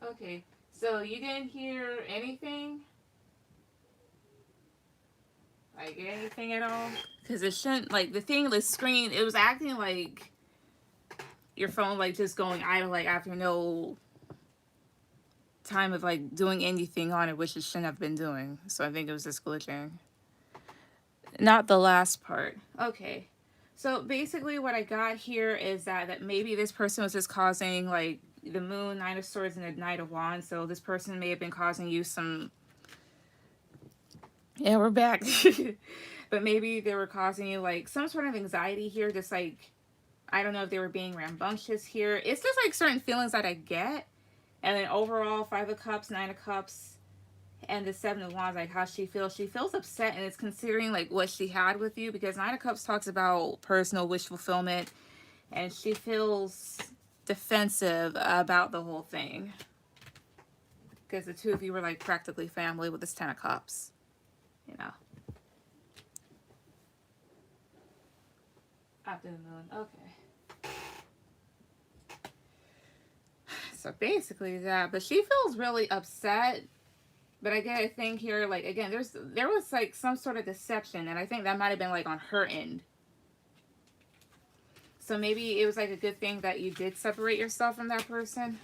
Okay. So you didn't hear anything? Like anything at all? Because it shouldn't, like the thing, the screen, it was acting like your phone like just going idle like after no time of like doing anything on it, which it shouldn't have been doing. So I think it was just glitching. Not the last part. Okay. So basically what I got here is that maybe this person was just causing like the moon, Nine of Swords, and the Knight of Wands. So this person may have been causing you some... Yeah, we're back. But maybe they were causing you like some sort of anxiety here, just like, I don't know if they were being rambunctious here. It's just like certain feelings that I get. And then overall, Five of Cups, Nine of Cups, and the Seven of Wands, like how she feels. She feels upset, and it's considering like what she had with you, because Nine of Cups talks about personal wish fulfillment, and she feels defensive about the whole thing. Because the two of you were like practically family with this Ten of Cups, you know. After the moon, okay. So basically that, but she feels really upset. But I get a thing here, like again, there was like some sort of deception, and I think that might have been like on her end. So maybe it was like a good thing that you did separate yourself from that person.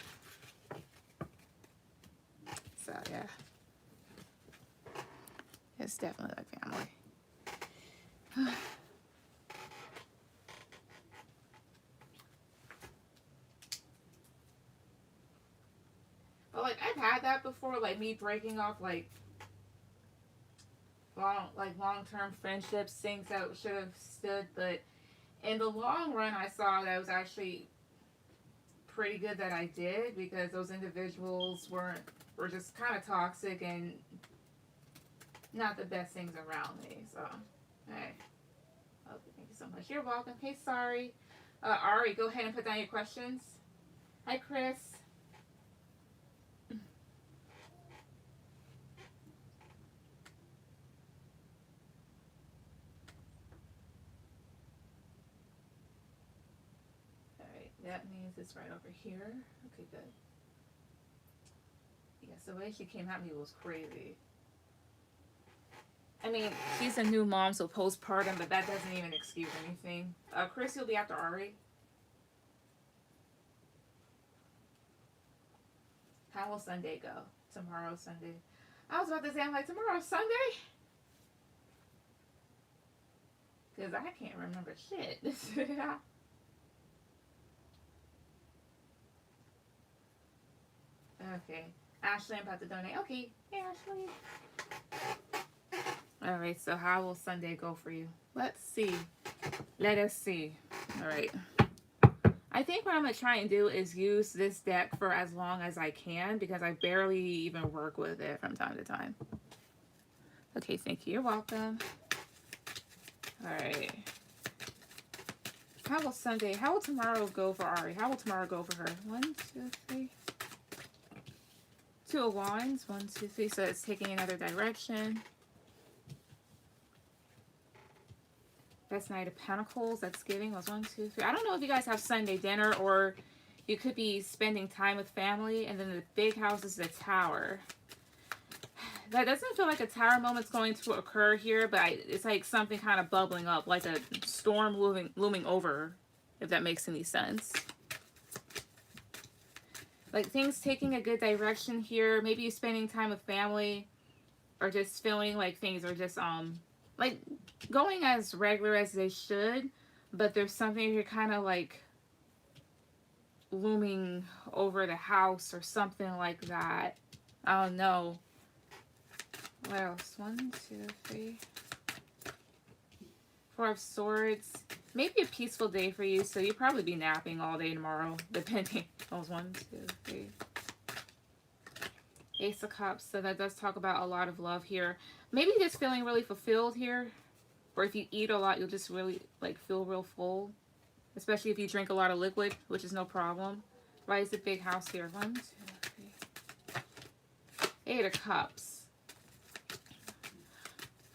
So yeah, it's definitely like family. But like I've had that before, like me breaking off like long-term friendships, things that should have stood, but in the long run I saw that it was actually pretty good that I did, because those individuals were just kind of toxic and not the best things around me. So hey, okay, thank you so much. You're welcome. Hey, sorry. Ari, go ahead and put down your questions. Hi, Chris. Alright, that means it's right over here. Okay, good. Yeah, so the way she came at me was crazy. I mean, she's a new mom, so postpartum, but that doesn't even excuse anything. Chris, you'll be after Ari. How will Sunday go? Tomorrow, Sunday. I was about to say, I'm like, tomorrow's Sunday? Because I can't remember shit. Okay. Ashley, I'm about to donate. Okay. Hey, Ashley. Alright, so how will Sunday go for you? Let's see. Let us see. Alright. I think what I'm going to try and do is use this deck for as long as I can, because I barely even work with it from time to time. Okay, thank you. You're welcome. Alright. How will Sunday, how will tomorrow go for Ari? How will tomorrow go for her? 1, 2, 3. Two of Wands. 1, 2, 3. So it's taking another direction. That's Knight of Pentacles. That's giving was 1, 2, 3. I don't know if you guys have Sunday dinner, or you could be spending time with family. And then the big house is the Tower. That doesn't feel like a Tower moment's going to occur here, but it's like something kind of bubbling up, like a storm looming over, if that makes any sense. Like things taking a good direction here. Maybe you're spending time with family, or just feeling like things are just like going as regular as they should, but there's something you're kind of like looming over the house or something like that. I don't know. What else? 1, 2, 3. 4 of Swords. Maybe a peaceful day for you, so you'll probably be napping all day tomorrow, depending. Oh, 1, 2, 3. Ace of Cups. So that does talk about a lot of love here. Maybe just feeling really fulfilled here. Or if you eat a lot, you'll just really like feel real full. Especially if you drink a lot of liquid, which is no problem. Why is the big house here? 1, 2, 3. 8 of Cups.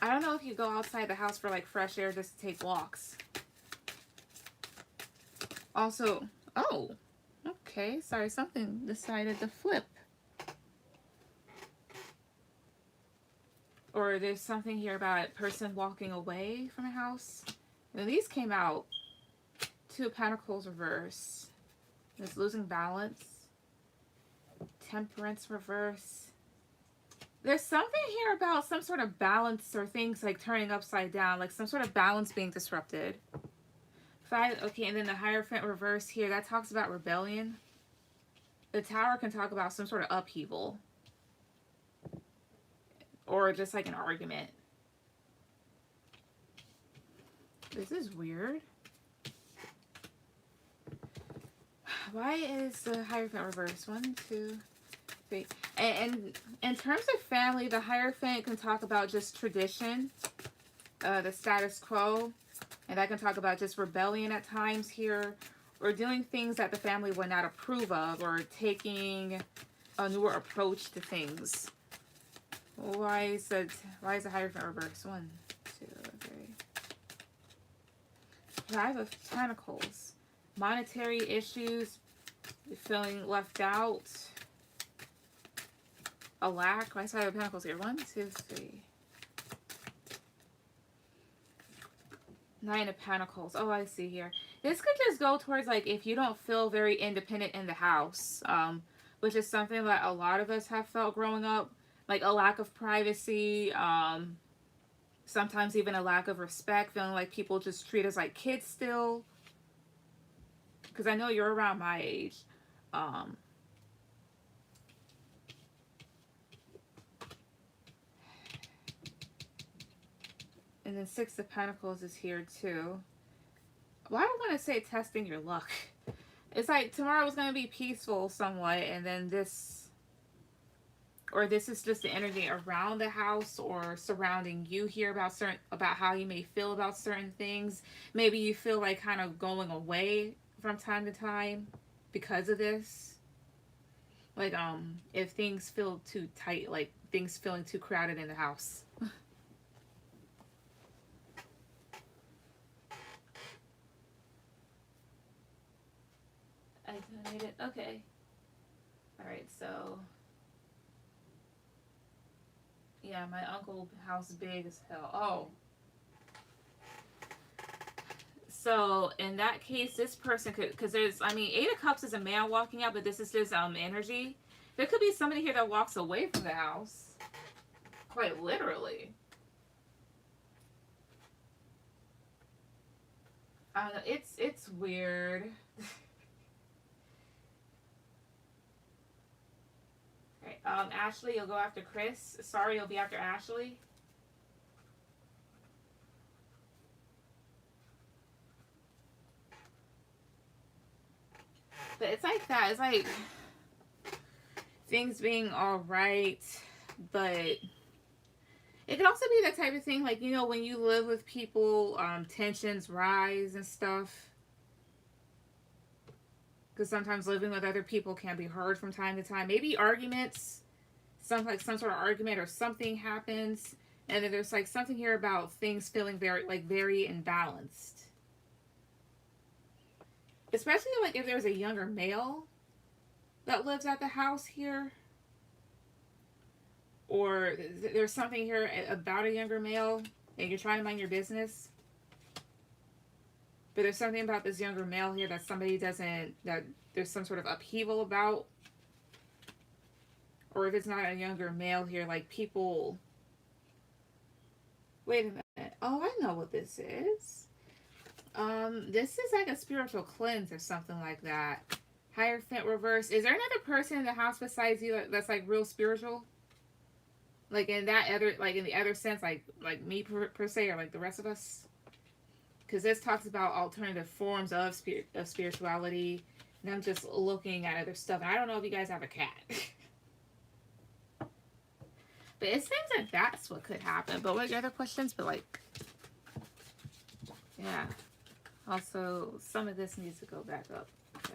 I don't know if you go outside the house for like fresh air just to take walks. Also, oh, okay. Sorry, something decided to flip. Or there's something here about a person walking away from a house. And these came out. Two of Pentacles reverse. There's losing balance. Temperance reverse. There's something here about some sort of balance or things like turning upside down. Like some sort of balance being disrupted. Five. Okay, and then the Hierophant reverse here. That talks about rebellion. The Tower can talk about some sort of upheaval. Or just like an argument. This is weird. Why is the Hierophant reverse? 1, 2, 3. And in terms of family, the Hierophant can talk about just tradition, the status quo, and that can talk about just rebellion at times here, or doing things that the family would not approve of, or taking a newer approach to things. Why is the Hierophant reverse? 1, 2, 3. Five of Pentacles. Monetary issues, feeling left out, a lack. Why is Five of Pentacles here? 1, 2, 3. Nine of Pentacles. Oh, I see here. This could just go towards like if you don't feel very independent in the house, which is something that a lot of us have felt growing up, like a lack of privacy, sometimes even a lack of respect, feeling like people just treat us like kids still. Because I know you're around my age. And then Six of Pentacles is here too. Well, I don't want to say testing your luck. It's like tomorrow is going to be peaceful somewhat, and then this, or this is just the energy around the house or surrounding you here about how you may feel about certain things. Maybe you feel like kind of going away from time to time because of this. Like if things feel too tight, like things feeling too crowded in the house. I donated. Okay. Alright, so yeah, my uncle's house big as hell. Oh. So in that case, this person could, because there's, I mean, Eight of Cups is a man walking out, but this is just energy. There could be somebody here that walks away from the house, quite literally. I don't know. It's weird. Okay, Ashley, you'll go after Chris. Sorry, you'll be after Ashley. But it's like that. It's like things being alright, but it could also be that type of thing, like, you know, when you live with people, tensions rise and stuff. Because sometimes living with other people can be hard from time to time. Maybe arguments, some sort of argument or something happens, and then there's like something here about things feeling very imbalanced. Especially like if there's a younger male that lives at the house here. Or there's something here about a younger male and you're trying to mind your business. But there's something about this younger male here that somebody doesn't, that there's some sort of upheaval about. Or if it's not a younger male here, like people... Wait a minute. Oh, I know what this is. This is like a spiritual cleanse or something like that. Hierophant reverse. Is there another person in the house besides you that's like real spiritual? Like in that other, like in the other sense, like me per se, or like the rest of us? Because this talks about alternative forms of spirituality, and I'm just looking at other stuff. And I don't know if you guys have a cat. But it seems like that's what could happen. But what are your other questions? But like, yeah. Also, some of this needs to go back up. Yeah.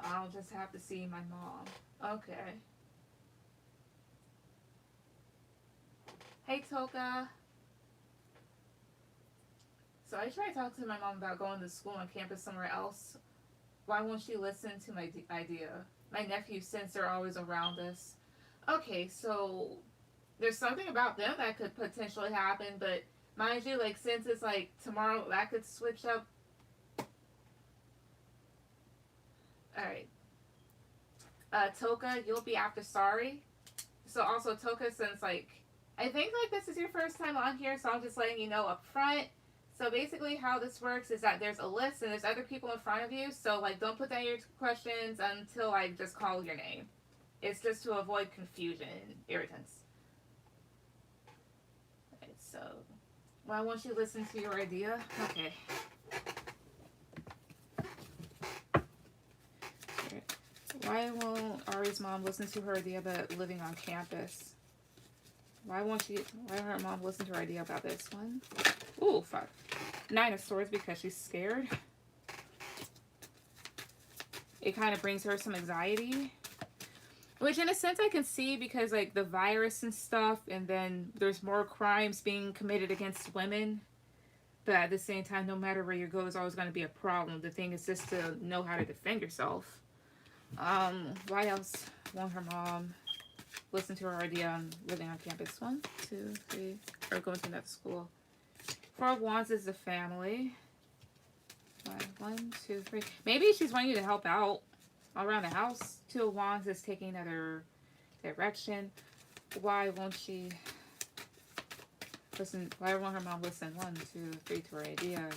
I'll just have to see my mom. Okay. Hey, Toka. So I tried to talk to my mom about going to school on campus somewhere else. Why won't she listen to my idea? My nephew, since they're always around us. Okay, so there's something about them that could potentially happen, but mind you, like, since it's like tomorrow, that could switch up. Alright. Toka, you'll be after sorry. So also Toka, since like, I think like this is your first time on here, so I'm just letting you know up front. So basically how this works is that there's a list and there's other people in front of you, so like don't put down your questions until I just call your name. It's just to avoid confusion and irritants. Okay, so why won't you listen to your idea? Okay. Why won't Ari's mom listen to her idea about living on campus? Why won't her mom listen to her idea about this one? Ooh, fuck. 9 of Swords, because she's scared. It kind of brings her some anxiety. Which in a sense I can see, because like the virus and stuff, and then there's more crimes being committed against women. But at the same time, no matter where you go, there's always going to be a problem. The thing is just to know how to defend yourself. Why else won't her mom listen to her idea on living on campus? 1, 2, 3, or going to another school. 4 of Wands is the family. 1, 2, 3. Maybe she's wanting you to help out around the house. 2 of Wands is taking another direction. Why won't she listen? Why won't her mom listen? 1, 2, 3 to her idea.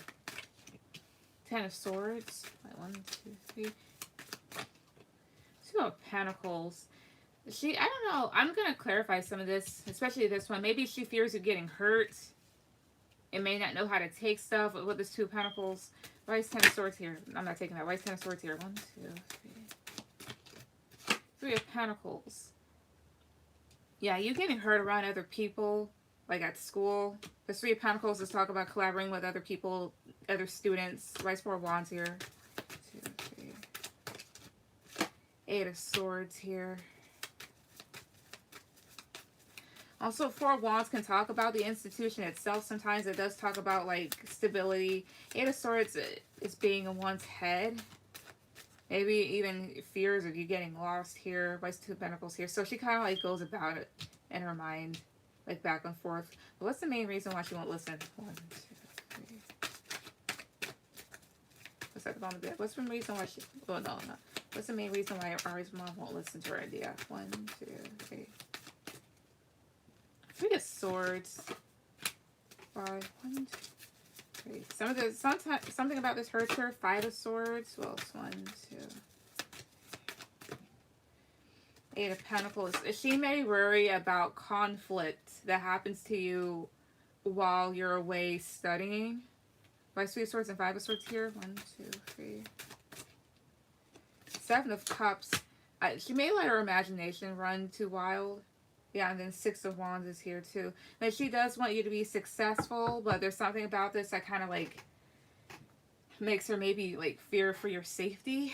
10 of Swords. 1, 2, 3. 2 of Pentacles. I don't know. I'm going to clarify some of this, especially this one. Maybe she fears you getting hurt and may not know how to take stuff with this 2 of Pentacles. Why is 10 of Swords here? I'm not taking that. Why is 10 of Swords here? 1, 2, 3. 3 of Pentacles. Yeah, you getting hurt around other people, like at school. The 3 of Pentacles is talk about collaborating with other people, other students. Why is 4 of Wands here? 2, 3. 8 of Swords here. Also, 4 of Wands can talk about the institution itself. Sometimes it does talk about, like, stability. 8 of Swords is being in one's head. Maybe even fears of you getting lost here. Why is 2 of Pentacles here? So she kind of, like, goes about it in her mind, like, back and forth. But what's the main reason why she won't listen? 1, 2, 3. What's at the bottom of it? What's the reason why she... Oh, no. What's the main reason why Ari's mom won't listen to her idea? 1, 2, 3. 3 of Swords. 5, 1, 2, 3. Something about this hurts her. 5 of Swords. Well, it's 1, 2. 8 of Pentacles. She may worry about conflict that happens to you while you're away studying. Why 3 of Swords and 5 of Swords here? 1, 2, 3. 7 of Cups. She may let her imagination run too wild. Yeah, and then 6 of Wands is here too. But she does want you to be successful, but there's something about this that kind of like makes her maybe like fear for your safety.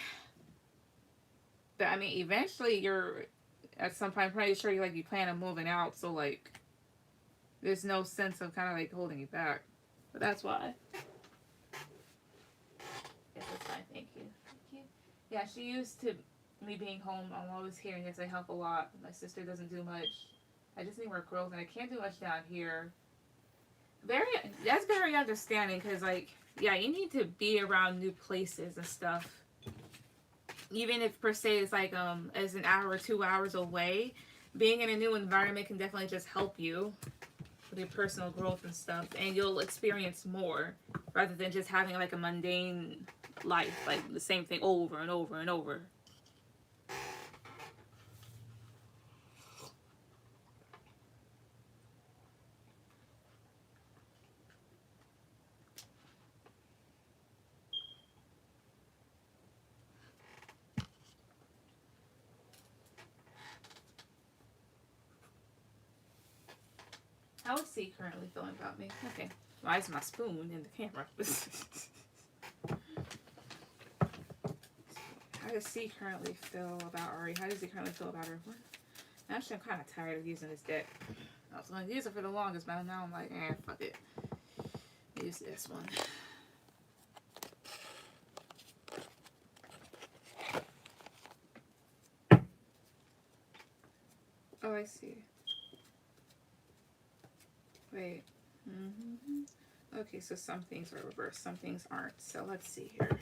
But I mean, eventually you're at some point, I'm pretty sure you plan on moving out, so like there's no sense of kind of like holding you back. But that's why. Yes, that's fine. Thank you. Thank you. Yeah, she used to me being home. I'm always hearing this. I help a lot. My sister doesn't do much. I just need more growth, and I can't do much down here. That's very understanding, because, like, yeah, you need to be around new places and stuff. Even if, per se, it's, like, as an hour or 2 hours away, being in a new environment can definitely just help you with your personal growth and stuff, and you'll experience more, rather than just having, like, a mundane life, like, the same thing over and over and over. How is C currently feeling about me? Okay. Why is my spoon in the camera? How does C currently feel about Ari? How does he currently feel about her? Actually, I'm kind of tired of using this deck. I was going to use it for the longest, but now I'm like, fuck it. Use this one. Oh, I see. Wait. Okay, so some things are reversed, some things aren't. So let's see here.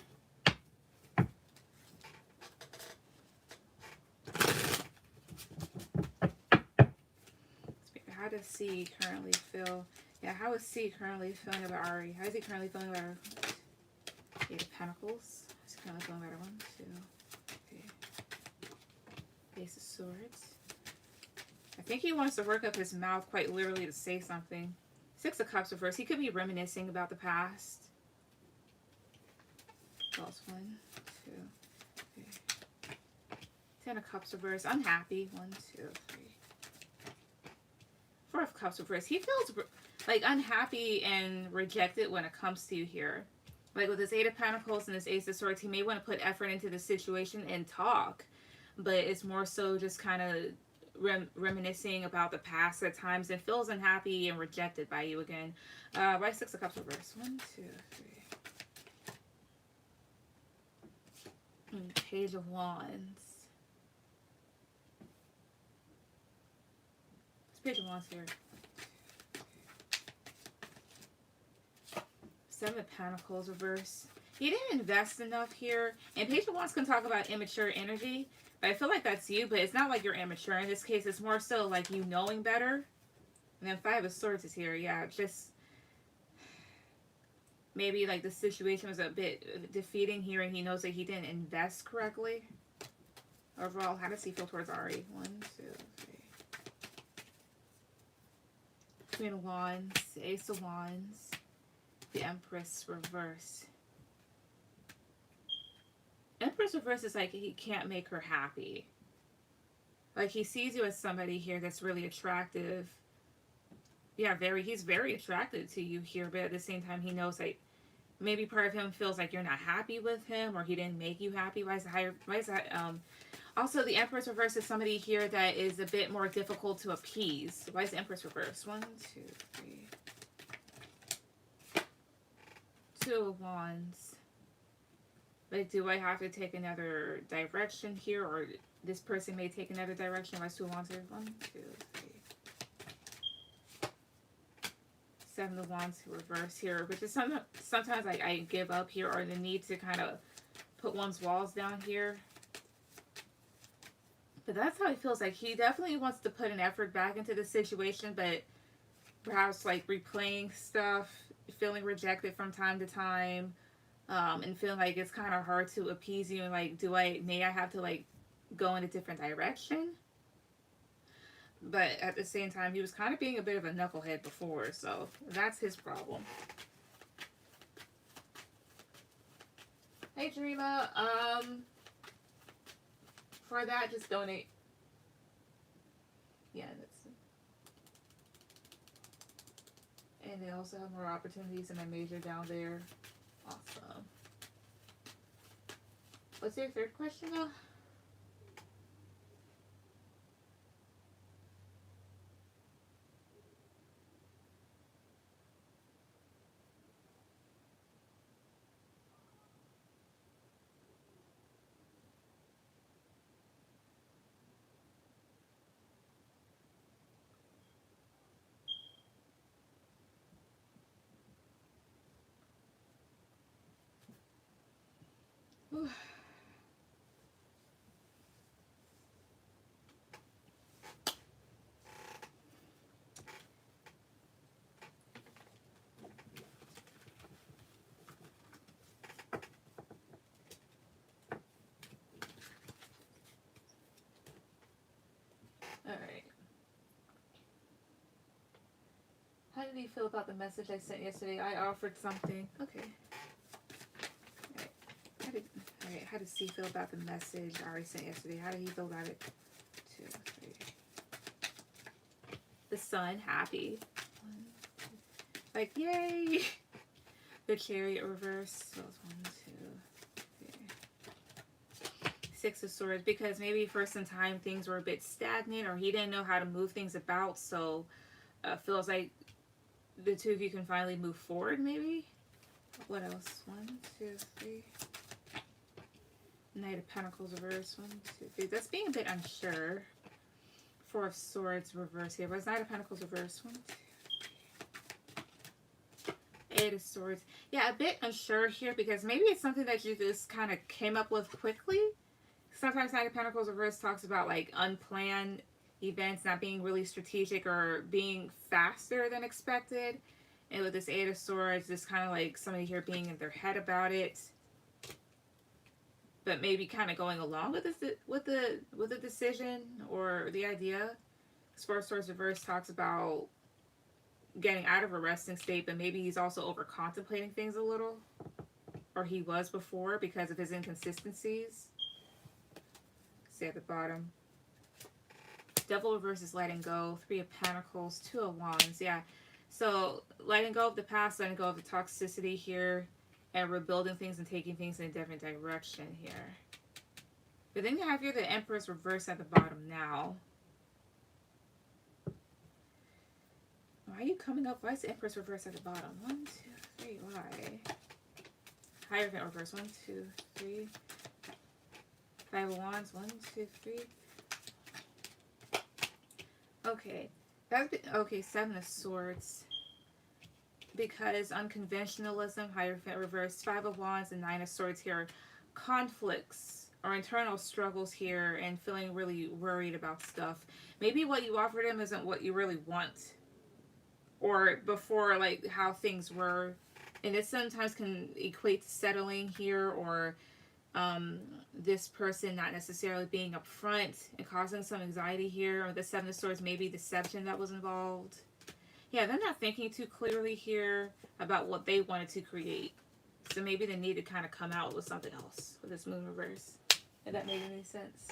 How does C currently feel? Yeah, how is C currently feeling about Ari? How is he currently feeling about her? Eight of Pentacles. He's currently feeling about her. 1, 2, 3. Ace of Swords. I think he wants to work up his mouth quite literally to say something. 6 of Cups reversed. He could be reminiscing about the past. False. 1, 2, 3. 10 of Cups reversed. Unhappy. 1, 2, 3. 4 of Cups reversed. He feels like unhappy and rejected when it comes to you here. Like with this 8 of Pentacles and this Ace of Swords, he may want to put effort into the situation and talk, but it's more so just kind of reminiscing about the past at times and feels unhappy and rejected by you again. Why 6 of Cups reversed? 1, 2, 3. And Page of Wands. Page of Wands here. 7 of Pentacles reverse. He didn't invest enough here. And Page of Wands can talk about immature energy. But I feel like that's you. But it's not like you're immature. In this case, it's more so like you knowing better. And then 5 of Swords is here. Yeah, just maybe like the situation was a bit defeating here. And he knows that he didn't invest correctly. Overall, how does he feel towards Ari? 1, 2, 3. Queen of Wands, Ace of Wands, the Empress reverse. Empress reverse is like he can't make her happy. Like he sees you as somebody here that's really attractive. Yeah, he's very attracted to you here, but at the same time he knows like maybe part of him feels like you're not happy with him or he didn't make you happy. Why is that also, the Empress reverse is somebody here that is a bit more difficult to appease. Why is the Empress reverse? 1, 2, 3. 2 of Wands. Like, do I have to take another direction here? Or this person may take another direction? Why is 2 of Wands here? 1, 2, 3. 7 of Wands reverse here. Which is sometimes like I give up here or the need to kind of put one's walls down here. But that's how he feels. Like he definitely wants to put an effort back into the situation, but perhaps like replaying stuff, feeling rejected from time to time, and feeling like it's kind of hard to appease you. And like, may I have to like go in a different direction? But at the same time, he was kind of being a bit of a knucklehead before, so that's his problem. Hey, Dreama, for that, just donate. Yeah, that's it. And they also have more opportunities in my major down there. Awesome. What's your third question, though? Whew. All right. How did he feel about the message I sent yesterday? I offered something. Okay. All right. How does he feel about the message I already sent yesterday? How did he feel about it? 2, 3. The Sun, happy. 1, 2. Like, yay! The Chariot reverse. So it's 1, 2, 3. 6 of Swords. Because maybe for some time things were a bit stagnant or he didn't know how to move things about. So feels like the two of you can finally move forward, maybe. What else? 1, 2, 3. Knight of Pentacles reverse. 1, 2, 3. That's being a bit unsure. 4 of Swords reverse here. But it's Knight of Pentacles reverse. 1, 2. 8 of Swords. Yeah, a bit unsure here because maybe it's something that you just kind of came up with quickly. Sometimes Knight of Pentacles reverse talks about like unplanned events not being really strategic or being faster than expected. And with this 8 of Swords, this kind of like somebody here being in their head about it, but maybe kind of going along with this, with the decision or the idea. This 4 of Swords reverse talks about getting out of a resting state, but maybe he's also over contemplating things a little, or he was before because of his inconsistencies. See at the bottom. Devil reverse is letting go. 3 of Pentacles, 2 of Wands. Yeah. So letting go of the past, letting go of the toxicity here, and rebuilding things and taking things in a different direction here. But then you have here the Empress reverse at the bottom now. Why are you coming up? Why is the Empress reverse at the bottom? 1, 2, 3. Why? Hierophant reverse. 1, 2, 3. 5 of Wands. 1, 2, 3. Okay. Okay, 7 of Swords. Because unconventionalism, Hierophant reverse, 5 of Wands, and 9 of Swords here. Conflicts or internal struggles here and feeling really worried about stuff. Maybe what you offered him isn't what you really want. Or before, like, how things were. And this sometimes can equate to settling here, or this person not necessarily being upfront and causing some anxiety here. Or the 7 of Swords, maybe deception that was involved. Yeah, they're not thinking too clearly here about what they wanted to create. So maybe they need to kind of come out with something else with this Moon reverse. If that made any sense.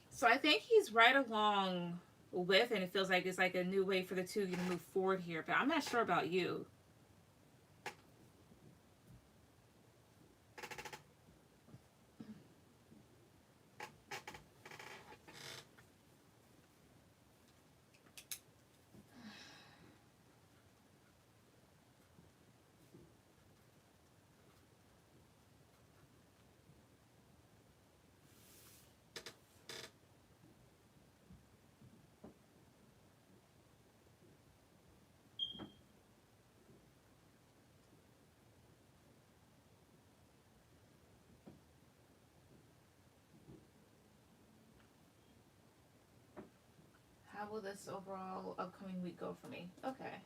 So I think he's right along with, and it feels like it's like a new way for the two of you to move forward here. But I'm not sure about you. How will this overall upcoming week go for me? Okay.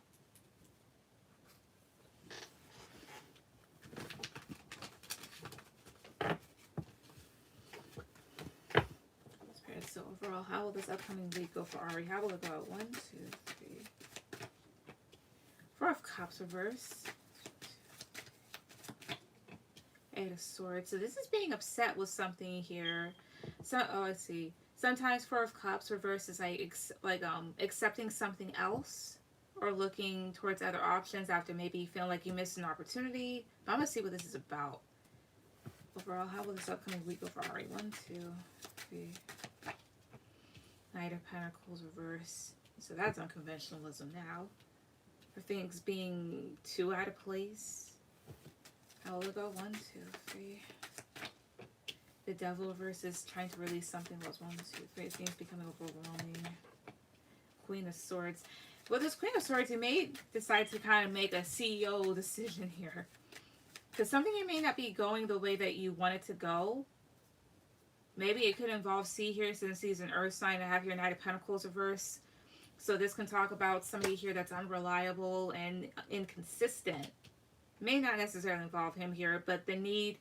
So overall, how will this upcoming week go for Ari? How will it go? 1, 2, 3. 4 of Cups reverse. 8 of Swords. So this is being upset with something here. So, oh, let's see. Sometimes 4 of Cups reverse is like accepting something else or looking towards other options after maybe feeling like you missed an opportunity. But I'm going to see what this is about. Overall, how will this upcoming week go for Ari? 1, 2, 3. Knight of Pentacles reverse. So that's unconventionalism now. For things being too out of place. How will it go? 1, 2, 3. The Devil reverse is trying to release something. Was 1, 2, 3. It seems becoming overwhelming. Queen of Swords. With this Queen of Swords, you may decide to kind of make a CEO decision here. Because something may not be going the way that you want it to go. Maybe it could involve C here, since he's an Earth sign, to have your Knight of Pentacles reverse. So this can talk about somebody here that's unreliable and inconsistent. May not necessarily involve him here, but the need,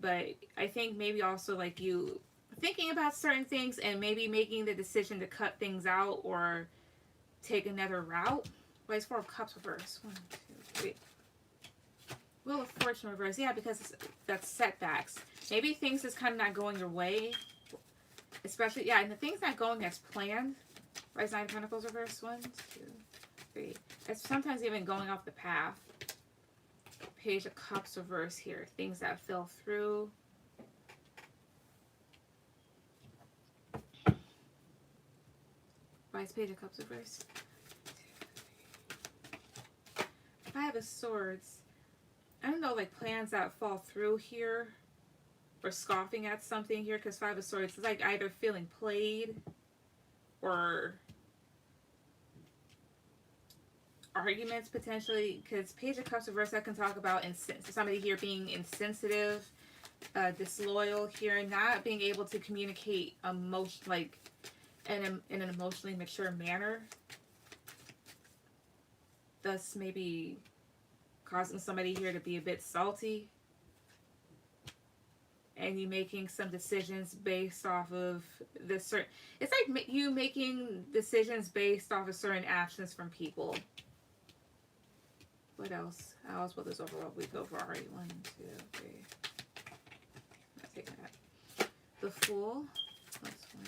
but I think maybe also like you thinking about certain things and maybe making the decision to cut things out or take another route. Why is 4 of Cups reverse? 1, 2, 3. Wheel of Fortune reverse. Yeah, because that's setbacks. Maybe things is kind of not going your way. Especially, yeah, and the things not going as planned. Why is 9 of Pentacles reverse? 1, 2, 3. It's sometimes even going off the path. Page of Cups reverse here. Things that fell through. Why is Page of Cups reverse? Five of Swords. I don't know, like plans that fall through here, or scoffing at something here, because Five of Swords is like either feeling played or arguments potentially, because Page of Cups reverse, I can talk about somebody here being insensitive, disloyal here, not being able to communicate emotion, like in an emotionally mature manner, thus maybe causing somebody here to be a bit salty, and you making some decisions based off of this certain, it's like you making decisions based off of certain actions from people. What else? How else will this overall week go for Ari? 1, 2, 3. I'm taking that. The Fool. Plus 1,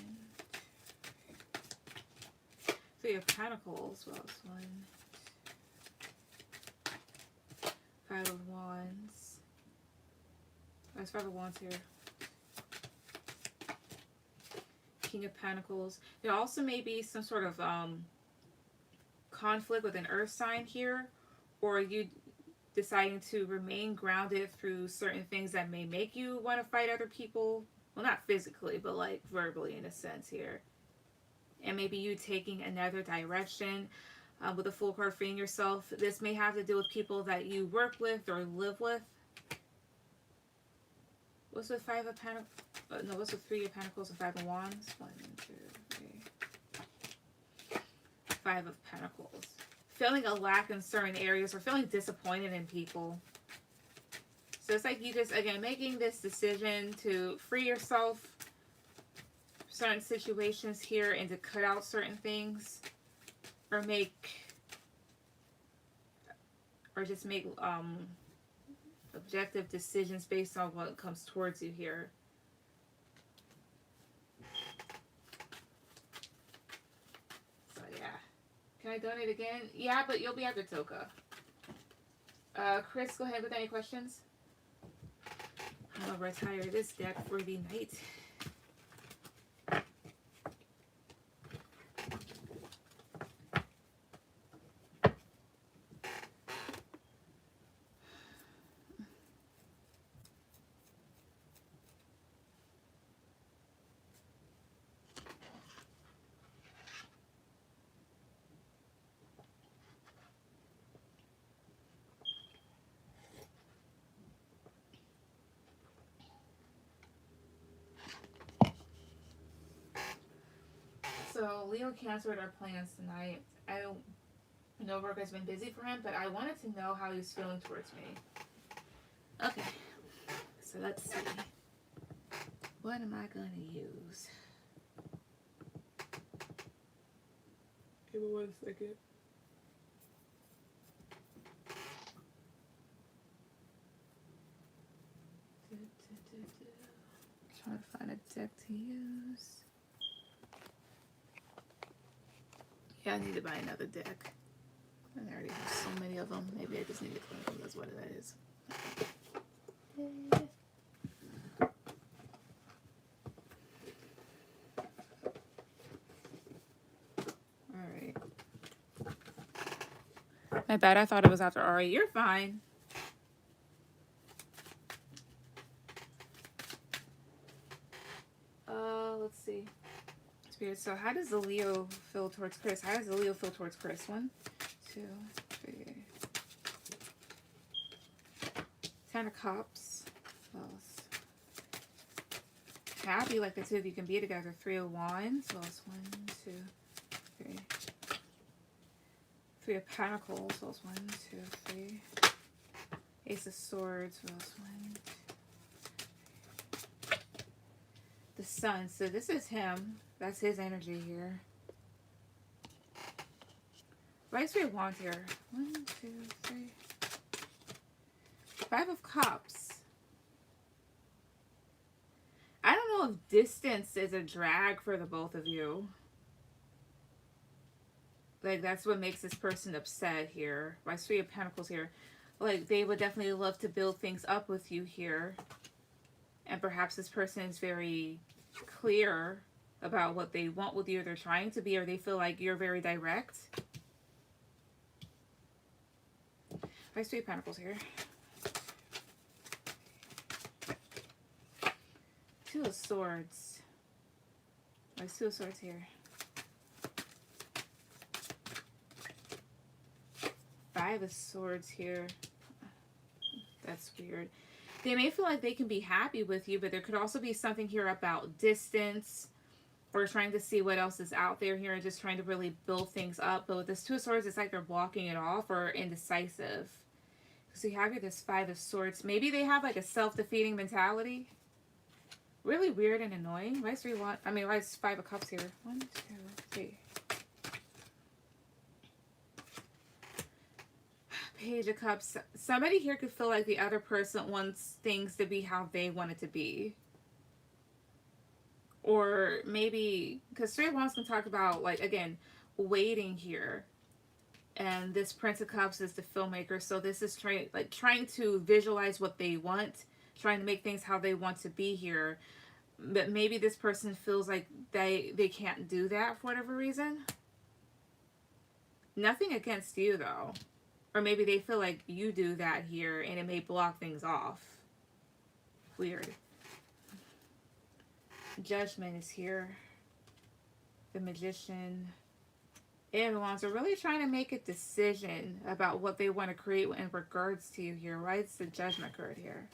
2, 3. 3 of Pentacles. Plus 1, 2. 5 of Wands. There's 5 of Wands here. King of Pentacles. There also may be some sort of conflict with an earth sign here, or you deciding to remain grounded through certain things that may make you want to fight other people. Well, not physically, but like verbally in a sense here. And maybe you taking another direction with a Fool card, freeing yourself. This may have to do with people that you work with or live with. What's the 5 of Pentacles? No, what's the 3 of Pentacles and 5 of Wands? 1, 2, 3. 5 of Pentacles. Feeling a lack in certain areas, or feeling disappointed in people. So it's like you just, again, making this decision to free yourself from certain situations here and to cut out certain things, or just make objective decisions based on what comes towards you here. So yeah. Can I donate again? Yeah, but you'll be after Toka. Chris, go ahead with any questions. I'm gonna retire this deck for the night. So Leo canceled our plans tonight. I know work has been busy for him, but I wanted to know how he's feeling towards me. Okay, so let's see. What am I gonna use? Give me 1 second. Trying to find a deck to use. Yeah, I need to buy another deck. I already have so many of them. Maybe I just need to clean them. That's what it is. Alright. My bad. I thought it was after Ari. You're fine. Let's see. Spirit. So how does the Leo feel towards Chris? How does the Leo feel towards Chris? 1, 2, 3. 10 of Cups. Happy like the two of you can be together. 3 of Wands. 1, 2, 3. 3 of Pentacles. 1, 2, 3. Ace of Swords. 1, 2. The Sun. So this is him. That's his energy here. Why 3 of Wands here? 1, 2, 3. 5 of Cups. I don't know if distance is a drag for the both of you. Like, that's what makes this person upset here. Why 3 of Pentacles here? Like, they would definitely love to build things up with you here. And perhaps this person is very clear about what they want with you, or they're trying to be, or they feel like you're very direct. Why's Three of Pentacles here? Two of Swords. Why's Two of Swords here? Five of Swords here. That's weird. They may feel like they can be happy with you, but there could also be something here about distance or trying to see what else is out there here and just trying to really build things up. But with this Two of Swords, it's like they're blocking it off or indecisive. So you have here this Five of Swords. Maybe they have like a self-defeating mentality. Really weird and annoying. Why is why is Five of Cups here? 1, 2, 3. Page of Cups. Somebody here could feel like the other person wants things to be how they want it to be. Or maybe, because Three of Wands can talk about, like, again, waiting here. And this Prince of Cups is the filmmaker. So this is trying to visualize what they want. Trying to make things how they want to be here. But maybe this person feels like they can't do that for whatever reason. Nothing against you, though. Or maybe they feel like you do that here and it may block things off. Weird. Judgment is here. The Magician. Eight of Wands are really trying to make a decision about what they want to create in regards to you here. Why is the Judgment card here?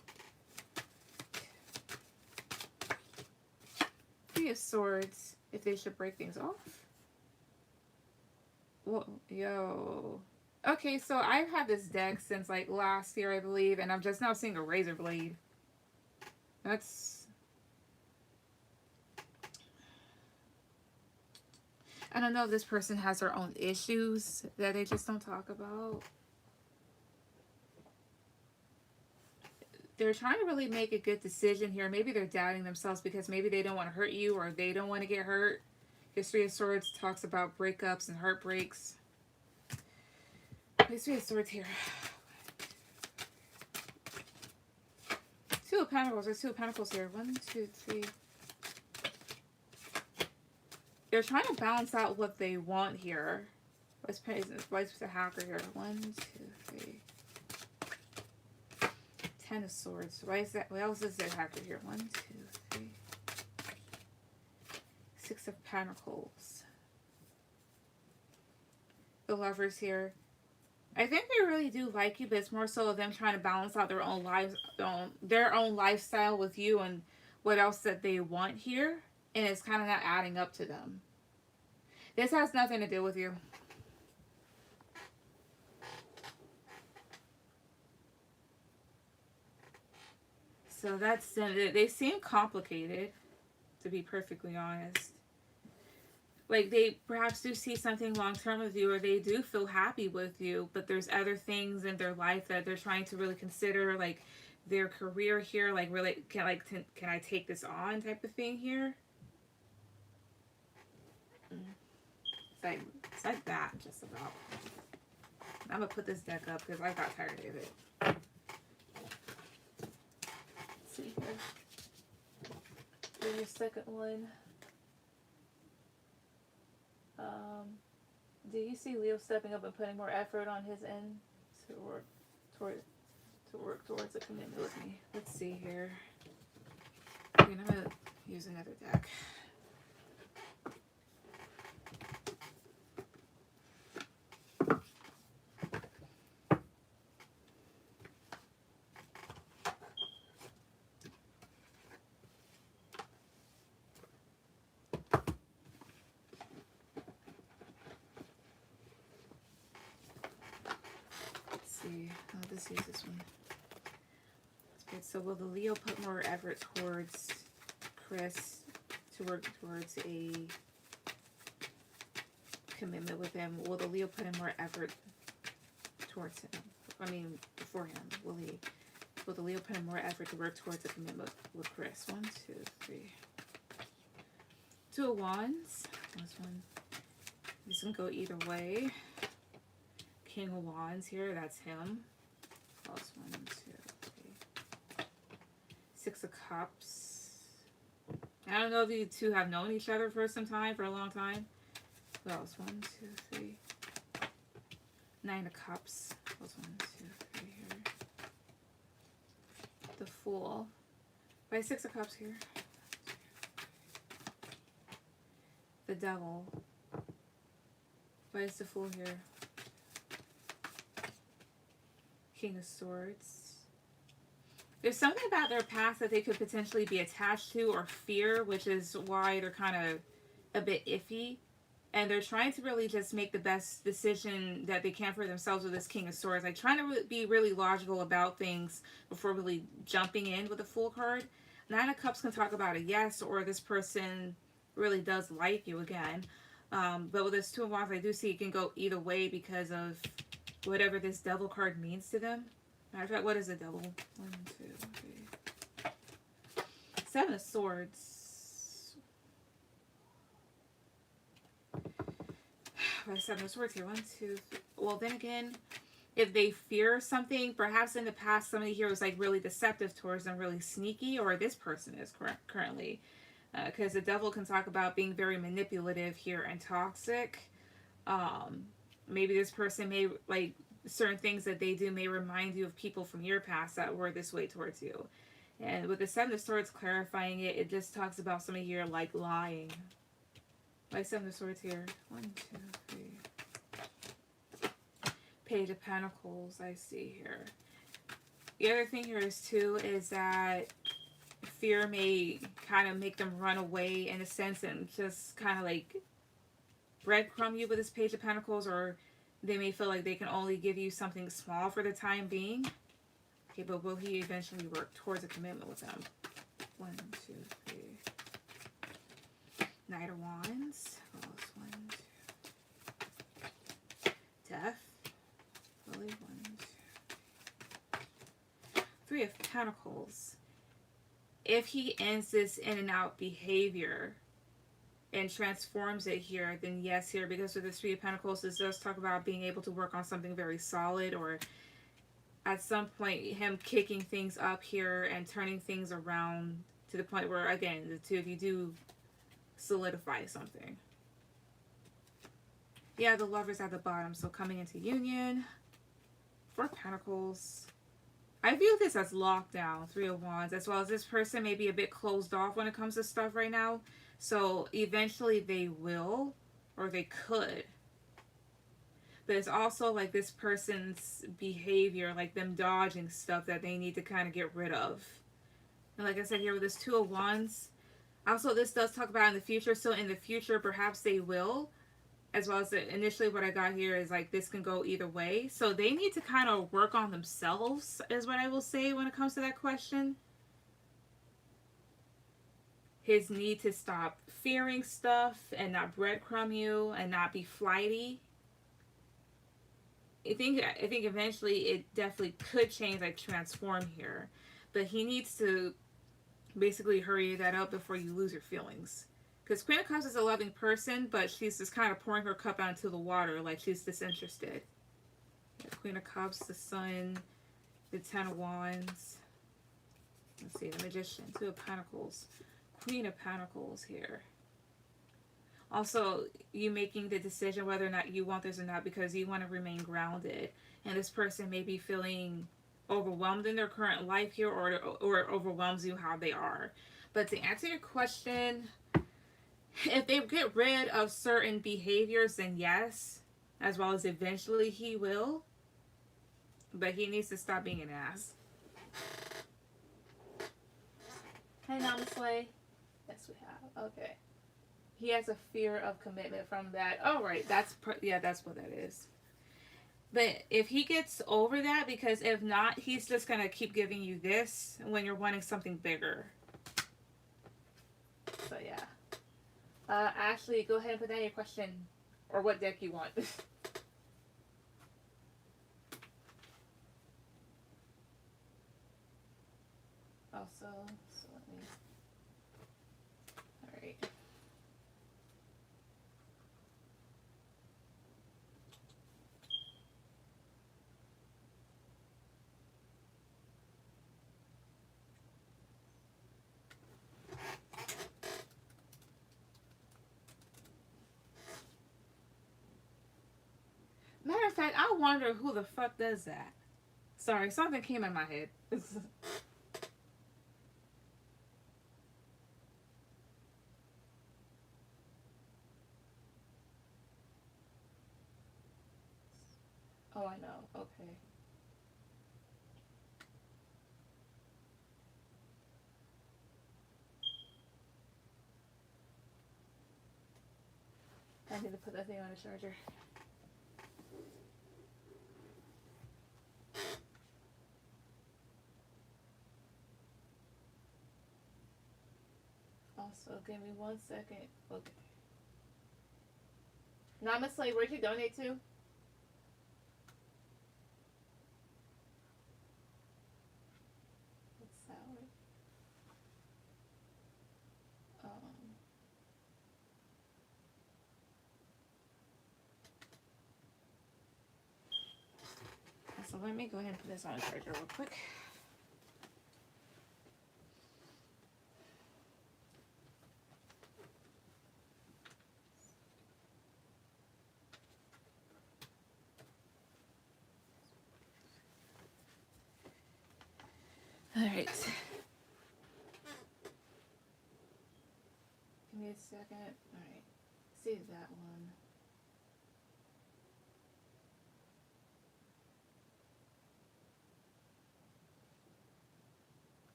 Three of Swords. If they should break things off. Whoa, yo. Okay, so I've had this deck since like last year, I believe, and I'm just now seeing a razor blade. That's... I don't know if this person has their own issues that they just don't talk about. They're trying to really make a good decision here. Maybe they're doubting themselves because maybe they don't want to hurt you or they don't want to get hurt. History of Swords talks about breakups and heartbreaks. Three of Swords here. Two of Pentacles. There's Two of Pentacles here. 1, 2, 3. They're trying to balance out what they want here. What's the hacker here? 1, 2, 3. 10 of Swords. Why is that? What else is there hacker here? 1, 2, 3. 6 of Pentacles. The Lovers here. I think they really do like you, but it's more so of them trying to balance out their own lives, their own lifestyle with you and what else that they want here. And it's kind of not adding up to them. This has nothing to do with you. So that's, they seem complicated, to be perfectly honest. Like, they perhaps do see something long-term with you, or they do feel happy with you, but there's other things in their life that they're trying to really consider, like their career here, like really, can I take this on type of thing here? It's like that, just about. I'm going to put this deck up because I got tired of it. Let's see here. Here's your second one. Do you see Leo stepping up and putting more effort on his end to work towards a commitment with me? Let's see here. I'm gonna use another deck. I'll just use this one. Okay, so will the Leo put more effort towards Chris to work towards a commitment with him? Will the Leo put in more effort towards him? I mean, before him. Will the Leo put in more effort to work towards a commitment with Chris? 1, 2, 3. Two of Wands. This one. This can go either way. King of Wands here, that's him. Plus 1, 2, 3. 6 of Cups. I don't know if you two have known each other for some time, for a long time. What else? 1, 2, 3. 9 of Cups. Plus 1, 2, 3. The Fool. By Six of Cups here. The Devil. Why is the Fool here? King of Swords. There's something about their past that they could potentially be attached to or fear, which is why they're kind of a bit iffy. And they're trying to really just make the best decision that they can for themselves with this King of Swords. Like, trying to be really logical about things before really jumping in with a Fool card. Nine of Cups can talk about a yes, or this person really does like you again. But with this Two of Wands, I do see it can go either way because of whatever this Devil card means to them. Matter of fact, what is a Devil? 1, 2, 3. Seven of Swords. Seven of Swords here. 1, 2, 3. Well, then again, if they fear something, perhaps in the past somebody here was like really deceptive towards them, really sneaky, or this person is currently. Because the Devil can talk about being very manipulative here and toxic. Maybe this person may, like, certain things that they do may remind you of people from your past that were this way towards you. And with the Seven of Swords clarifying it, it just talks about somebody here like lying. Like Seven of Swords here. 1, 2, 3. Page of Pentacles, I see here. The other thing here is too is that fear may kind of make them run away in a sense and just kind of like breadcrumb you with this Page of Pentacles, or they may feel like they can only give you something small for the time being. Okay, but will he eventually work towards a commitment with them? 1, 2, 3. Knight of Wands. Oh, 1, 2. Death. Really? 1, 2. Three of Pentacles. If he ends this in and out behavior and transforms it here, then yes here, because with the Three of Pentacles, this does talk about being able to work on something very solid, or at some point him kicking things up here and turning things around to the point where, again, the two of you do solidify something. Yeah, the Lover's at the bottom, so coming into union. Four of Pentacles. I view this as lockdown, Three of Wands, as well as this person may be a bit closed off when it comes to stuff right now. So eventually they will, or they could. But it's also like this person's behavior, like them dodging stuff that they need to kind of get rid of. And like I said here with this Two of Wands, also this does talk about in the future. So in the future, perhaps they will. As well as initially what I got here is like this can go either way. So they need to kind of work on themselves is what I will say when it comes to that question. His need to stop fearing stuff and not breadcrumb you and not be flighty. I think eventually it definitely could change, like transform here. But he needs to basically hurry that up before you lose your feelings. Because Queen of Cups is a loving person, but she's just kind of pouring her cup out into the water, like she's disinterested. Yeah, Queen of Cups, the Sun, the Ten of Wands. Let's see, the Magician, Two of Pentacles, Queen of Pentacles here. Also, you making the decision whether or not you want this or not because you want to remain grounded. And this person may be feeling overwhelmed in their current life here, or it overwhelms you how they are. But to answer your question, if they get rid of certain behaviors, then yes, as well as eventually he will. But he needs to stop being an ass. Hey, Namaste. Yes, we have. Okay. He has a fear of commitment from that. Oh, right. That's what that is. But if he gets over that, because if not, he's just going to keep giving you this when you're wanting something bigger. So, yeah. Ashley, go ahead and put down your question or what deck you want. Also, so let me. All right. Matter of fact, I wonder who the fuck does that. Sorry, something came in my head. Oh, I know. Okay. I need to put that thing on a charger. Also, give me 1 second. Okay. Namaste, where'd you donate to? What's salary? So let me go ahead and put this on a charger real quick. All right. Give me a second. All right. See that one.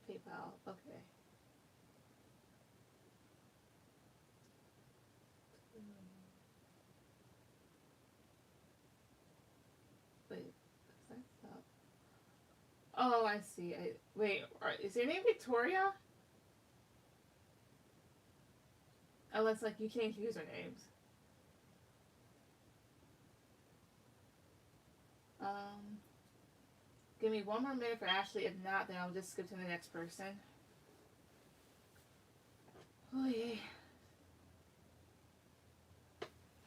PayPal. Okay. Wait, that's up. Oh, I see. Wait, is your name Victoria? Unless, like, you change usernames. Give me 1 more minute for Ashley. If not, then I'll just skip to the next person. Oh, yeah.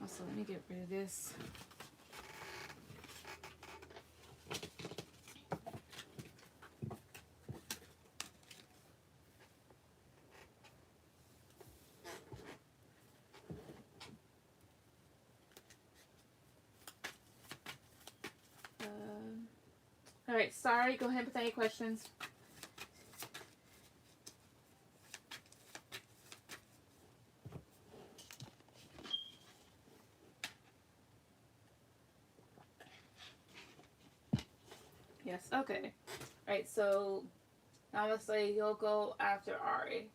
Also, let me get rid of this. All right, sorry. Go ahead with any questions. Yes, okay. All right, so honestly, you'll go after Ari.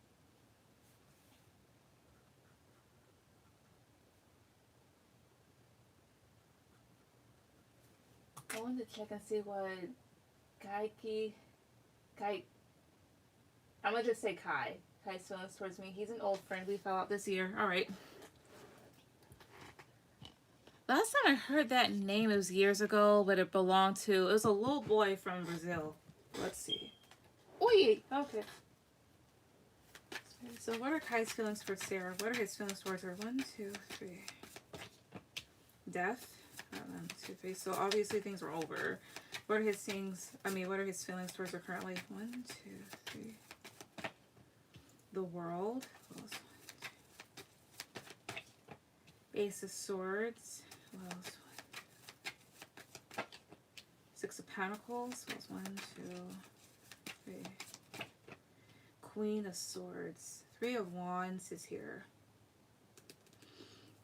I wanted to check and see what Kai, I'm gonna just say Kai's feelings towards me. He's an old friend. We fell out this year. All right. Last time I heard that name, it was years ago, but it belonged to, it was a little boy from Brazil. Let's see. Oi! Okay. So what are Kai's feelings for Sarah? What are his feelings towards her? 1, 2, 3. Death. 1, 2, 3. So obviously things are over. What are his things? What are his feelings towards her currently? 1, 2, 3. The world. Ace of Swords. What else? 6 of Pentacles. What else? 1, 2, 3. Queen of Swords. 3 of Wands is here.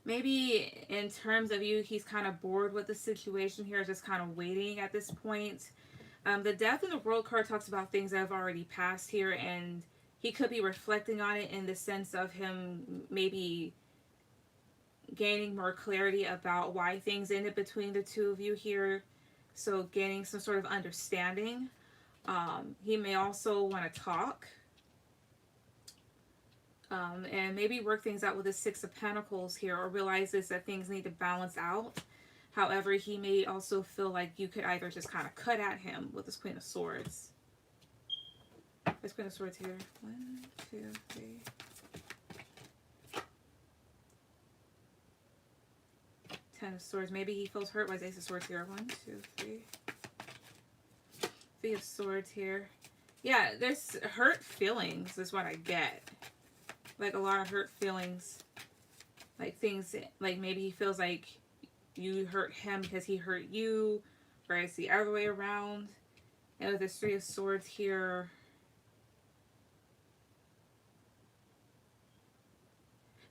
Maybe in terms of you, he's kind of bored with the situation here, just kind of waiting at this point. The Death in the World card talks about things that have already passed here, and he could be reflecting on it in the sense of him maybe gaining more clarity about why things ended between the two of you here. So gaining some sort of understanding. He may also want to talk. And maybe work things out with the 6 of Pentacles here, or realizes that things need to balance out. However, he may also feel like you could either just kind of cut at him with this Queen of Swords. This Queen of Swords here. 1, 2, 3. Ten of Swords. Maybe he feels hurt by Ace of Swords here. 1, 2, 3. 3 of Swords here. Yeah, there's hurt feelings is what I get. Like a lot of hurt feelings. Like things, like maybe he feels like you hurt him because he hurt you. Or it's the other way around. And with this Three of Swords here,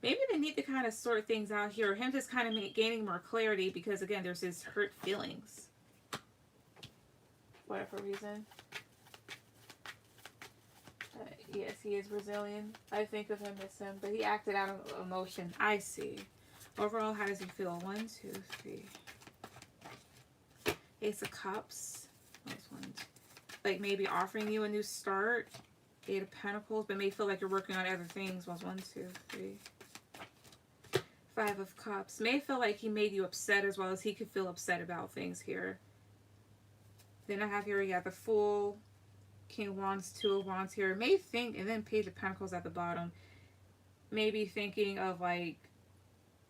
maybe they need to kind of sort things out here. Him just kind of gaining more clarity because, again, there's his hurt feelings. Whatever reason. Yes, he is Brazilian. I think of him as him, but he acted out of emotion. I see. Overall, how does he feel? 1, 2, 3. Ace of Cups. That's 1, 2. Like maybe offering you a new start. 8 of Pentacles, but may feel like you're working on other things. 1, 2, 3. 5 of Cups. May feel like he made you upset as well as he could feel upset about things here. Then I have here, yeah, the Fool. King of Wands, 2 of Wands here. May think, and then Page of Pentacles at the bottom. Maybe thinking of like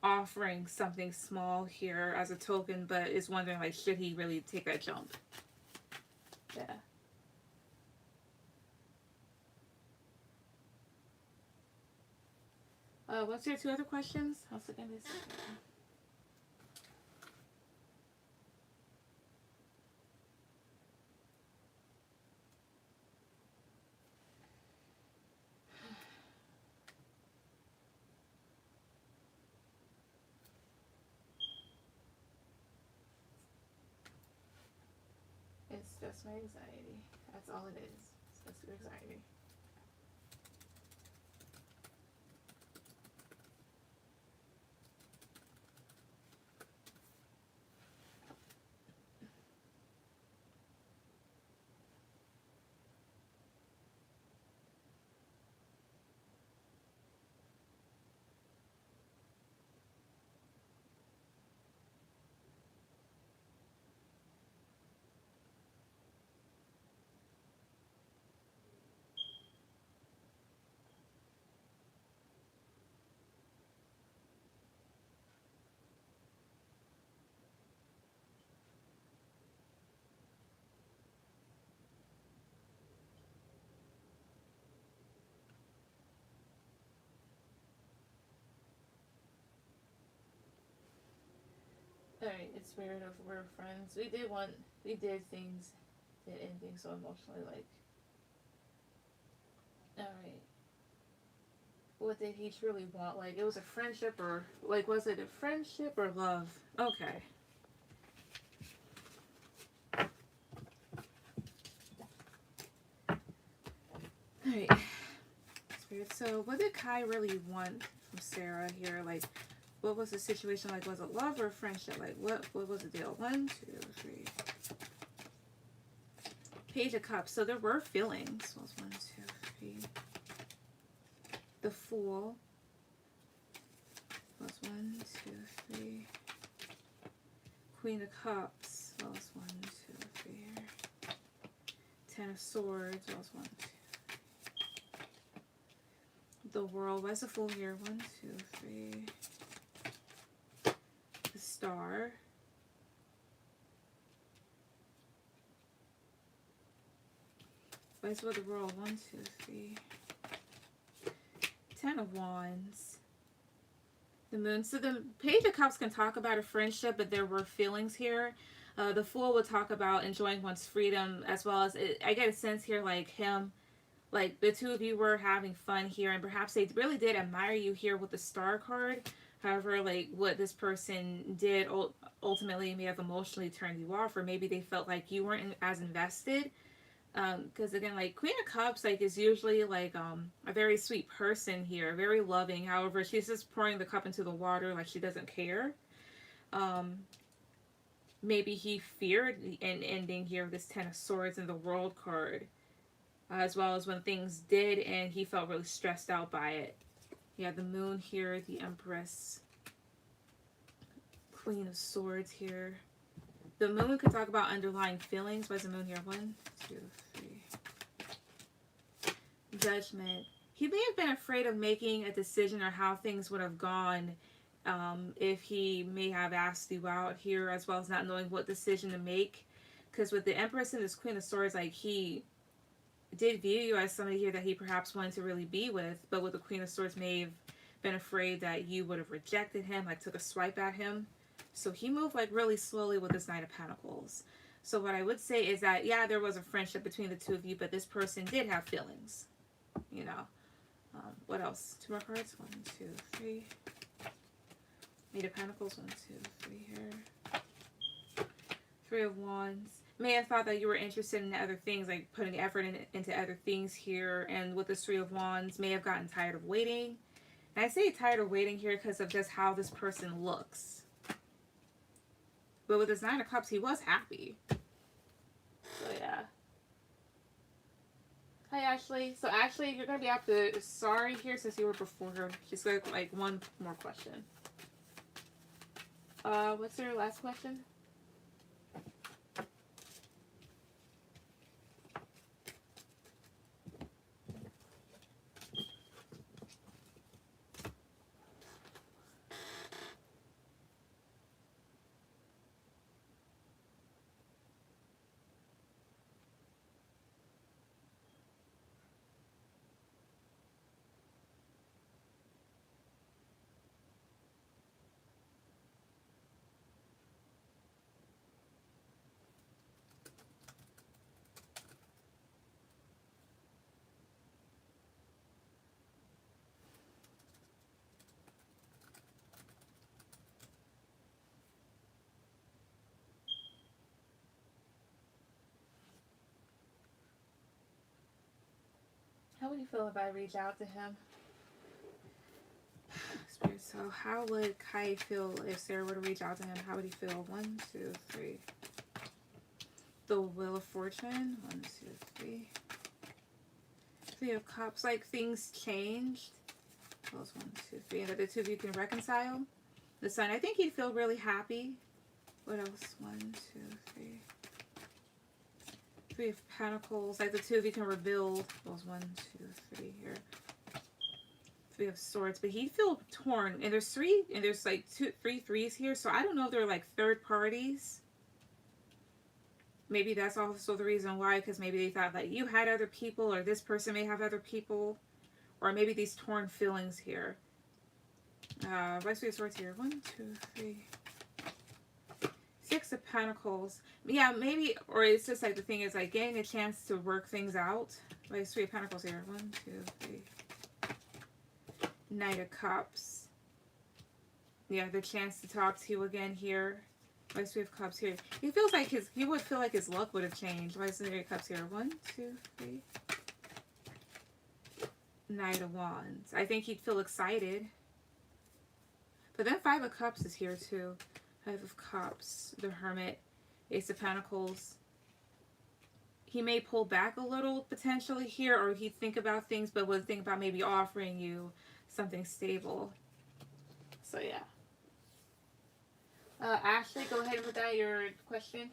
offering something small here as a token, but is wondering like, should he really take that jump? Yeah. What's your 2 other questions? I'll look at this. It's just my anxiety. That's all it is. It's just your anxiety. Alright, it's weird if we're friends. We did things, did anything so emotionally, like. Alright. What did he truly want? Like, it was a friendship or, like, was it a friendship or love? Okay. Alright. That's weird. So, what did Kai really want from Sarah here? Like, what was the situation like? Was it love or friendship? Like, what was the deal? 1, 2, 3. Page of Cups. So there were feelings. Well, 1, 2, 3. The Fool. Was 1, 2, 3. Queen of Cups. Well, 1, 2, 3 here. 10 of Swords. Well, 1, 2. The World. Why's the Fool here? 1, 2, 3. Star. Vice with the World. 1, 2, 3. 10 of Wands. The Moon. So the Page of Cups can talk about a friendship, but there were feelings here. The Fool would talk about enjoying one's freedom, as well as I get a sense here like him, like the two of you were having fun here, and perhaps they really did admire you here with the Star card. However, like what this person did ultimately may have emotionally turned you off, or maybe they felt like you weren't as invested. Because again, like Queen of Cups, like is usually like a very sweet person here, very loving. However, she's just pouring the cup into the water, like she doesn't care. Maybe he feared an ending here with this 10 of Swords and the World card, as well as when things did, and he felt really stressed out by it. Yeah, the Moon here, the Empress, Queen of Swords here. The Moon could talk about underlying feelings. Why's the Moon here? 1, 2, 3. Judgment. He may have been afraid of making a decision or how things would have gone if he may have asked you out here, as well as not knowing what decision to make. Because with the Empress and this Queen of Swords, like he did view you as somebody here that he perhaps wanted to really be with, but with the Queen of Swords may have been afraid that you would have rejected him, like took a swipe at him. So he moved like really slowly with this Knight of Pentacles. So what I would say is that, yeah, there was a friendship between the two of you, but this person did have feelings, you know. What else? 2 more cards. 1, 2, 3. Eight of Pentacles. 1, 2, 3 here. 3 of Wands. May have thought that you were interested in other things, like putting effort into other things here. And with this 3 of Wands, may have gotten tired of waiting. And I say tired of waiting here because of just how this person looks. But with this 9 of Cups, he was happy. So yeah. Hi Ashley. So Ashley, you're gonna be after sorry here since you were before her. Just like one more question. What's your last question? How would you feel if I reach out to him? Spirit, so how would Kai feel if Sarah were to reach out to him? How would he feel? 1, 2, 3. The Wheel of Fortune. 1, 2, 3. 3 of Cups. Like things changed. Those 1, 2, 3. And that the two of you can reconcile. The Sun. I think he'd feel really happy. What else? 1, 2, 3. 3 of Pentacles. Like the two of you can rebuild. Those 1, 2, 3 here. 3 of Swords. But he'd feel torn. And there's like 3 threes here. So I don't know if they're like third parties. Maybe that's also the reason why. Because maybe they thought that you had other people. Or this person may have other people. Or maybe these torn feelings here. Vice 3 of Swords here. 1, 2, 3. 6 of Pentacles. Yeah, maybe, or it's just like the thing is like getting a chance to work things out. Like 3 of Pentacles here. 1, 2, 3. Knight of Cups. Yeah, the chance to talk to you again here. Like 3 of Cups here. He feels like he would feel like his luck would have changed. Like 3 of Cups here. 1, 2, 3. Knight of Wands. I think he'd feel excited. But then 5 of Cups is here too. 5 of Cups, the Hermit, Ace of Pentacles. He may pull back a little potentially here, or he'd think about things, but would think about maybe offering you something stable. So yeah. Ashley, go ahead with that, your question.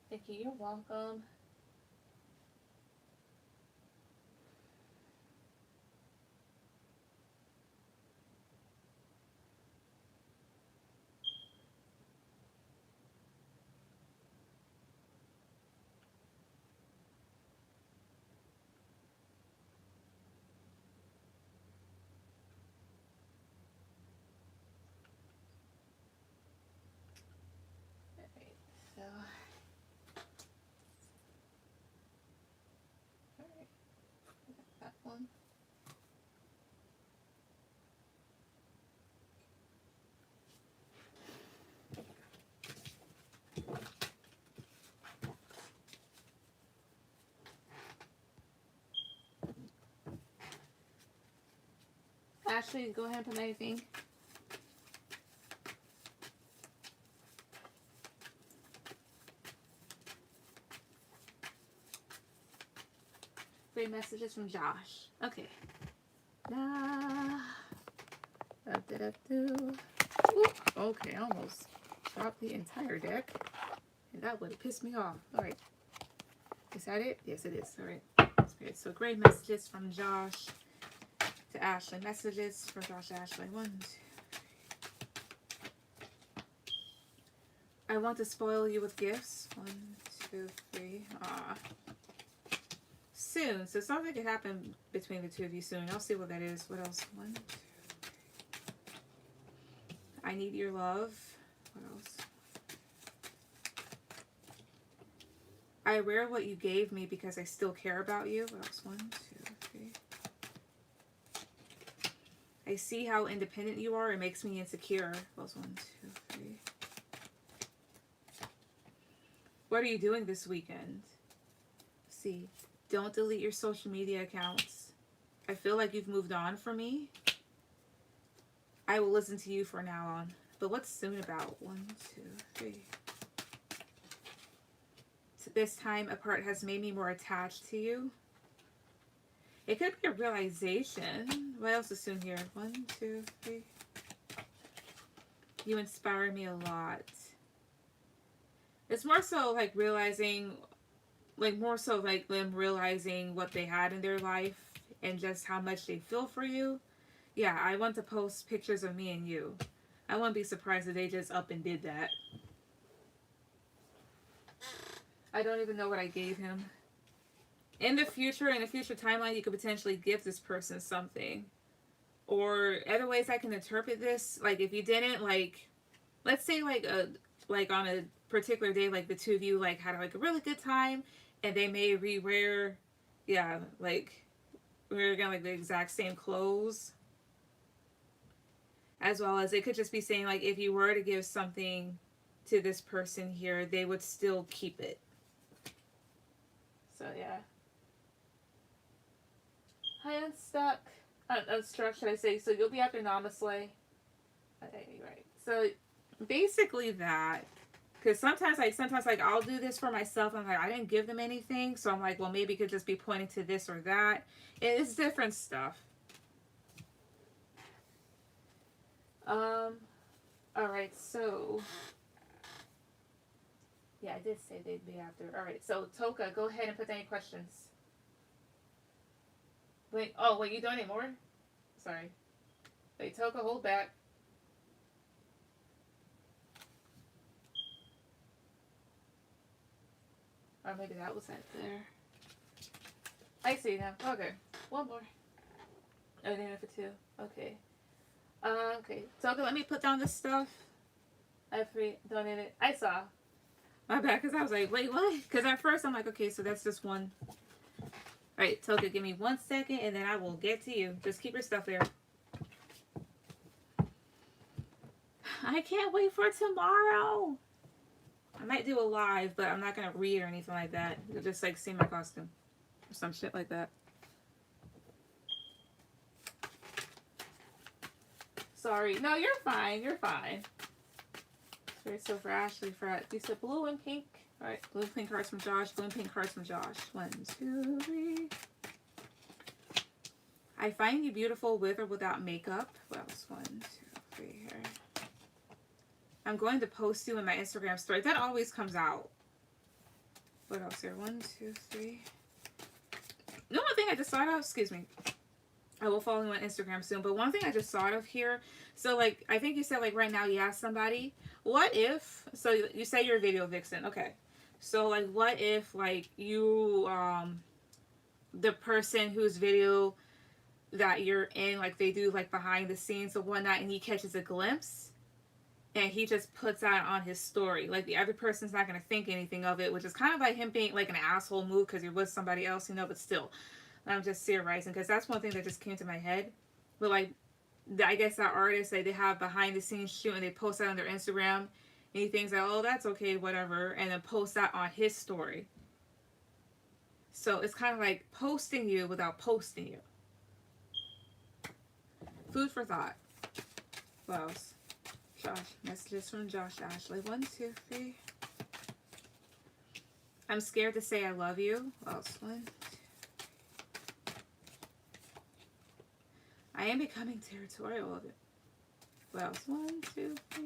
Thank you. You're welcome. Alright, so. Alright. Ashley, go ahead and put anything. Great messages from Josh. Okay. Okay, I almost dropped the entire deck. And that would have pissed me off. Alright. Is that it? Yes, it is. Alright. Spirit. So great messages from Josh to Ashley. Messages for Josh Ashley. 1, 2. I want to spoil you with gifts. 1, 2, 3. Soon. So something could happen between the two of you soon. I'll see what that is. What else? 1, 2, 3. I need your love. What else? I wear what you gave me because I still care about you. What else? 1, 2, 3. I see how independent you are. It makes me insecure. What else? 1, 2, 3. What are you doing this weekend? See. Don't delete your social media accounts. I feel like you've moved on from me. I will listen to you from now on. But what's soon about? 1, 2, 3. So this time apart has made me more attached to you. It could be a realization. What else is soon here? 1, 2, 3. You inspire me a lot. It's more so like realizing, like more so like them realizing what they had in their life and just how much they feel for you. Yeah, I want to post pictures of me and you. I wouldn't be surprised if they just up and did that. I don't even know what I gave him. In the future timeline, you could potentially give this person something. Or other ways I can interpret this, like if you didn't, like, let's say like on a particular day, like the two of you like had like a really good time, and they may re-wear, yeah, like wear again like the exact same clothes. As well as it could just be saying like if you were to give something to this person here, they would still keep it. So yeah. Hi, unstruck, should I say. So you'll be after Namaste. Okay, right. So basically that. Because sometimes like I'll do this for myself. I'm like, I didn't give them anything. So I'm like, well, maybe it could just be pointing to this or that. It's different stuff. Alright, so. Yeah, I did say they'd be after. Alright, so Toka, go ahead and put any questions. Wait, oh, wait, you don't anymore? Sorry. Wait, Toka, hold back. Or maybe that was that there. I see now. Okay. One more. Oh, then for 2. Okay. Okay. Toka, let me put down this stuff. I donated. I saw. My bad, because I was like, wait, what? Because at first I'm like, okay, so that's just one. Alright, Toka, give me 1 second and then I will get to you. Just keep your stuff there. I can't wait for tomorrow. I might do a live, but I'm not going to read or anything like that. You'll just like see my costume. Or some shit like that. Sorry. No, you're fine. You're fine. Alright, so for Ashley, you said blue and pink. Alright, blue and pink cards from Josh. Blue and pink cards from Josh. 1, 2, 3. I find you beautiful with or without makeup. What else? 1, 2, 3 here. I'm going to post you in my Instagram story. That always comes out. What else here? 1, 2, 3. You know one thing I just thought of? Excuse me. I will follow you on Instagram soon. But one thing I just thought of here. So, like, I think you said, like, right now you ask somebody. What if... So, you say you're a video vixen. Okay. So, like, what if, like, you... the person whose video that you're in, like, they do, like, behind the scenes or whatnot, and he catches a glimpse. And he just puts that on his story. Like, the other person's not going to think anything of it, which is kind of like him being, like, an asshole move because you're with somebody else, you know, but still. I'm just theorizing because that's one thing that just came to my head. But, like, I guess that artist, like, they have behind-the-scenes shoot and they post that on their Instagram. And he thinks that, oh, that's okay, whatever. And then post that on his story. So, it's kind of like posting you without posting you. Food for thought. What else? Josh. Messages from Josh Ashley. 1, 2, 3. I'm scared to say I love you. What else? 1, 2. I am becoming territorial of it. What else? 1, 2, 3.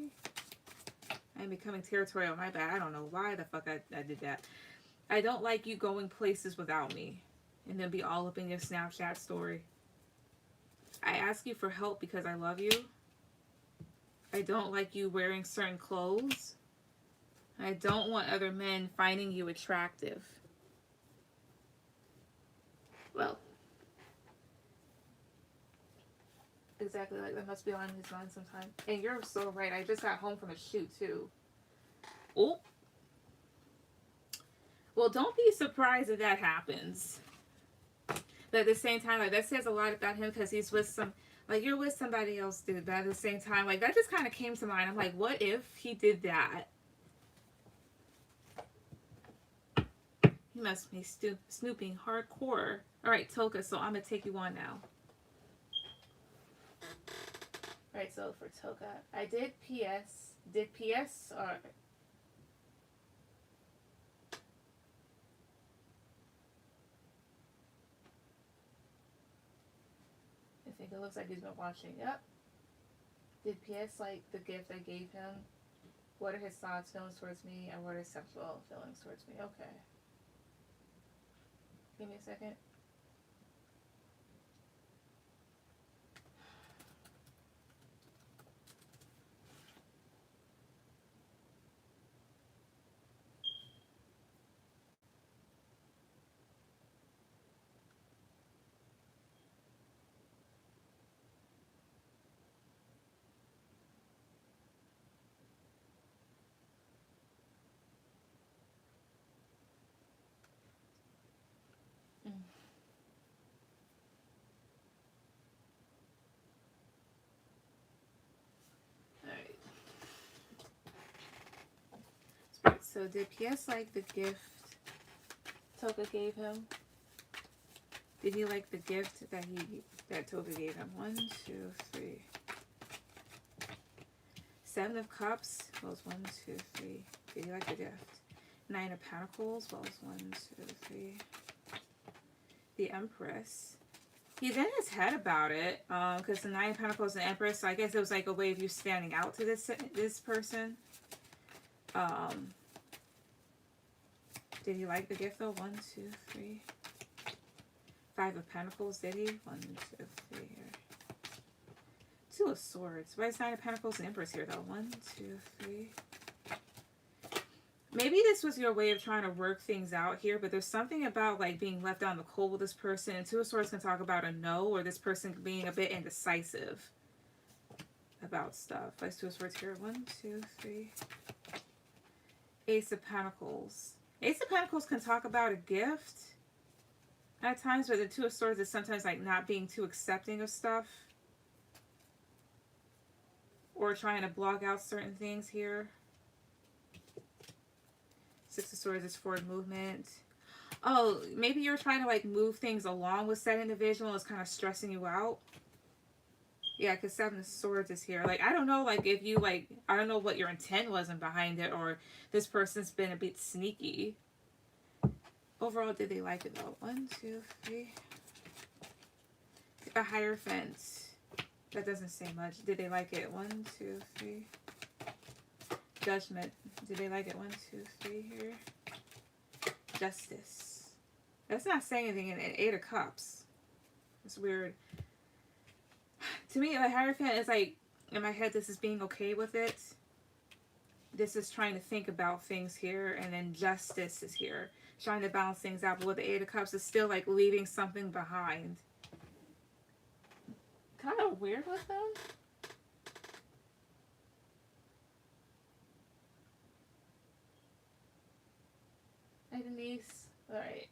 I am becoming territorial. My bad. I don't know why the fuck I did that. I don't like you going places without me. And then be all up in your Snapchat story. I ask you for help because I love you. I don't like you wearing certain clothes. I don't want other men finding you attractive. Well, exactly, like that must be on his mind sometime. And you're so right. I just got home from a shoot too. Oh. Well, don't be surprised if that happens. But at the same time, like that says a lot about him because he's with some, like you're with somebody else, dude. But at the same time, like that just kind of came to mind. I'm like, what if he did that? He must be snooping hardcore. All right, Toka. So I'm gonna take you on now. All right, so for Toka, I did PS. Did PS or? I think it looks like he's been watching. Yep. Did PS like the gift I gave him? What are his thoughts, feelings towards me, and what are his sexual feelings towards me? Okay. Give me a second. Alright. So did PS like the gift Toka gave him? Did he like the gift that Toka gave him? 1, 2, 3. 7 of Cups. Well, it's 1, 2, 3. Did he like the gift? 9 of Pentacles. Well, it's 1, 2, 3. The Empress. He's in his head about it, because the 9 of Pentacles and Empress, so I guess it was like a way of you standing out to this person. Did he like the gift though? 1, 2, 3. 5 of Pentacles, did he? 1, 2, 3 here. 2 of Swords. Why is 9 of Pentacles and Empress here though? 1, 2, 3. Maybe this was your way of trying to work things out here, but there's something about like being left out in the cold with this person. And 2 of Swords can talk about a no, or this person being a bit indecisive about stuff. Why is 2 of Swords here? 1, 2, 3. Ace of Pentacles. Ace of Pentacles can talk about a gift at times, but the 2 of Swords is sometimes like not being too accepting of stuff. Or trying to block out certain things here. 6 of Swords is forward movement. Oh, maybe you're trying to like move things along with that individual. It's kind of stressing you out. Yeah, because 7 of Swords is here. Like, I don't know, like, if you, like, I don't know what your intent wasn't behind it, or this person's been a bit sneaky. Overall, did they like it, though? 1, 2, 3. A Hierophant. That doesn't say much. Did they like it? 1, 2, 3. Judgment. Did they like it? 1, 2, 3 here. Justice. That's not saying anything in 8 of Cups. It's weird. To me, the Hierophant is like, in my head, this is being okay with it. This is trying to think about things here. And then Justice is here. Trying to balance things out. But with the 8 of Cups, it's still like leaving something behind. Kind of weird with them. Hi, Denise. Alright.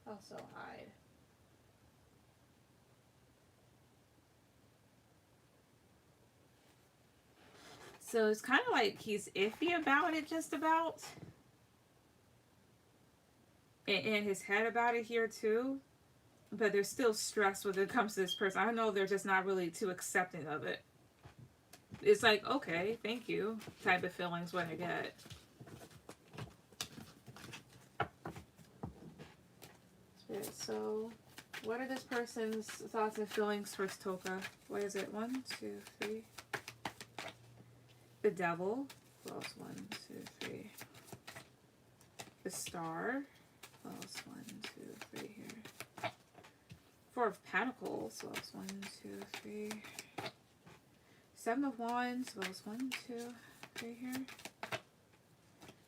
Also hide. So it's kind of like he's iffy about it, just about. In his head about it here, too. but they're still stressed when it comes to this person. I don't know if they're just not really too accepting of it. It's like, okay, thank you type of feelings what I get. Spirit, so what are this person's thoughts and feelings for Toka? What is it? 1, 2, 3. The Devil. What else? 1, 2, 3. The Star. What else? 1, 2, 3 here. 4 of Pentacles. What else? 1, 2, 3. 7 of Wands. What else? 1, 2, 3 here.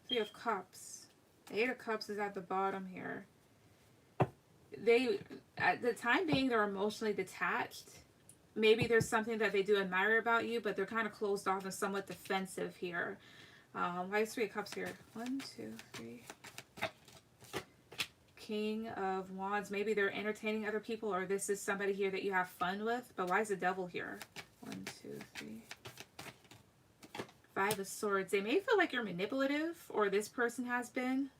3 of Cups. The 8 of Cups is at the bottom here. They, at the time being, they're emotionally detached. Maybe there's something that they do admire about you, but they're kind of closed off and somewhat defensive here. Why is 3 of Cups here? 1, 2, 3. King of Wands. Maybe they're entertaining other people, or this is somebody here that you have fun with. But why is the Devil here? 1, 2, 3. 5 of Swords. They may feel like you're manipulative, or this person has been.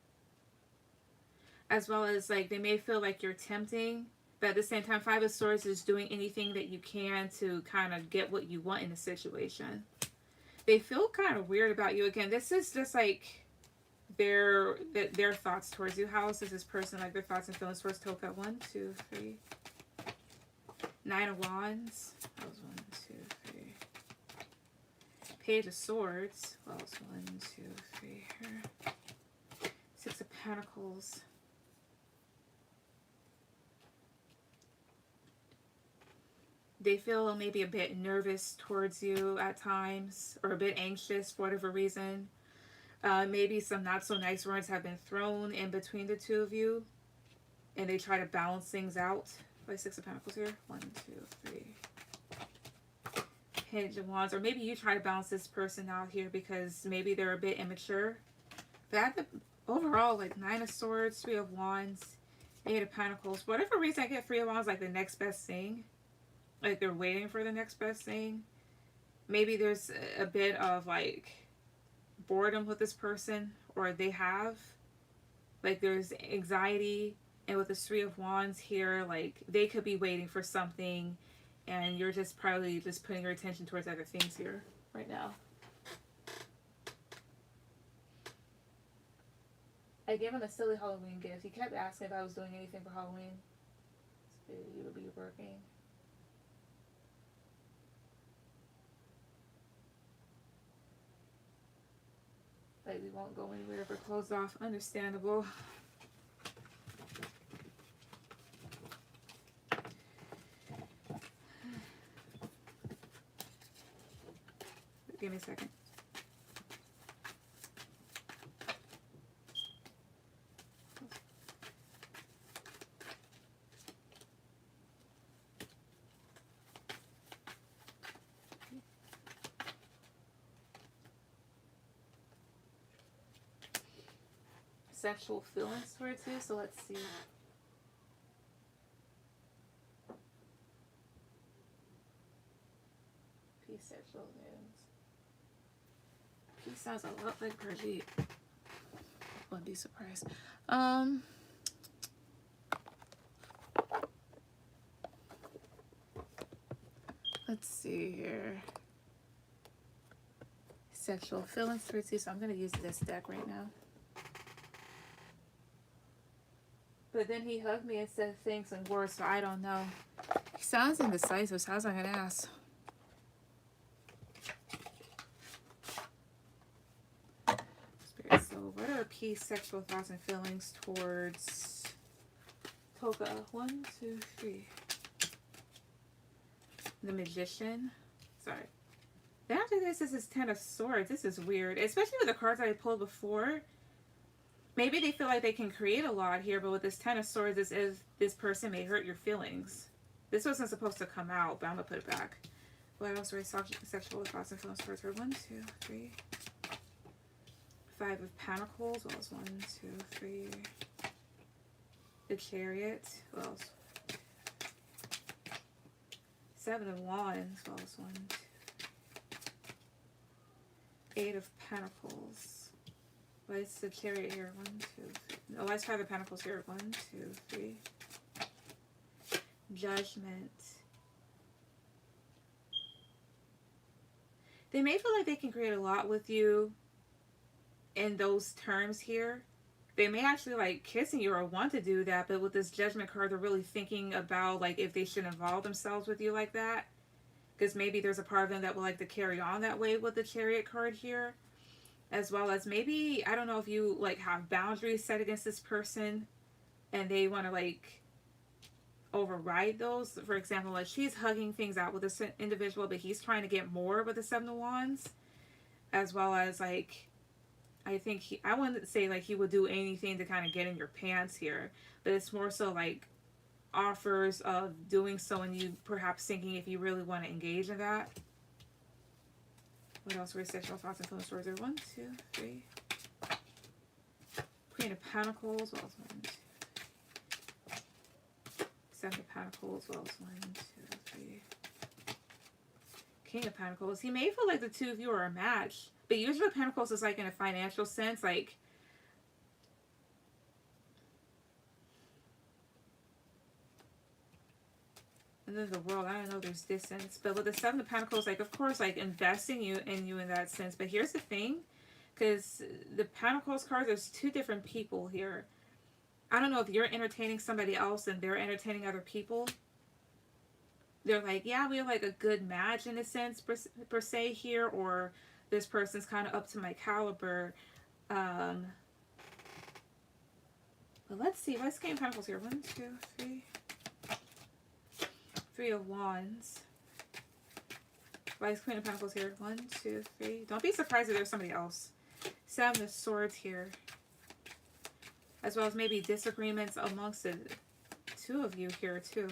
As well as, like, they may feel like you're tempting. But at the same time, 5 of Swords is doing anything that you can to kind of get what you want in a situation. They feel kind of weird about you. Again, this is just like their thoughts towards you. How else is this person, like, their thoughts and feelings towards Toka? 1, 2, 3. 9 of Wands. That was 1, 2, 3. Page of Swords. What else? 1, 2, 3 here. 6 of Pentacles. They feel maybe a bit nervous towards you at times, or a bit anxious for whatever reason. Maybe some not so nice words have been thrown in between the two of you, and they try to balance things out. Like 6 of Pentacles here. 1, 2, 3. Page of Wands. Or maybe you try to balance this person out here because maybe they're a bit immature. But overall, like 9 of Swords, 3 of Wands, 8 of Pentacles. For whatever reason, I get 3 of Wands like the next best thing. Like they're waiting for the next best thing. Maybe there's a bit of like boredom with this person, or they have. Like there's anxiety. And with the 3 of Wands here, like they could be waiting for something, and you're just probably just putting your attention towards other things here right now. I gave him a silly Halloween gift. He kept asking if I was doing anything for Halloween. You would be working. Like we won't go anywhere if we're closed off. Understandable. Give me a second. Sexual feelings towards you, so let's see. Peace, sexual feelings. Peace sounds a lot like Brigitte. Wouldn't be surprised. Let's see here. Sexual feelings towards you, so I'm gonna use this deck right now. But then he hugged me and said things in words, so I don't know. He sounds indecisive, so I was gonna ask. Spirit, so what are peace, sexual thoughts, and feelings towards Toka? 1, 2, 3. The Magician. Sorry. Then after this is 10 of Swords. This is weird, especially with the cards I pulled before. Maybe they feel like they can create a lot here, but with this 10 of Swords, this person may hurt your feelings. This wasn't supposed to come out, but I'm going to put it back. What else are sexual thoughts and feelings towards her? 1, 2, 3. 5 of Pentacles. What else? 1, 2, 3. The Chariot. What else? 7 of Wands. What else? 1, 2. 8 of Pentacles. Why is the Chariot here? 1, 2, 3. Oh, let's try the Pentacles here. 1, 2, 3. Judgment. They may feel like they can create a lot with you in those terms here. They may actually like kissing you or want to do that, but with this Judgment card, they're really thinking about like if they should involve themselves with you like that. Because maybe there's a part of them that will like to carry on that way with the Chariot card here. As well as maybe, I don't know if you like have boundaries set against this person and they want to like override those. For example, like she's hugging things out with this individual, but he's trying to get more with the Seven of Wands. As well as like, I think I wouldn't say like he would do anything to kind of get in your pants here, but it's more so like offers of doing so and you perhaps thinking if you really want to engage in that. What else were sexual thoughts and feelings towards her? 1, 2, 3. Queen of Pentacles. What else? 1, 2. 7 of Pentacles. What else? 1, 2, 3. King of Pentacles. He may feel like the two of you are a match, but usually Pentacles is like in a financial sense, like and then the world, I don't know, there's distance. But with the Seven of Pentacles, like, of course, like, investing in you in that sense. But here's the thing, because the Pentacles cards, there's two different people here. I don't know if you're entertaining somebody else and they're entertaining other people. They're like, yeah, we're like a good match in a sense, per se here, or this person's kind of up to my caliber. But let's see, what's King of Pentacles here? 1, 2, 3. 3 of Wands. Why is Queen of Pentacles here? 1, 2, 3. Don't be surprised if there's somebody else. 7 of Swords here. As well as maybe disagreements amongst the two of you here too.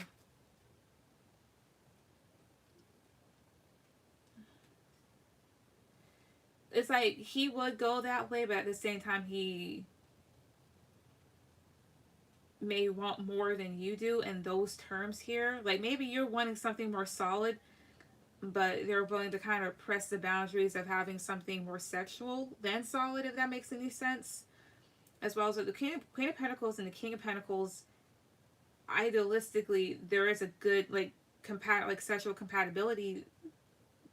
It's like he would go that way, but at the same time he may want more than you do in those terms here. Like maybe you're wanting something more solid, but they're willing to kind of press the boundaries of having something more sexual than solid, if that makes any sense. As well as the Queen of Pentacles and the King of Pentacles, idealistically, there is a good like sexual compatibility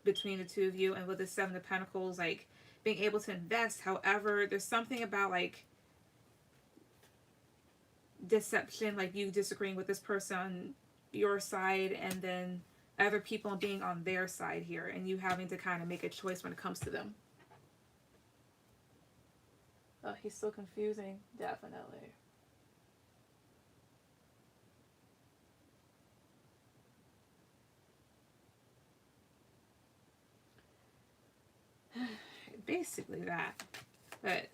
between the two of you. And with the Seven of Pentacles, like being able to invest. However, there's something about like deception, like you disagreeing with this person on your side and then other people being on their side here and you having to kind of make a choice when it comes to them. Oh, he's so confusing. Definitely. Basically that. But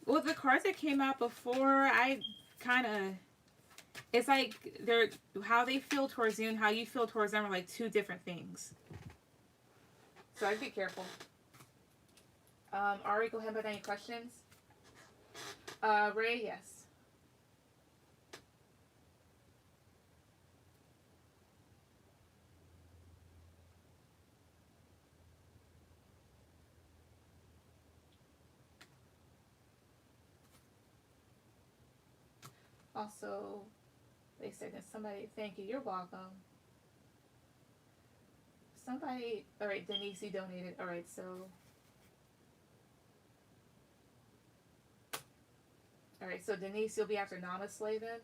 with the cards that came out before, I kind of, it's like they're how they feel towards you and how you feel towards them are like two different things. So I'd be careful. Ari, go ahead and put any questions. Ray, yes. Also, they said that somebody, thank you, you're welcome. Somebody, all right, Denise, you donated. All right, so. All right, so Denise, you'll be after Namaste then?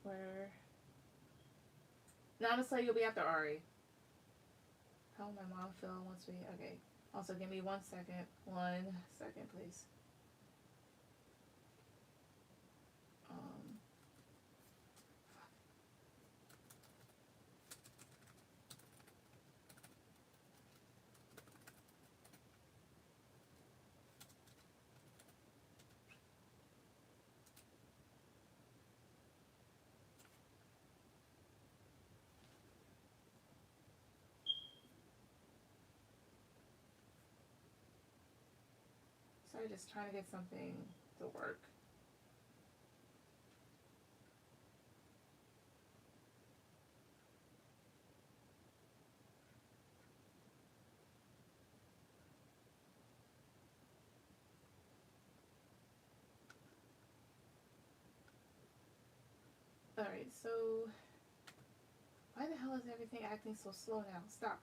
Where? Namaste, you'll be after Ari. How will my mom feel once we... Okay. Also, give me 1 second. 1 second, please. Sorry, just trying to get something to work. Alright, so... Why the hell is everything acting so slow now? Stop.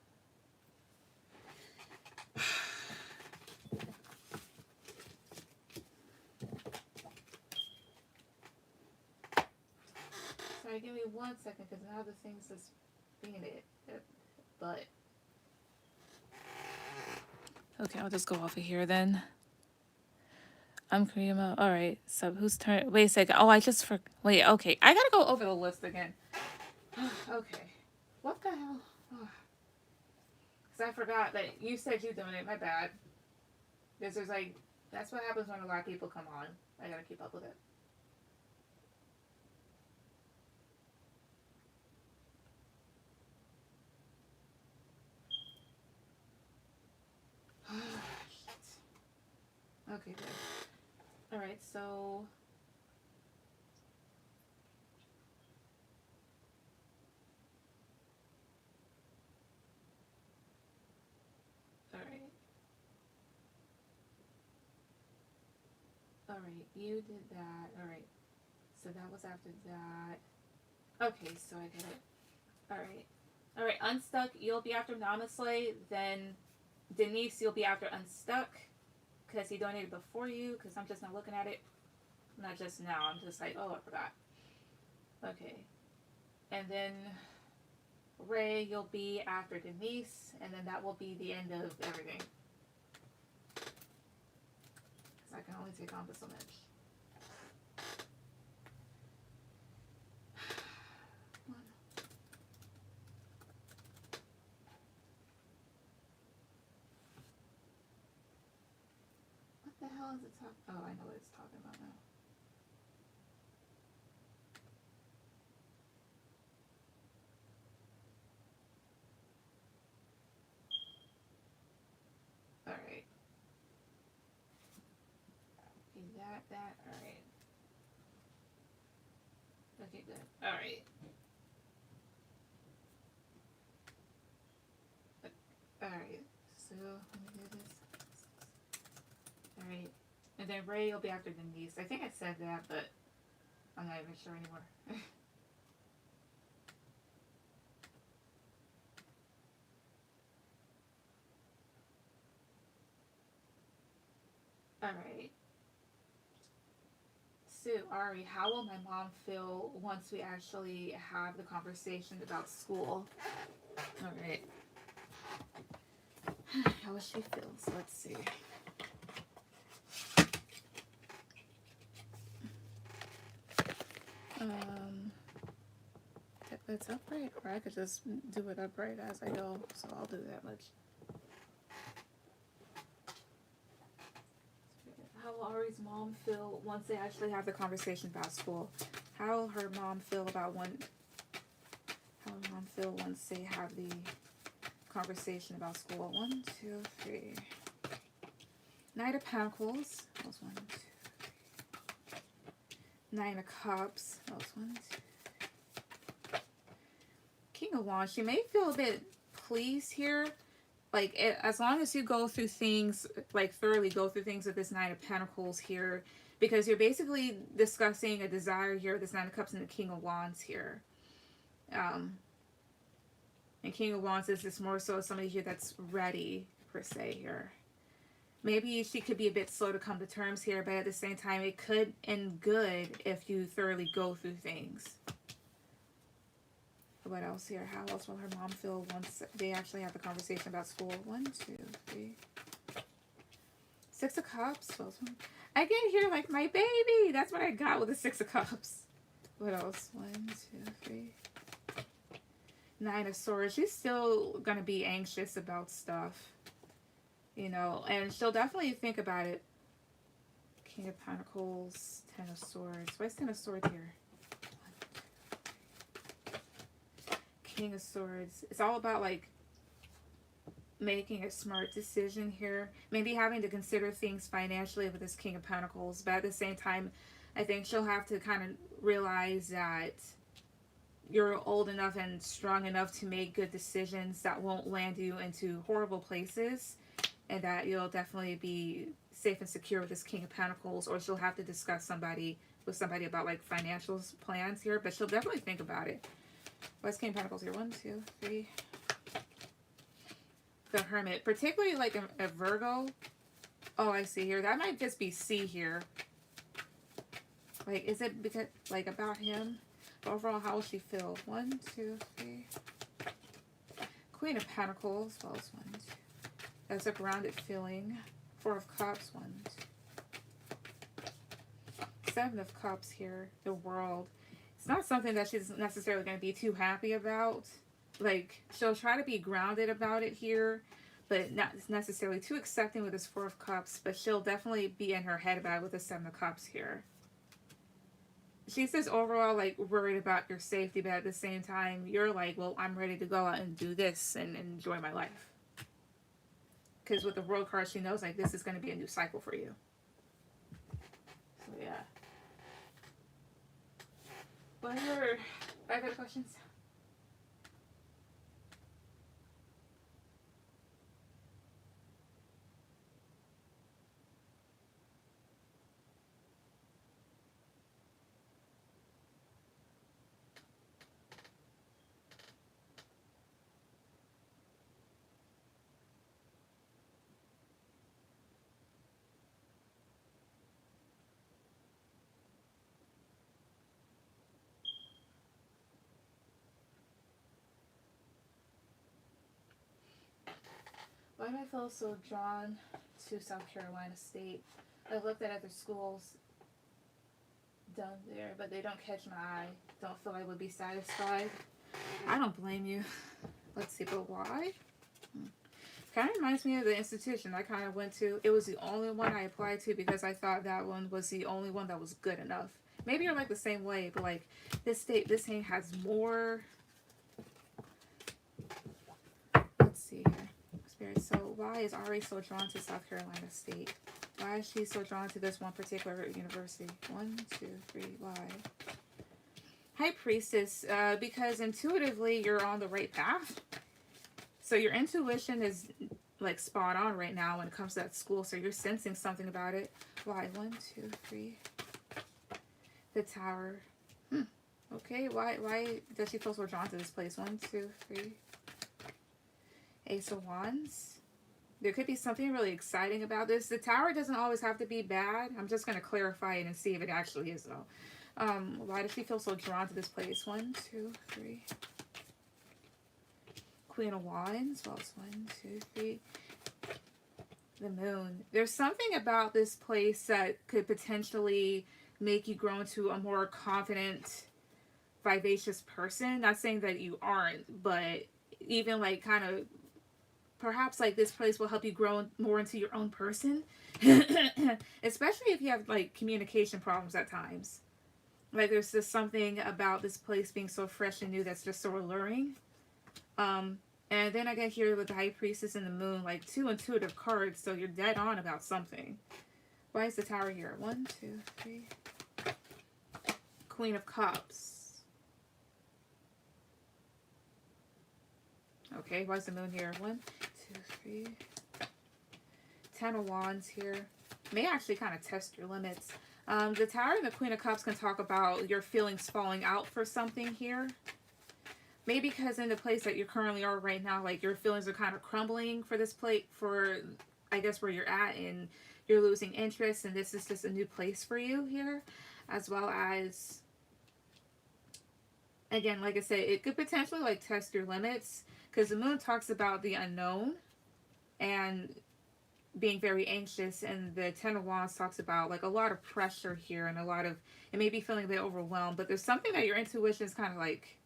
Sorry, give me 1 second, because now the thing's just being it. But... Okay, I'll just go off of here then. I'm Karima. Alright, so whose turn? Wait a second. Oh, I just wait, okay. I gotta go over the list again. Okay. What the hell? Because I forgot that you said you're doing it. My bad. Because there's like... That's what happens when a lot of people come on. I gotta keep up with it. Okay, good. Alright, so... Alright. Alright, you did that. Alright. So that was after that. Okay, so I get it. Alright. Alright, Unstuck, you'll be after Namaste. Then Denise, you'll be after Unstuck. Because he donated before you. Because I'm just not looking at it. Not just now. I'm just like, oh, I forgot. Okay. And then Ray, you'll be after Denise. And then that will be the end of everything. Because I can only take on so much. What the hell is it talking? Oh, I know what it's talking about now. Alright. Okay, that, alright. Okay, good. Alright. Alright, so let me do this. Alright. And then Ray will be after Denise. I think I said that, but I'm not even sure anymore. Alright. Sue, Ari, how will my mom feel once we actually have the conversation about school? Alright. How will she feel? So let's see. It's upright, or I could just do it upright as I go, so I'll do that much. How will Ari's mom feel once they actually have the conversation about school? How will her mom feel about how will mom feel once they have the conversation about school? 1, 2, 3. Knight of Pentacles. That was 1, 2, 3. 9 of Cups. That was 1, 2. King of Wands. She may feel a bit pleased here. Like, as long as you go through things, like thoroughly go through things with this Nine of Pentacles here, because you're basically discussing a desire here, this Nine of Cups and the King of Wands here. And King of Wands is just more so somebody here that's ready, per se, here. Maybe she could be a bit slow to come to terms here, but at the same time, it could end good if you thoroughly go through things. What else here? How else will her mom feel once they actually have the conversation about school? 1, 2, 3. 6 of Cups. I get here like my baby. That's what I got with the 6 of Cups. What else? 1, 2, 3. 9 of Swords. She's still going to be anxious about stuff. You know, and she'll definitely think about it. King of Pentacles. 10 of Swords. Why is 10 of Swords here? 1, 2, 3. King of Swords. It's all about like making a smart decision here. Maybe having to consider things financially with this King of Pentacles. But at the same time, I think she'll have to kind of realize that you're old enough and strong enough to make good decisions that won't land you into horrible places, and that you'll definitely be safe and secure with this King of Pentacles. Or she'll have to discuss with somebody about like financial plans here, but she'll definitely think about it. What's King of Pentacles here? 1, 2, 3. The Hermit, particularly like a Virgo. Oh, I see here. That might just be C here. Like, is it because like about him? Overall, how will she feel? 1, 2, 3. Queen of Pentacles. Well, it's 1, 2. That's a grounded feeling. 4 of Cups. 1, 2. 7 of Cups here. The World. It's not something that she's necessarily going to be too happy about. Like, she'll try to be grounded about it here, but not necessarily too accepting with this 4 of Cups. But she'll definitely be in her head about it with the 7 of Cups here. She's just overall like worried about your safety, but at the same time, you're like, well, I'm ready to go out and do this and enjoy my life. Because with the World card, she knows like this is going to be a new cycle for you. So yeah. What are 5 other questions? Why do I feel so drawn to South Carolina State? I looked at other schools down there, but they don't catch my eye. Don't feel I would be satisfied. I don't blame you. Let's see, but why? Kind of reminds me of the institution I kind of went to. It was the only one I applied to because I thought that one was the only one that was good enough. Maybe you're like the same way, but like this thing has more. Let's see here. Spirit. So why is Ari so drawn to South Carolina State? Why is she so drawn to this one particular university? 1, 2, 3. Why? High Priestess. Because intuitively you're on the right path. So your intuition is like spot on right now when it comes to that school. So you're sensing something about it. Why? 1, 2, 3. The Tower. Okay. Why does she feel so drawn to this place? 1, 2, 3. Ace of Wands. There could be something really exciting about this. The Tower doesn't always have to be bad. I'm just going to clarify it and see if it actually is though. Why does she feel so drawn to this place? 1, 2, 3. Queen of Wands. Well, it's 1, 2, 3. The Moon. There's something about this place that could potentially make you grow into a more confident, vivacious person. Not saying that you aren't, but even like kind of perhaps like this place will help you grow more into your own person. Especially if you have like communication problems at times. Like there's just something about this place being so fresh and new that's just so alluring. And then I get here with the High Priestess and the Moon, like 2 intuitive cards, so you're dead on about something. Why is the Tower here? 1, 2, 3. Queen of Cups. Okay, why is the Moon here? 1, 2, 3. 10 of Wands here. May actually kind of test your limits. The Tower and the Queen of Cups can talk about your feelings falling out for something here. Maybe because in the place that you currently are right now, like your feelings are kind of crumbling for this place, for I guess where you're at, and you're losing interest, and this is just a new place for you here, as well as Again, like I said, it could potentially like test your limits, because the moon talks about the unknown and being very anxious, and the Ten of Wands talks about like a lot of pressure here and a lot of, it may be feeling a bit overwhelmed, but there's something that your intuition is kind of like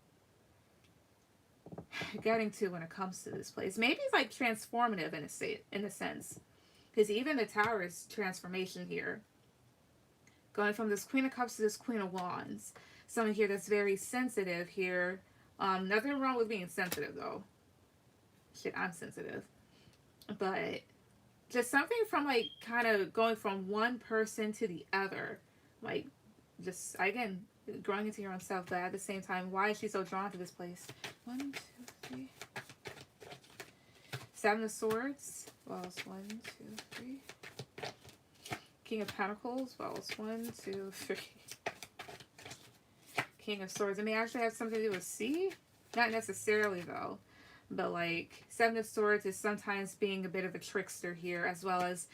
getting to when it comes to this place. Maybe it's like transformative in a sense, because even the Tower is transformation here, going from this Queen of Cups to this Queen of Wands. Someone here that's very sensitive here. Nothing wrong with being sensitive though. Shit, I'm sensitive, but just something from like kind of going from one person to the other, like just again growing into your own self, but at the same time, why is she so drawn to this place? 1, 2, 3. Seven of Swords. Well, it's 1, 2, 3. King of Pentacles. Well, it's 1, 2, 3. King of Swords. It may actually have something to do with sea. Not necessarily though. But like Seven of Swords is sometimes being a bit of a trickster here, as well as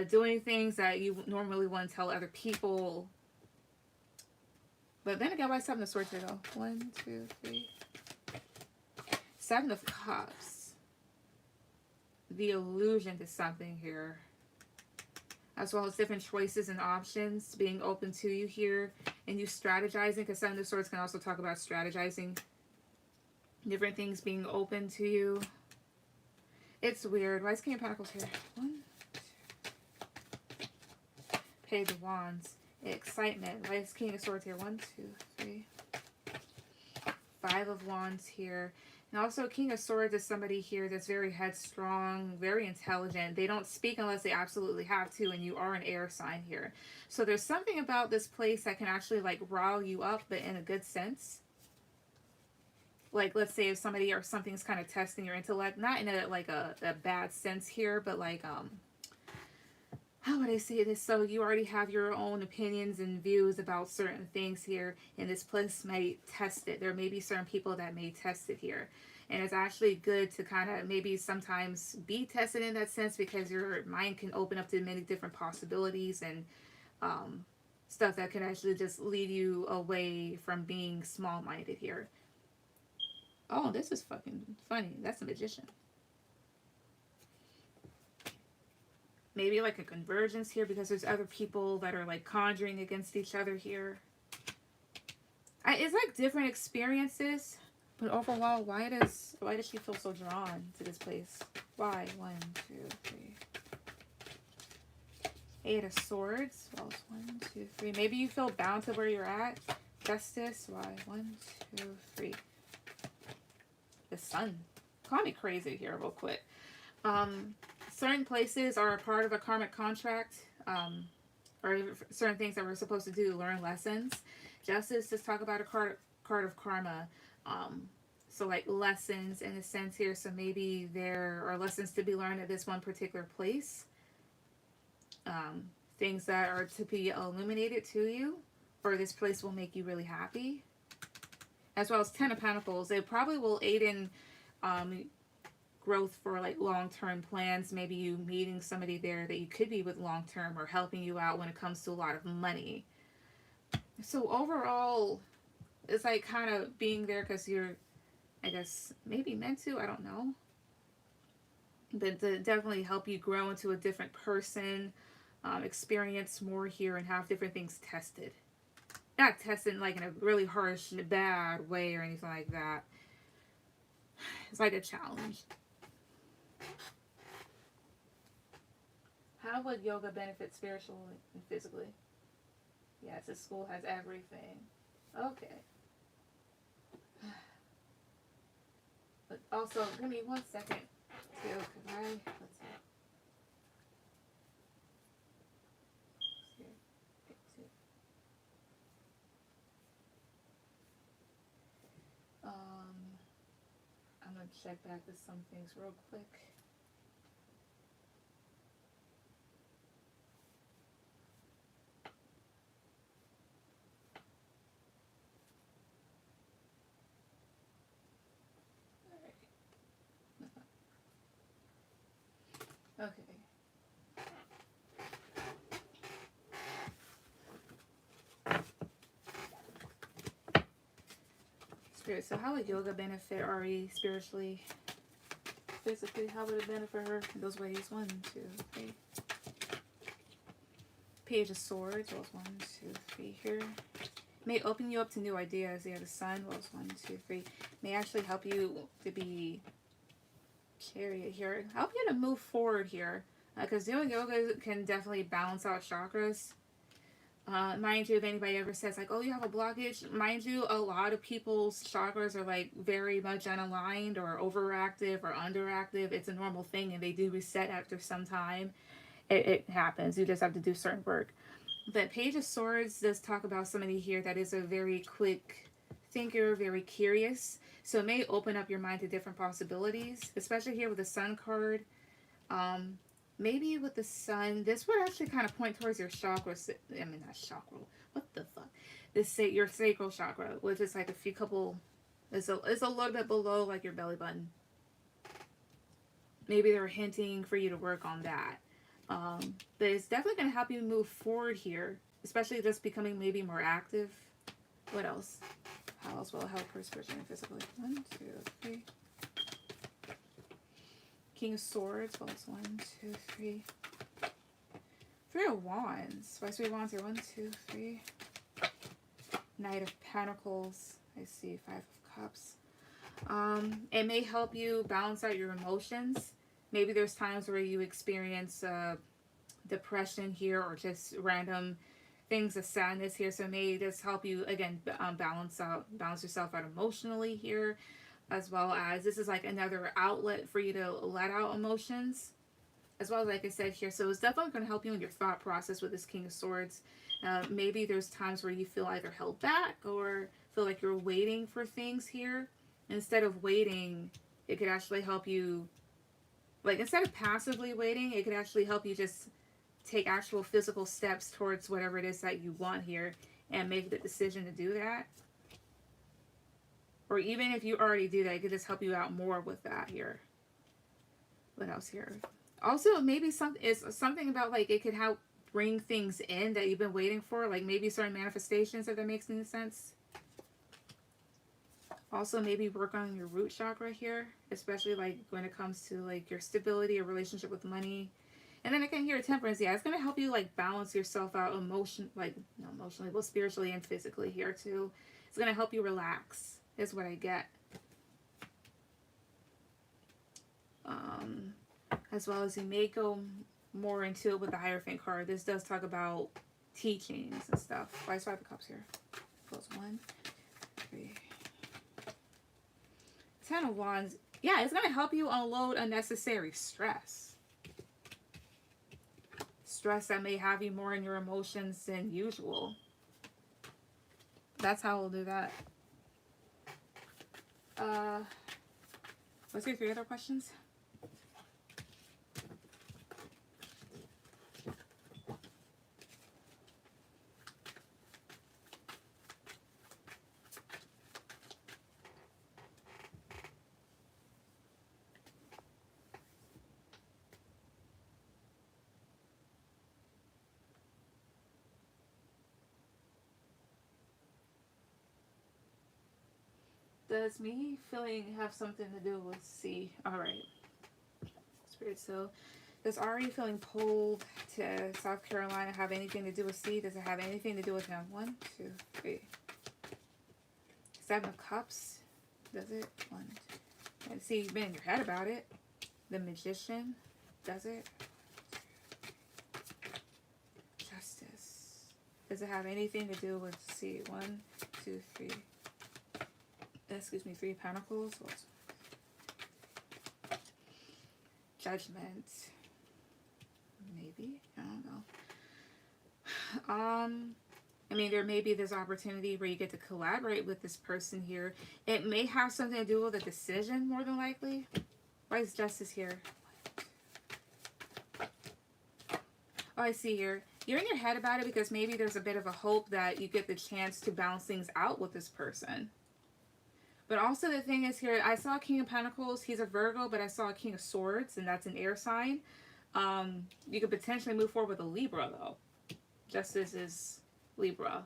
doing things that you normally wouldn't tell other people. But then again, why Seven of Swords here though? 1, 2, 3. Seven of Cups. The illusion to something here, as well as different choices and options being open to you here, and you strategizing, because Seven of Swords can also talk about strategizing. Different things being open to you. It's weird. Why is King of Pentacles here? 1, 2. Page of Wands. Excitement. Why is King of Swords here? 1, 2, 3. Five of Wands here. And also King of Swords is somebody here that's very headstrong, very intelligent. They don't speak unless they absolutely have to, and you are an air sign here. So there's something about this place that can actually like rile you up, but in a good sense. Like, let's say if somebody or something's kind of testing your intellect, not in a like a bad sense here, but like how would I say this? So you already have your own opinions and views about certain things here, and this place might test it. There may be certain people that may test it here, and it's actually good to kind of maybe sometimes be tested in that sense, because your mind can open up to many different possibilities and stuff that can actually just lead you away from being small-minded here. Oh, this is fucking funny. That's a magician. Maybe like a convergence here, because there's other people that are like conjuring against each other here. It's like different experiences, but overall, why does she feel so drawn to this place? Why? 1, 2, 3. Eight of Swords. Well, it's 1, 2, 3. Maybe you feel bound to where you're at. Justice. Why? 1, 2, 3. The Sun. Call me crazy here real quick. Certain places are a part of a karmic contract, or certain things that we're supposed to do to learn lessons. Justice, just talk about a card of karma. So like lessons in a sense here. So maybe there are lessons to be learned at this one particular place. Things that are to be illuminated to you, or this place will make you really happy. As well as Ten of Pentacles. It probably will aid in growth for like long-term plans. Maybe you meeting somebody there that you could be with long-term, or helping you out when it comes to a lot of money. So overall, it's like kind of being there because you're, I guess, maybe meant to. I don't know. But to definitely help you grow into a different person, experience more here, and have different things tested. Not tested like in a really harsh, bad way or anything like that. It's like a challenge. How would yoga benefit spiritually and physically? Yes, this school has everything. Okay. But also, give me 1 second too, because let's see. I'm going to check back to some things real quick. Okay. Spirit, so how would yoga benefit Ari spiritually? Physically, how would it benefit her in those ways? 1, 2, 3. Page of Swords. Well, it's 1, 2, 3 here. May open you up to new ideas. Yeah, the Sun. Well, it's 1, 2, 3. May actually help you to be Chariot here. Help you to move forward here. Because doing yoga can definitely balance out chakras. Mind you, if anybody ever says like, oh, you have a blockage, mind you, a lot of people's chakras are like very much unaligned or overactive or underactive. It's a normal thing, and they do reset after some time. It happens. You just have to do certain work. But Page of Swords does talk about somebody here that is a very quick thinker, very curious. So it may open up your mind to different possibilities, especially here with the Sun card. Maybe with the Sun, this would actually kind of point towards your chakra. I mean, not chakra. What the fuck? Your sacral chakra, which is like a few couple. It's a little bit below like your belly button. Maybe they're hinting for you to work on that. But it's definitely going to help you move forward here, especially just becoming maybe more active. What else? How else will it help her spiritually and physically? 1, 2, 3. King of Swords. Well, it's 1, 2, 3. 3 of Wands. Why 3 of Wands here? 1, 2, 3. Knight of Pentacles. I see 5 of Cups. It may help you balance out your emotions. Maybe there's times where you experience depression here, or just random things of sadness here. So it may just help you, again, balance yourself out emotionally here, as well as this is like another outlet for you to let out emotions, as well as like I said here. So it's definitely going to help you in your thought process with this King of Swords. Maybe there's times where you feel either held back or feel like you're waiting for things here. Instead of waiting, it could actually help you. Like, instead of passively waiting, it could actually help you just take actual physical steps towards whatever it is that you want here and make the decision to do that. Or even if you already do that, it could just help you out more with that here. What else here? Also, maybe something about, like, it could help bring things in that you've been waiting for. Like, maybe certain manifestations, if that makes any sense. Also, maybe work on your root chakra here, especially like when it comes to like your stability or relationship with money. And then I can hear Temperance. Yeah, it's going to help you like balance yourself out emotionally, well, spiritually and physically here too. It's going to help you relax, is what I get. As well as you may go more into it with the Hierophant card. This does talk about teachings and stuff. Why is 5 of Cups here? Goes 1, 3. 10 of Wands. Yeah, it's going to help you unload unnecessary stress. Stress that may have you more in your emotions than usual. That's how we'll do that. What's your 3 other questions? Does me feeling have something to do with C? Alright. Spirit, so does Ari feeling pulled to South Carolina have anything to do with C? Does it have anything to do with him? 1, 2, 3. 7 of Cups. Does it? 1, 2. And see, you've been in your head about it. The Magician. Does it? Justice. Does it have anything to do with C? 1, 2, 3. Excuse me, 3 of Pentacles. Judgment. Maybe. I don't know. I mean, there may be this opportunity where you get to collaborate with this person here. It may have something to do with a decision, more than likely. Why is Justice here? Oh, I see here. You're in your head about it because maybe there's a bit of a hope that you get the chance to balance things out with this person. But also the thing is here, I saw King of Pentacles. He's a Virgo, but I saw a King of Swords, and that's an air sign. You could potentially move forward with a Libra, though. Justice is Libra.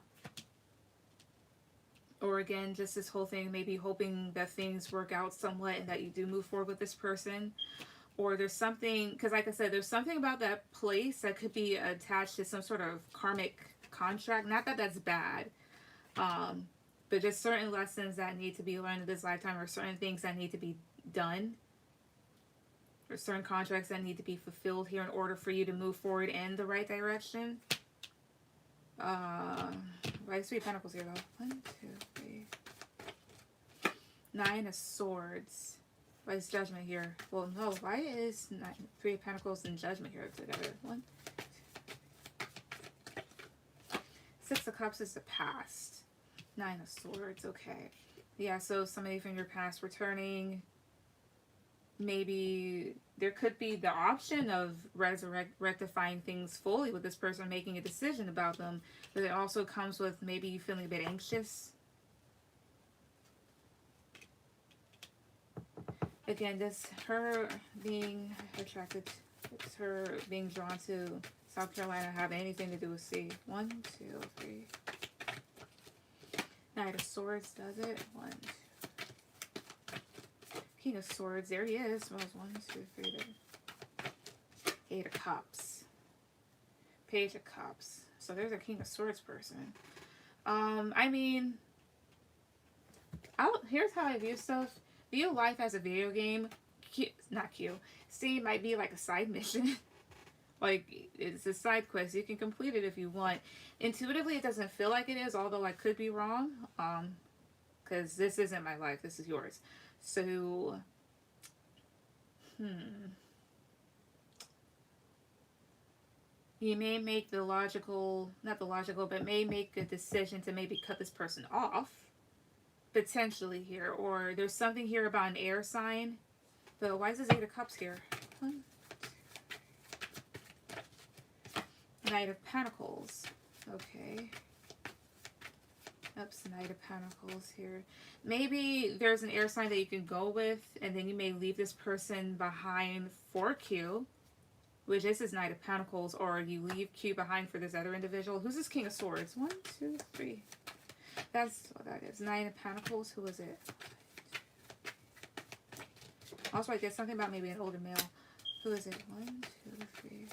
Or again, just this whole thing, maybe hoping that things work out somewhat and that you do move forward with this person. Or there's something, because like I said, there's something about that place that could be attached to some sort of karmic contract. Not that that's bad, but just certain lessons that need to be learned in this lifetime, or certain things that need to be done, or certain contracts that need to be fulfilled here in order for you to move forward in the right direction. Why is 3 of Pentacles here though? 1, 2, 3. 9 of Swords. Why is Judgment here? Well, no. Why is 3 of Pentacles and Judgment here together? 1, 2, 3. 6 of Cups is the past. 9 of Swords. Okay. Yeah, so somebody from your past returning. Maybe there could be the option of rectifying things fully with this person, making a decision about them, but it also comes with maybe you feeling a bit anxious. Again, this her being attracted, it's her being drawn to South Carolina have anything to do with sea. 1, 2, 3. Knight of Swords does it. 1, 2. King of Swords, there he is. Well, 1, 2, 3 there. 8 of Cups. Page of Cups. So there's a King of Swords person. I mean, here's how I view stuff. View life as a video game. Not Q. C might be like a side mission. Like, it's a side quest. You can complete it if you want. Intuitively, it doesn't feel like it is, although I could be wrong. Because this isn't my life. This is yours. So, you may make the logical, not the logical, but may make a decision to maybe cut this person off, potentially here. Or there's something here about an air sign. But why is this 8 of Cups here? 1, 2. Knight of Pentacles. Okay. Oops, Knight of Pentacles here. Maybe there's an air sign that you can go with, and then you may leave this person behind for Q, which this is Knight of Pentacles, or you leave Q behind for this other individual. Who's this King of Swords? 1, 2, 3. That's what that is. Nine of Pentacles. Who is it? Also, I get something about maybe an older male. Who is it? 1, 2, 3.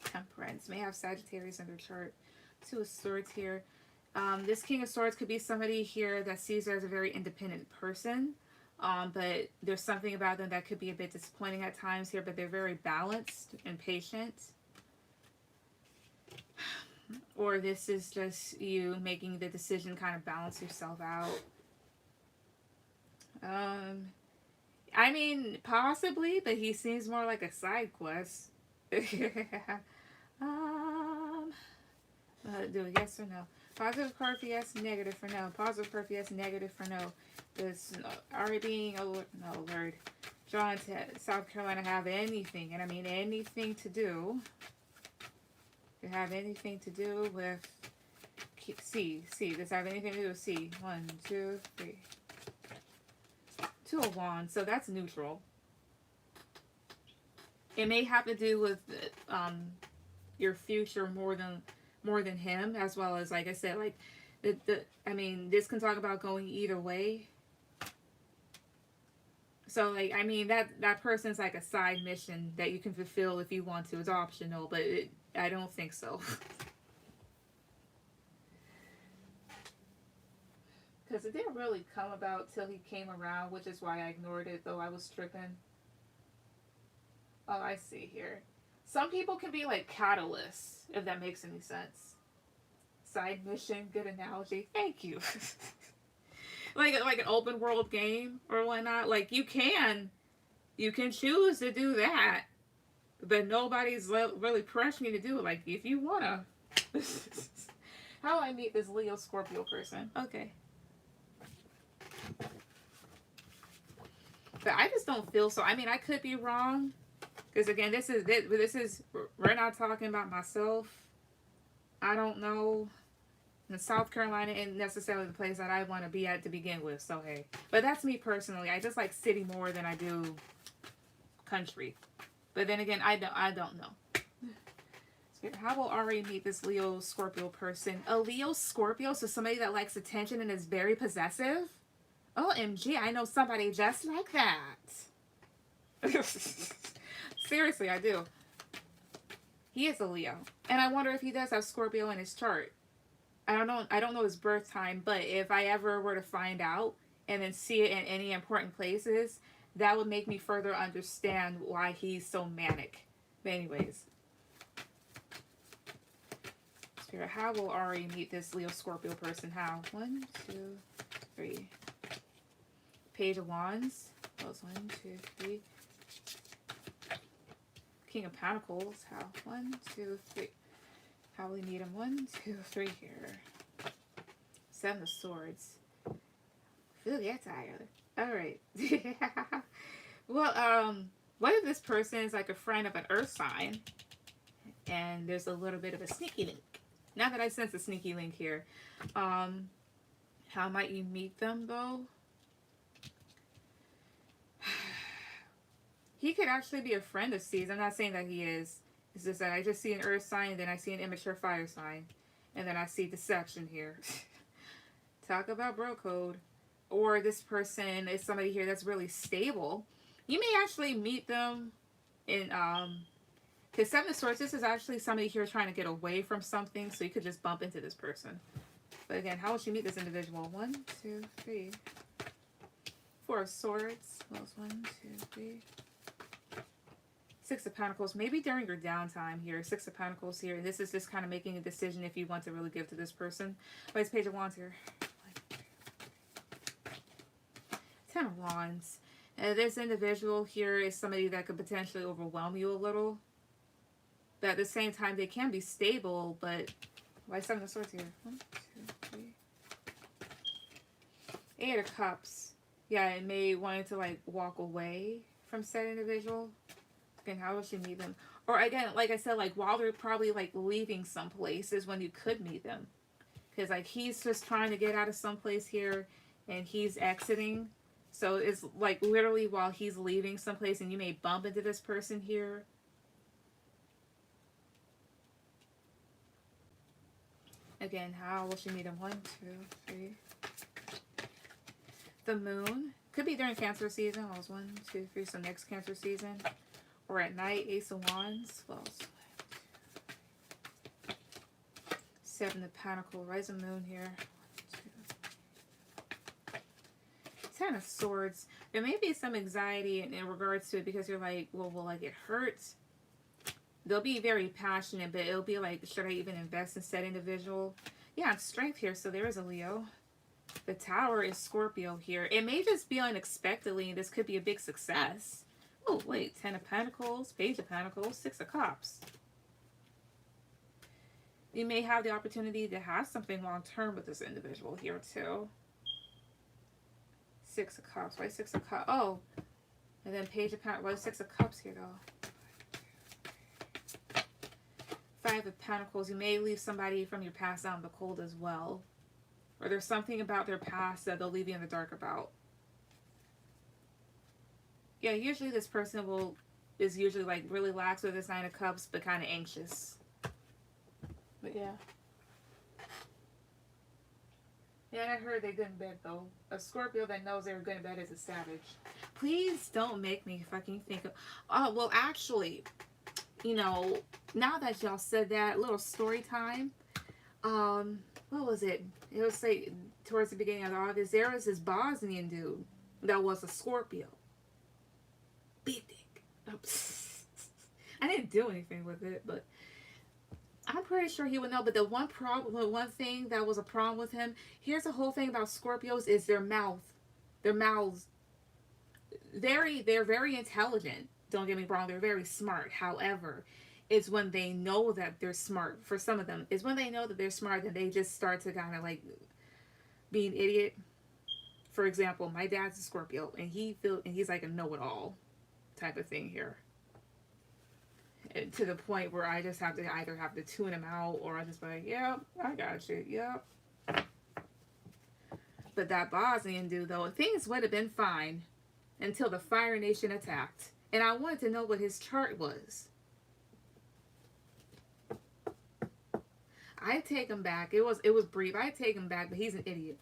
Temperance. May have Sagittarius in their chart. 2 of Swords here. This King of Swords could be somebody here that sees her as a very independent person. But there's something about them that could be a bit disappointing at times here, but they're very balanced and patient. Or this is just you making the decision kind of balance yourself out. I mean, possibly, but he seems more like a side quest. Do a yes or no. Positive card for yes, negative for no. Positive card for yes, negative for no. Does already being no Lord drawn to South Carolina have anything, and I mean anything to do? You have anything to do with C? C. Does have anything to do with C? 1, 2, 3. 2 of Wands. So that's neutral. It may have to do with your future more than him, as well as, like I said, like I mean, this can talk about going either way. So, like, I mean, that person's like a side mission that you can fulfill if you want to. It's optional, but I don't think so. Because it didn't really come about till he came around, which is why I ignored it, though I was tripping. Oh, I see here. Some people can be like catalysts, if that makes any sense. Side mission, good analogy. Thank you. like an open world game or whatnot. Like you can choose to do that, but nobody's really pressuring you to do it. Like if you wanna. How do I meet this Leo Scorpio person? Okay. But I just don't feel so. I mean, I could be wrong. Because again, this is we're not talking about myself. I don't know. And South Carolina isn't necessarily the place that I want to be at to begin with. So hey, but that's me personally. I just like city more than I do country. But then again, I don't know. How will Ari meet this Leo Scorpio person? A Leo Scorpio, so somebody that likes attention and is very possessive? OMG, I know somebody just like that. Seriously, I do. He is a Leo. And I wonder if he does have Scorpio in his chart. I don't know his birth time, but if I ever were to find out and then see it in any important places, that would make me further understand why he's so manic. But anyways. Spirit, how will Ari meet this Leo Scorpio person? How? 1, 2, 3. Page of Wands. That was 1, 2, 3. King of Pentacles. How? 1, 2, 3. How will we meet him? 1, 2, 3 here. 7 of Swords. Feel get tired. Alright. Well, what if this person is like a friend of an earth sign? And there's a little bit of a sneaky link. Not that I sense a sneaky link here. How might you meet them though? He could actually be a friend of C's. I'm not saying that he is. It's just that I just see an earth sign, then I see an immature fire sign. And then I see deception here. Talk about bro code. Or this person is somebody here that's really stable. You may actually meet them in, because 7 of Swords, this is actually somebody here trying to get away from something, so you could just bump into this person. But again, how would you meet this individual? 1, 2, 3. 4 of Swords. Well, 1, 2, 3. 6 of Pentacles. Maybe during your downtime here. 6 of Pentacles here. This is just kind of making a decision if you want to really give to this person. Why is Page of Wands here? 10 of Wands. This individual here is somebody that could potentially overwhelm you a little. But at the same time, they can be stable, but why 7 of Swords here? 1, 2, 3. 8 of Cups. Yeah, it may want to like walk away from said individual. Again, how would you meet them? Or again, like I said, like while they're probably like leaving some place is when you could meet them. Because like he's just trying to get out of some place here and he's exiting. So it's like literally while he's leaving someplace and you may bump into this person here. Again, how will she meet him? 1, 2, 3. The Moon. Could be during Cancer season. Well, 1, 2, 3. So next Cancer season. Or at night. Ace of Wands. Well, 7 of Pentacles. Rise of Moon here. 10 of Swords. There may be some anxiety in regards to it because you're like, well, will I get hurt? They'll be very passionate, but it'll be like, should I even invest in said individual? Yeah, it's Strength here, so there is a Leo. The Tower is Scorpio here. It may just be unexpectedly, and this could be a big success. Oh, wait, 10 of Pentacles, Page of Pentacles, 6 of Cups. You may have the opportunity to have something long-term with this individual here, too. 6 of Cups. Why 6 of Cups? Oh, and then Page of Pentacles. Why 6 of Cups here, though? 5 of Pentacles. You may leave somebody from your past out in the cold as well. Or there's something about their past that they'll leave you in the dark about. Yeah, usually this person is usually like really lax with this 9 of Cups, but kind of anxious. But yeah. Yeah, I heard they're good in bed though. A Scorpio that knows they're good in bed is a savage. Please don't make me fucking think of... Oh, well actually... You know, now that y'all said that, little story time. What was it? It was like towards the beginning of August. There was this Bosnian dude that was a Scorpio. Big dick. I didn't do anything with it, but I'm pretty sure he would know. But the one thing that was a problem with him. Here's the whole thing about Scorpios is their mouth. Their mouths. They're very intelligent. Don't get me wrong, they're very smart. However, it's when they know that they're smart, for some of them, it's when they know that they're smart that they just start to kind of like be an idiot. For example, my dad's a Scorpio, and he's like a know-it-all type of thing here. And to the point where I just have to either have to tune him out, or I just be like, yep, I got you, yep. But that Bosnian dude, though, things would have been fine until the Fire Nation attacked. And I wanted to know what his chart was. I take him back. It was brief. I take him back, but he's an idiot.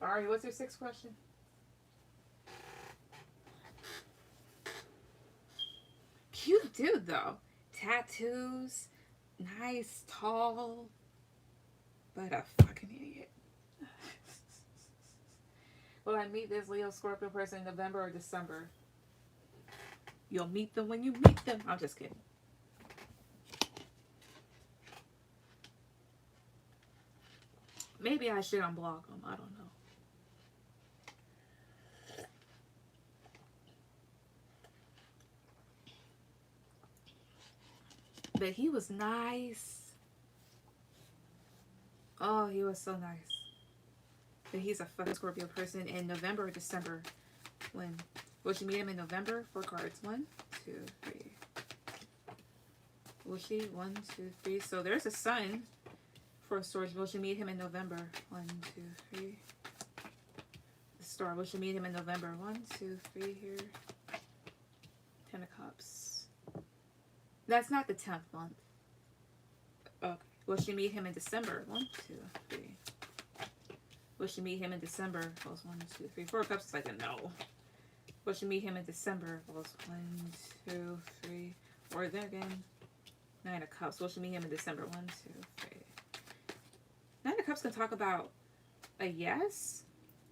Alright, what's your sixth question? Cute dude though. Tattoos, nice, tall, but a fucking idiot. Will I meet this Leo Scorpio person in November or December? You'll meet them when you meet them. I'm just kidding. Maybe I should unblock them. I don't know. But he was nice. Oh, he was so nice. But he's a fucking Scorpio person in November or December. When? Will she meet him in November? 4 cards. 1, 2, 3. Will she? 1, 2, 3. So there's a sun for Swords. Will she meet him in November? 1, 2, 3. The Star. Will she meet him in November? 1, 2, 3 here. 10 of Cups. That's not the 10th month. Okay. Will she meet him in December? 1, 2, 3. Will she meet him in December? Falls 1, 2, 3. 4 of Cups is like a no. Will she meet him in December? Falls 1, 2, 3. Or then again, 9 of Cups. Will she meet him in December? 1, 2, 3. 9 of Cups can talk about a yes.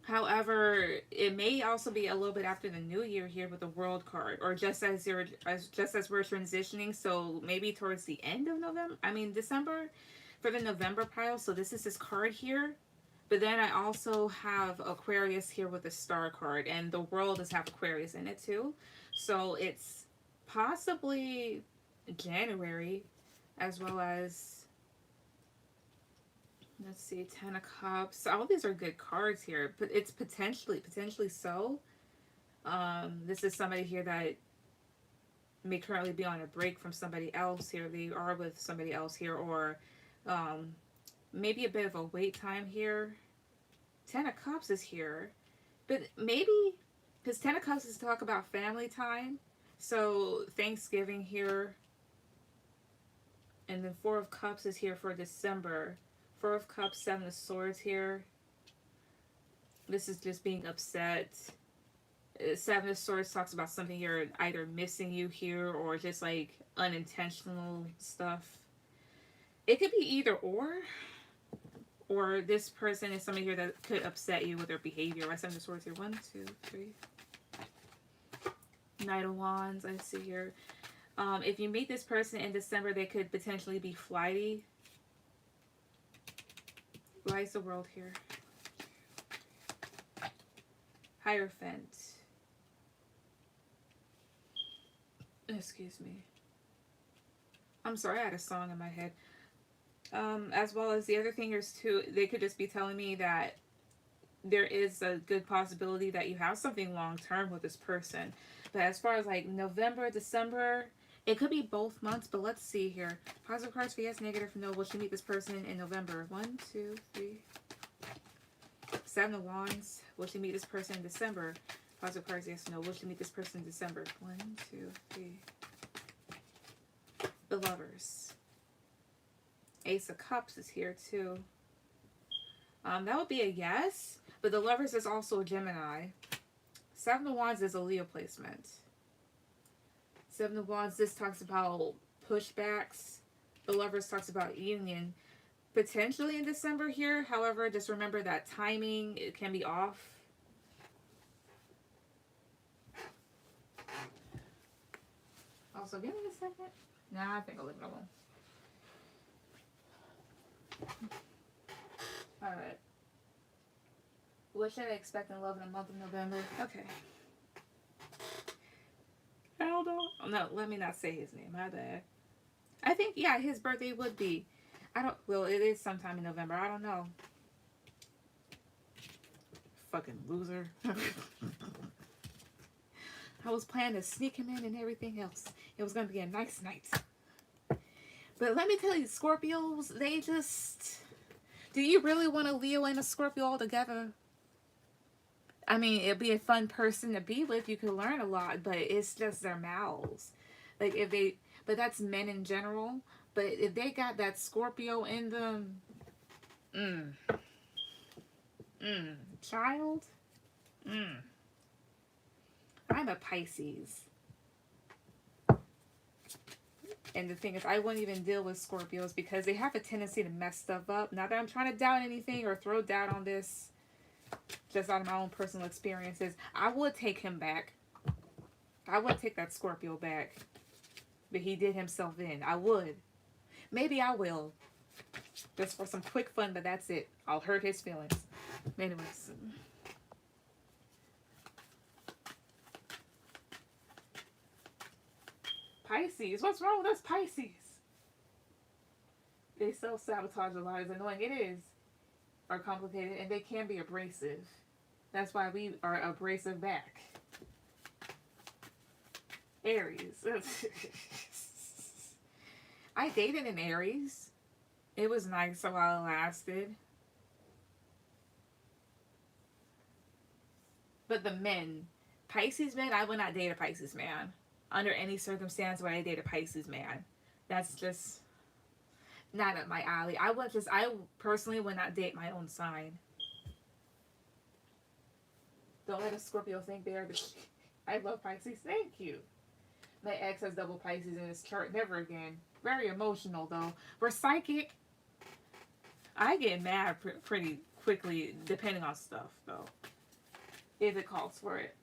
However, it may also be a little bit after the new year here with the World card, or just as we're transitioning. So maybe towards the end of November. I mean December for the November pile. So this is his card here. But then I also have Aquarius here with the Star card, and the World does have Aquarius in it too. So it's possibly January, as well as, let's see, 10 of Cups. All these are good cards here, but it's potentially so. This is somebody here that may currently be on a break from somebody else here. They are with somebody else here, or maybe a bit of a wait time here. 10 of Cups is here, but maybe because 10 of Cups is talk about family time, so Thanksgiving here, and then 4 of Cups is here for December. 4 of Cups, 7 of Swords here. This is just being upset. 7 of Swords talks about something you're either missing you here, or just like unintentional stuff. It could be either or this person is somebody here that could upset you with their behavior. I 7 of Swords here. 1, 2, 3. Knight of Wands, I see here. If you meet this person in December, they could potentially be flighty. Why is the World here? Hierophant. Excuse me. I'm sorry, I had a song in my head. As well as the other thing is too, they could just be telling me that there is a good possibility that you have something long term with this person. But as far as like November, December, it could be both months, but let's see here. Positive cards for yes, negative for no. Will she meet this person in November? 1, 2, 3. 7 of Wands. Will she meet this person in December? Positive cards yes, no. Will she meet this person in December? 1, 2, 3. The Lovers. Ace of Cups is here too. That would be a yes, but the Lovers is also a Gemini. 7 of Wands is a Leo placement. 7 of Wands, this talks about pushbacks. The Lovers talks about union. Potentially in December here. However, just remember that timing, it can be off. Also, give me a second. Nah, I think I'll leave it alone. Alright. What should I expect in love in the month of November? Okay. Aldo? Oh, no, let me not say his name. My bad. I think, yeah, his birthday would be. Well, it is sometime in November. I don't know. Fucking loser. I was planning to sneak him in and everything else. It was going to be a nice night. But let me tell you, Scorpios, they just... Do you really want a Leo and a Scorpio all together? I mean, it'd be a fun person to be with. You could learn a lot, but it's just their mouths. Like, if they... but that's men in general. But if they got that Scorpio in them, mm, child, I'm a Pisces. And the thing is, I wouldn't even deal with Scorpios because they have a tendency to mess stuff up. Not that I'm trying to doubt anything or throw doubt on this, just out of my own personal experiences. I would take him back. I would take that Scorpio back. But he did himself in. I would. Maybe I will. Just for some quick fun, but that's it. I'll hurt his feelings. Anyways. Pisces. What's wrong with us Pisces? They self-sabotage a lot. As annoying it is, are complicated, and they can be abrasive. That's why we are abrasive back. Aries. I dated an Aries. It was nice while it lasted. But the men, Pisces men, I would not date a Pisces man. Under any circumstance would I date a Pisces man. That's just not up my alley. I personally would not date my own sign. Don't let a Scorpio think they are the I love Pisces. Thank you. My ex has double Pisces in his chart. Never again. Very emotional though. We're psychic. I get mad pretty quickly depending on stuff though. If it calls for it.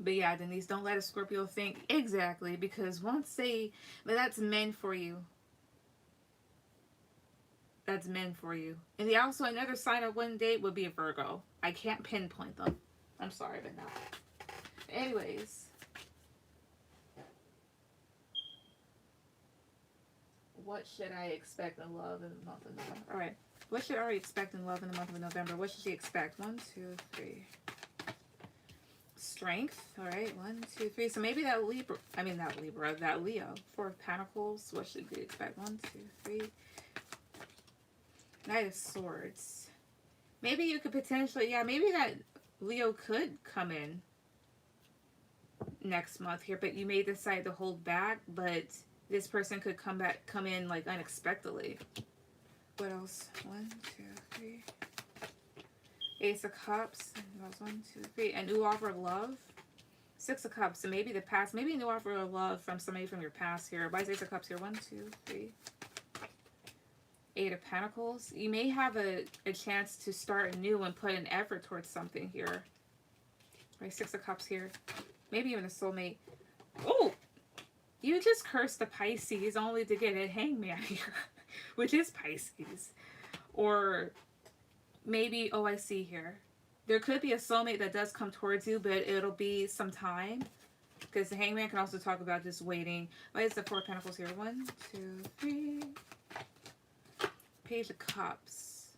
But yeah, Denise, don't let a Scorpio think. Exactly. Because once but that's men for you. That's men for you. And also another sign I wouldn't date would be a Virgo. I can't pinpoint them. I'm sorry, but no. Anyways. What should I expect in love in the month of November? Alright. What should Ari expect in love in the month of November? What should she expect? 1, 2, 3. Strength. Alright. 1, 2, 3. So maybe that that Leo. 4 of Pentacles. What should we expect? 1, 2, 3. Knight of Swords. Maybe you could potentially, maybe that Leo could come in next month here, but you may decide to hold back, but this person could come in like unexpectedly. What else? 1, 2, 3. Ace of Cups. 1, 2, 3. A new offer of love. 6 of Cups. So maybe maybe a new offer of love from somebody from your past here. Why is Ace of Cups here? 1, 2, 3. 8 of Pentacles. You may have a chance to start new and put an effort towards something here. Right, 6 of Cups here. Maybe even a soulmate. Oh! You just cursed the Pisces only to get a Hangman here. Which is Pisces. Or maybe, oh, I see here. There could be a soulmate that does come towards you, but it'll be some time. Because the Hangman can also talk about just waiting. Why is the 4 of Pentacles here? 1, 2, 3. Page of Cups.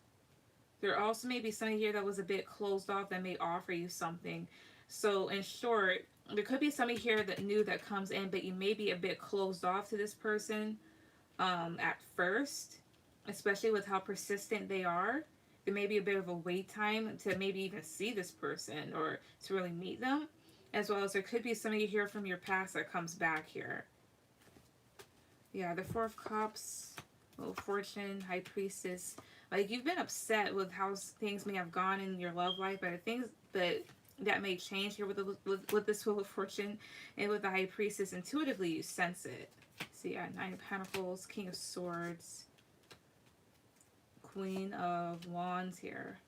There also may be somebody here that was a bit closed off that may offer you something. So in short, there could be somebody here that new that comes in, but you may be a bit closed off to this person at first, especially with how persistent they are. There may be a bit of a wait time to maybe even see this person or to really meet them, as well as there could be somebody here from your past that comes back here. Yeah, the 4 of Cups. Little Fortune, High Priestess. Like, you've been upset with how things may have gone in your love life, but things that may change here with this Wheel of Fortune and with the High Priestess. Intuitively, you sense it. So yeah, 9 of Pentacles, King of Swords, Queen of Wands here.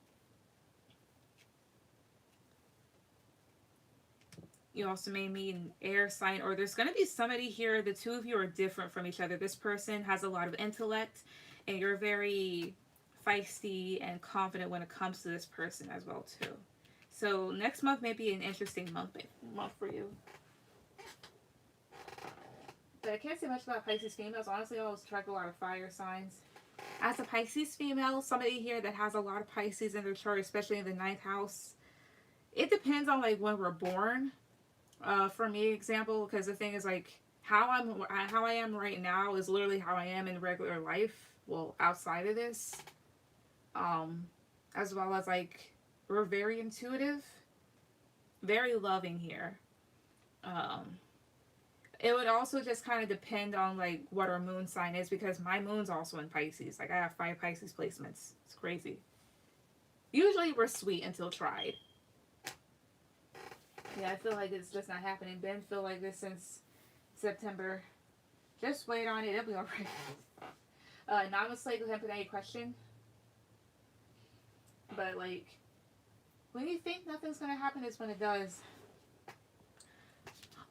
You also may meet an air sign, or there's going to be somebody here. The two of you are different from each other. This person has a lot of intellect, and you're very feisty and confident when it comes to this person as well, too. So next month may be an interesting month for you. But I can't say much about Pisces females. Honestly, I always attract a lot of fire signs. As a Pisces female, somebody here that has a lot of Pisces in their chart, especially in the 9th house, it depends on like when we're born. For me, example, because the thing is like how I am right now is literally how I am in regular life. Well, outside of this, as well as like we're very intuitive, very loving here. It would also just kind of depend on like what our moon sign is, because my moon's also in Pisces. Like I have 5 Pisces placements. It's crazy. Usually we're sweet until tried. Yeah, I feel like it's just not happening. Been feel like this since September. Just wait on it. It'll be alright. Anonymous Lake, have any question? But like, when you think nothing's gonna happen is when it does.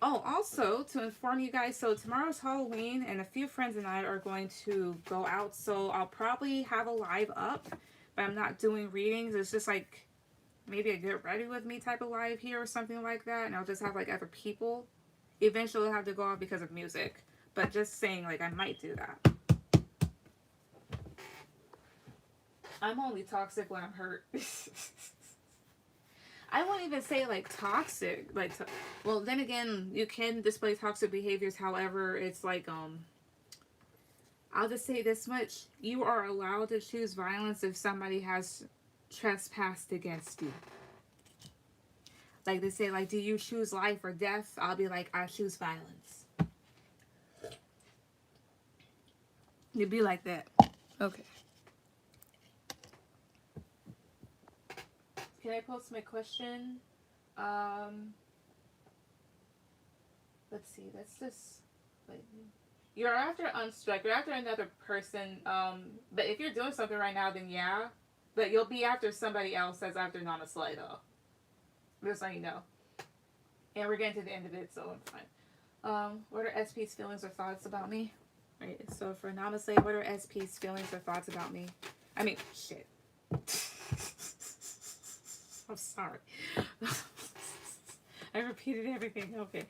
Oh, also to inform you guys, so tomorrow's Halloween and a few friends and I are going to go out, so I'll probably have a live up, but I'm not doing readings. It's just like maybe a get ready with me type of live here or something like that, and I'll just have like other people. Eventually I'll have to go off because of music, but just saying, like, I might do that. I'm only toxic when I'm hurt. I won't even say like toxic, like well, then again, you can display toxic behaviors. However, it's like I'll just say this much: you are allowed to choose violence if somebody has trespassed against you. Like they say, like, do you choose life or death? I'll be like, I choose violence. You'd be like that. Okay. Can I post my question? Let's see. Let's just wait. You're after unstruck. You're after another person. But if you're doing something right now, then yeah. But you'll be after somebody else that's after Namaste though. Just so you know. And we're getting to the end of it, so I'm fine. What are SP's feelings or thoughts about me? Right. So for Namaste, what are SP's feelings or thoughts about me? I mean, shit. I'm sorry. I repeated everything. Okay.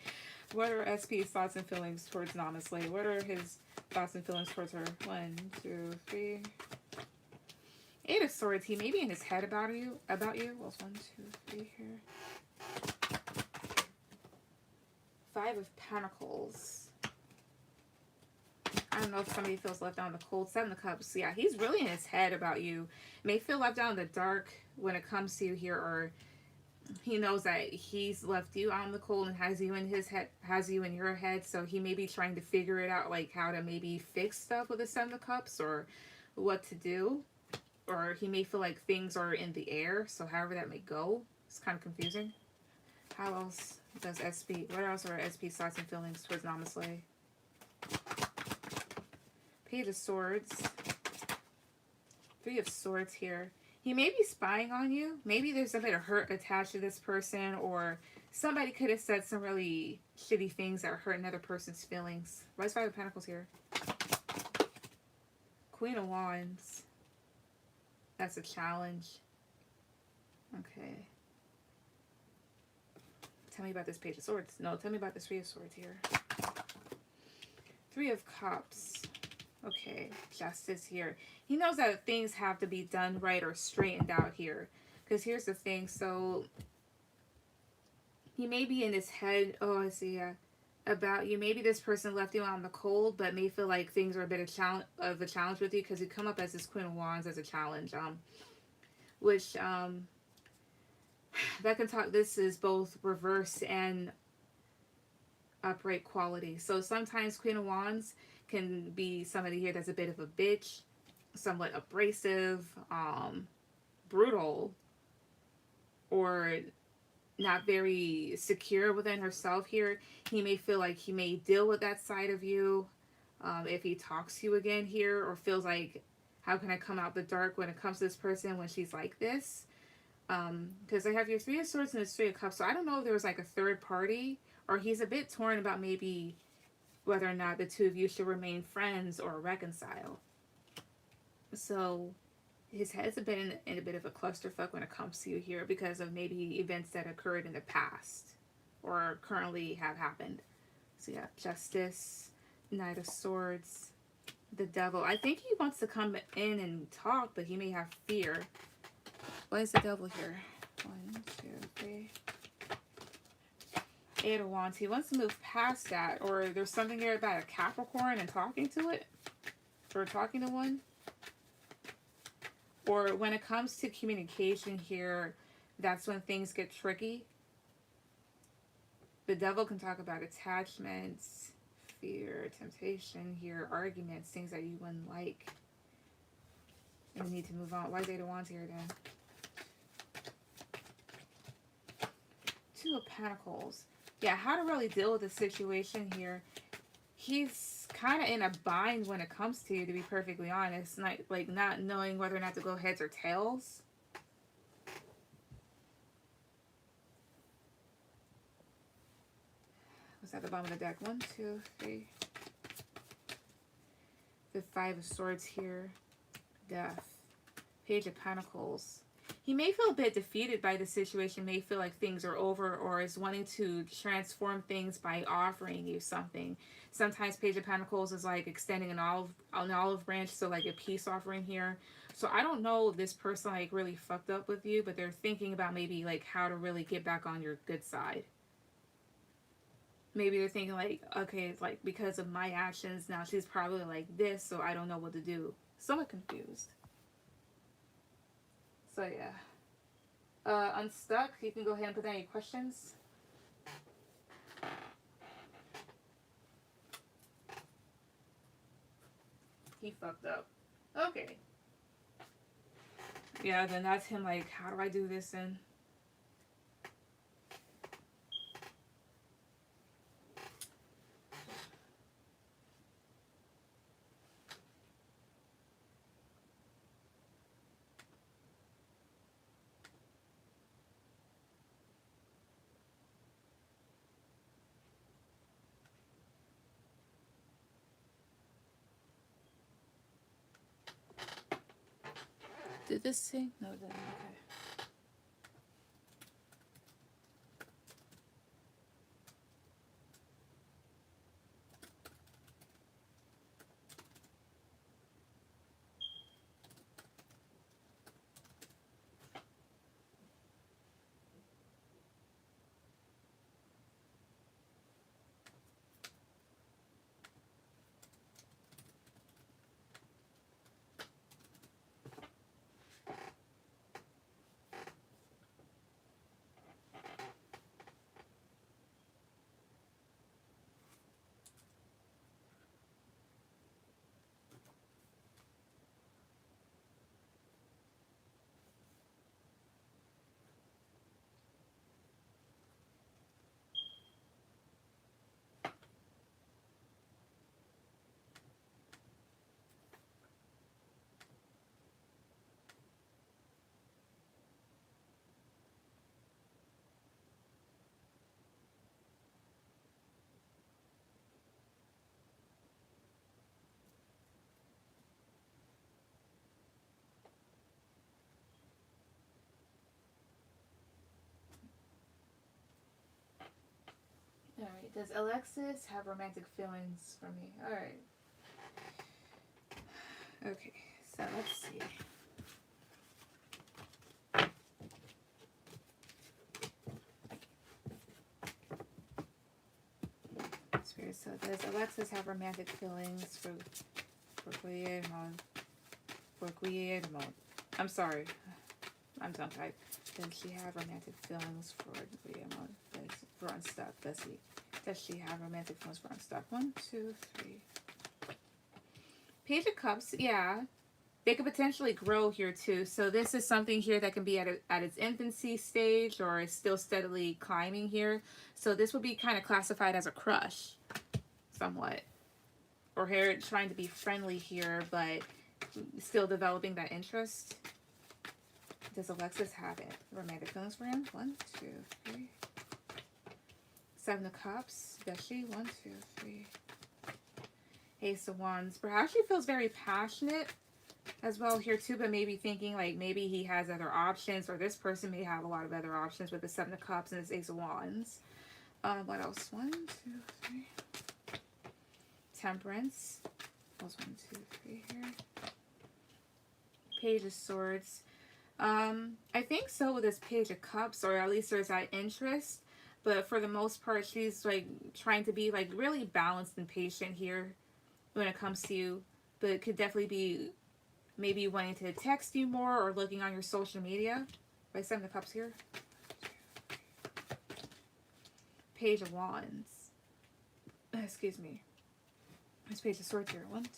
What are SP's thoughts and feelings towards Namaste? What are his thoughts and feelings towards her? 1, 2, 3. 8 of Swords. He may be in his head about you. Well, 1, 2, 3 here. 5 of Pentacles. I don't know if somebody feels left out in the cold. 7 of Cups. Yeah, he's really in his head about you. May feel left out in the dark when it comes to you here, or he knows that he's left you out in the cold and has you in his head, has you in your head. So he may be trying to figure it out, like how to maybe fix stuff with the 7 of Cups or what to do. Or he may feel like things are in the air. So however that may go, it's kind of confusing. How else does SP, what else are SP's thoughts and feelings towards Namaste? Page of Swords. 3 of Swords here. He may be spying on you. Maybe there's a bit of hurt attached to this person, or somebody could have said some really shitty things that hurt another person's feelings. Why is 5 of Pentacles here? Queen of Wands. That's a challenge. Okay. Tell me about this Page of Swords. No, tell me about this 3 of Swords here. 3 of Cups. Okay, Justice here. He knows that things have to be done right or straightened out here. Because here's the thing. So, he may be in his head. Oh, I see. About you. Maybe this person left you out in the cold, but may feel like things are a bit of a challenge with you. Because you come up as this Queen of Wands as a challenge. Which, that can talk. This is both reverse and upright quality. So, sometimes Queen of Wands can be somebody here that's a bit of a bitch, somewhat abrasive, brutal, or not very secure within herself here. He may feel like he may deal with that side of you if he talks to you again here, or feels like, how can I come out the dark when it comes to this person when she's like this? Because I have your 3 of Swords and this 3 of Cups, so I don't know if there was like a third party, or he's a bit torn about maybe whether or not the two of you should remain friends or reconcile. So his head's a bit in a bit of a clusterfuck when it comes to you here, because of maybe events that occurred in the past or currently have happened. So yeah, Justice, Knight of Swords, the Devil. I think he wants to come in and talk, but he may have fear. What is the Devil here? 1, 2, 3. 8 of Wands. He wants to move past that, or there's something here about a Capricorn and talking to it, or talking to one. Or when it comes to communication here, that's when things get tricky. The Devil can talk about attachments. fear, temptation here, arguments, things that you wouldn't like. And we need to move on. Why is Eight of Wands here then? Two of Pentacles. Yeah, how to really deal with the situation here. He's kind of in a bind when it comes to you, to be perfectly honest. Not knowing whether or not to go heads or tails. What's at the bottom of the deck? 1, 2, 3. The Five of Swords here. Death. Page of Pentacles. He may feel a bit defeated by the situation, may feel like things are over, or is wanting to transform things by offering you something. Sometimes Page of Pentacles is like extending an olive branch, so like a peace offering here. So I don't know if this person like really fucked up with you, but they're thinking about maybe like how to really get back on your good side. Maybe they're thinking like, okay, it's like because of my actions, now she's probably like this, so I don't know what to do. Somewhat confused. So yeah. Unstuck, you can go ahead and put down any questions. He fucked up. Okay. Yeah, then that's him like, how do I do this then? Did this sing? No, it didn't. Okay. Alright, does Alexis have romantic feelings for me? Alright. Okay, so let's see. Spirit, so does Alexis have romantic feelings for Guillermo? For Guillermo. I'm sorry. I'm tongue-tied. Does she have romantic feelings for Guillermo? For Unstuck, does she have romantic feelings for Unstuck? 1, 2, 3. Page of Cups, yeah. They could potentially grow here too. So this is something here that can be at its infancy stage or is still steadily climbing here. So this would be kind of classified as a crush, somewhat. Or here trying to be friendly here, but still developing that interest. Does Alexis have it? Romantic feelings for him? 1, 2, 3. 7 of Cups. Does she? 1, 2, 3. Ace of Wands. Perhaps she feels very passionate as well here too, but maybe thinking like maybe he has other options, or this person may have a lot of other options with the 7 of Cups and this Ace of Wands. What else? 1, 2, 3. Temperance. What was 1, 2, 3 here? Page of Swords. I think so with this Page of Cups, or at least there's that interest, but for the most part she's like trying to be like really balanced and patient here when it comes to you, but it could definitely be maybe wanting to text you more or looking on your social media. By 7 of Cups here. Page of Wands. Excuse me. This Page of Swords here. 1, 2.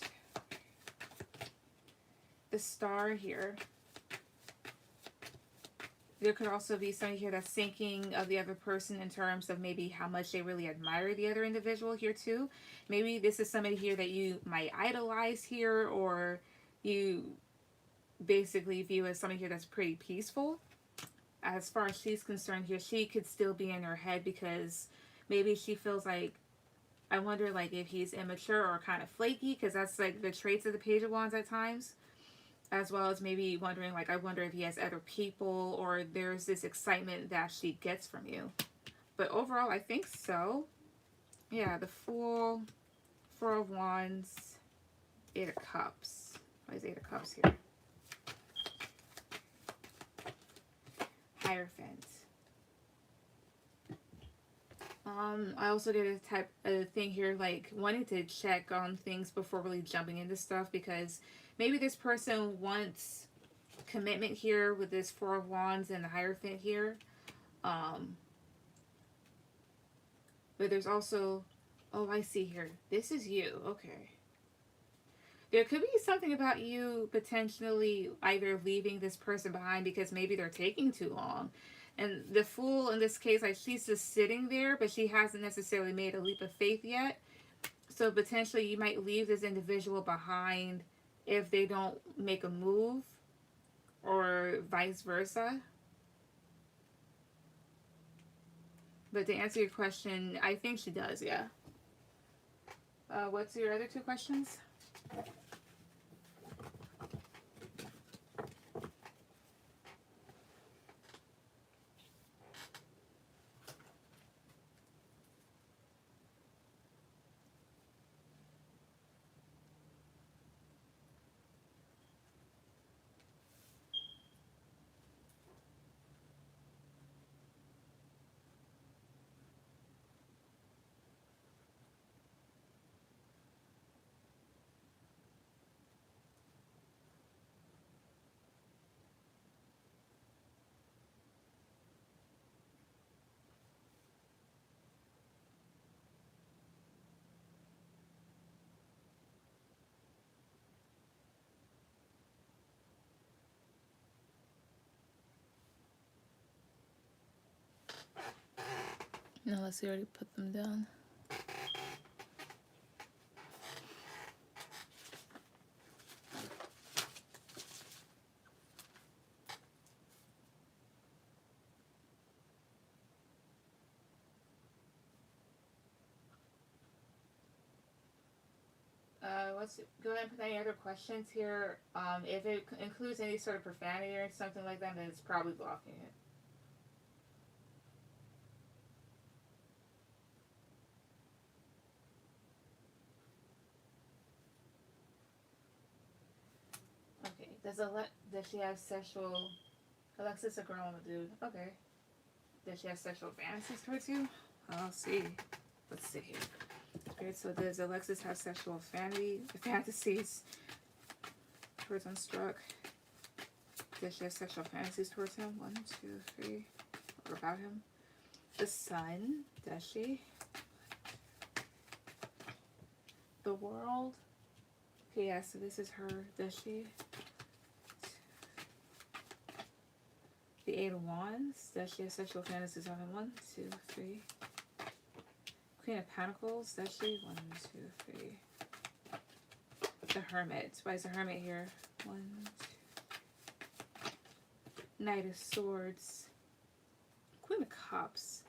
The Star here. There could also be somebody here that's thinking of the other person in terms of maybe how much they really admire the other individual here too. Maybe this is somebody here that you might idolize here, or you basically view as somebody here that's pretty peaceful. As far as she's concerned here, she could still be in her head because maybe she feels like, I wonder like if he's immature or kind of flaky, because that's like the traits of the Page of Wands at times. As well as maybe wondering, like, I wonder if he has other people, or there's this excitement that she gets from you. But overall, I think so. Yeah, the Fool, Four of Wands, Eight of Cups. Why is Eight of Cups here? Hierophant. I also get a type of thing here, like wanting to check on things before really jumping into stuff, because maybe this person wants commitment here with this Four of Wands and the Hierophant here. But there's also, oh, I see here. This is you. Okay. There could be something about you potentially either leaving this person behind because maybe they're taking too long. And the Fool in this case, like, she's just sitting there, but she hasn't necessarily made a leap of faith yet. So potentially you might leave this individual behind if they don't make a move, or vice versa. But to answer your question, I think she does, yeah. What's your other two questions? No, let's see, already put them down. Let's go ahead and put any other questions here. If it includes any sort of profanity or something like that, then it's probably blocking it. Okay. Does she have sexual? Alexis, a girl and a dude. Okay. Does she have sexual fantasies towards you? I'll see. Let's see here. Okay, so does Alexis have sexual fantasies towards Unstruck? Does she have sexual fantasies towards him? 1, 2, 3. Or about him? The Sun. Does she? The World. Okay, yeah, so this is her. Does she? The Eight of Wands. Does she have sexual fantasies on him? 1, 2, 3. Queen of Pentacles. Does she? 1, 2, 3. The Hermit. Why is the Hermit here? 1, 2. Knight of Swords. Queen of Cups.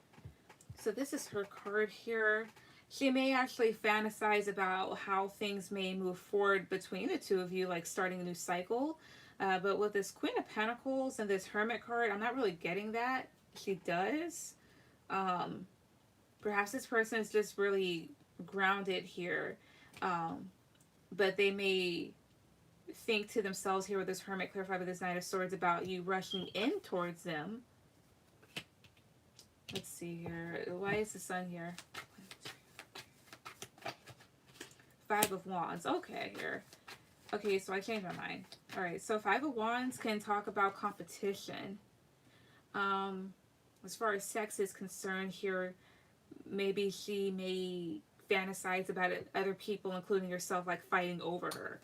So this is her card here. She may actually fantasize about how things may move forward between the two of you, like starting a new cycle. But with this Queen of Pentacles and this Hermit card, I'm not really getting that. She does. Perhaps this person is just really grounded here. But they may think to themselves here with this Hermit clarified with this Knight of Swords about you rushing in towards them. Let's see here. Why is the Sun here? 5 of Wands. Okay, here. Okay, so I changed my mind. Alright, so 5 of Wands can talk about competition. As far as sex is concerned here, maybe she may fantasize about it, other people, including yourself, like fighting over her.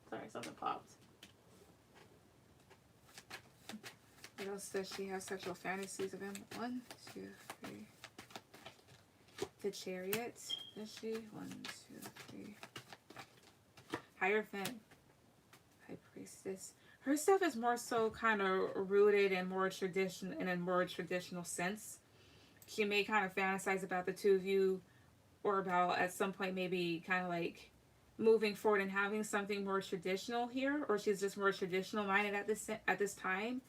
Sorry, something popped. What else does she have sexual fantasies of him? 1, 2, 3. The Chariot. Does she? 1, 2, 3. Hierophant. High Priestess. Her stuff is more so kind of rooted in more tradition, in a more traditional sense. She may kind of fantasize about the two of you, or about at some point maybe kind of like moving forward and having something more traditional here, or she's just more traditional minded at this time.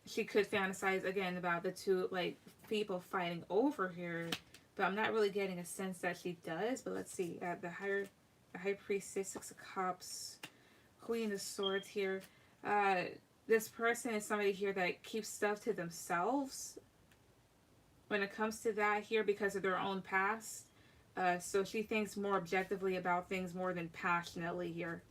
She could fantasize again about the two like people fighting over here, but I'm not really getting a sense that she does. But let's see. The High Priestess, 6 of Cups, Queen of Swords here. This person is somebody here that keeps stuff to themselves when it comes to that here because of their own past. So she thinks more objectively about things more than passionately here.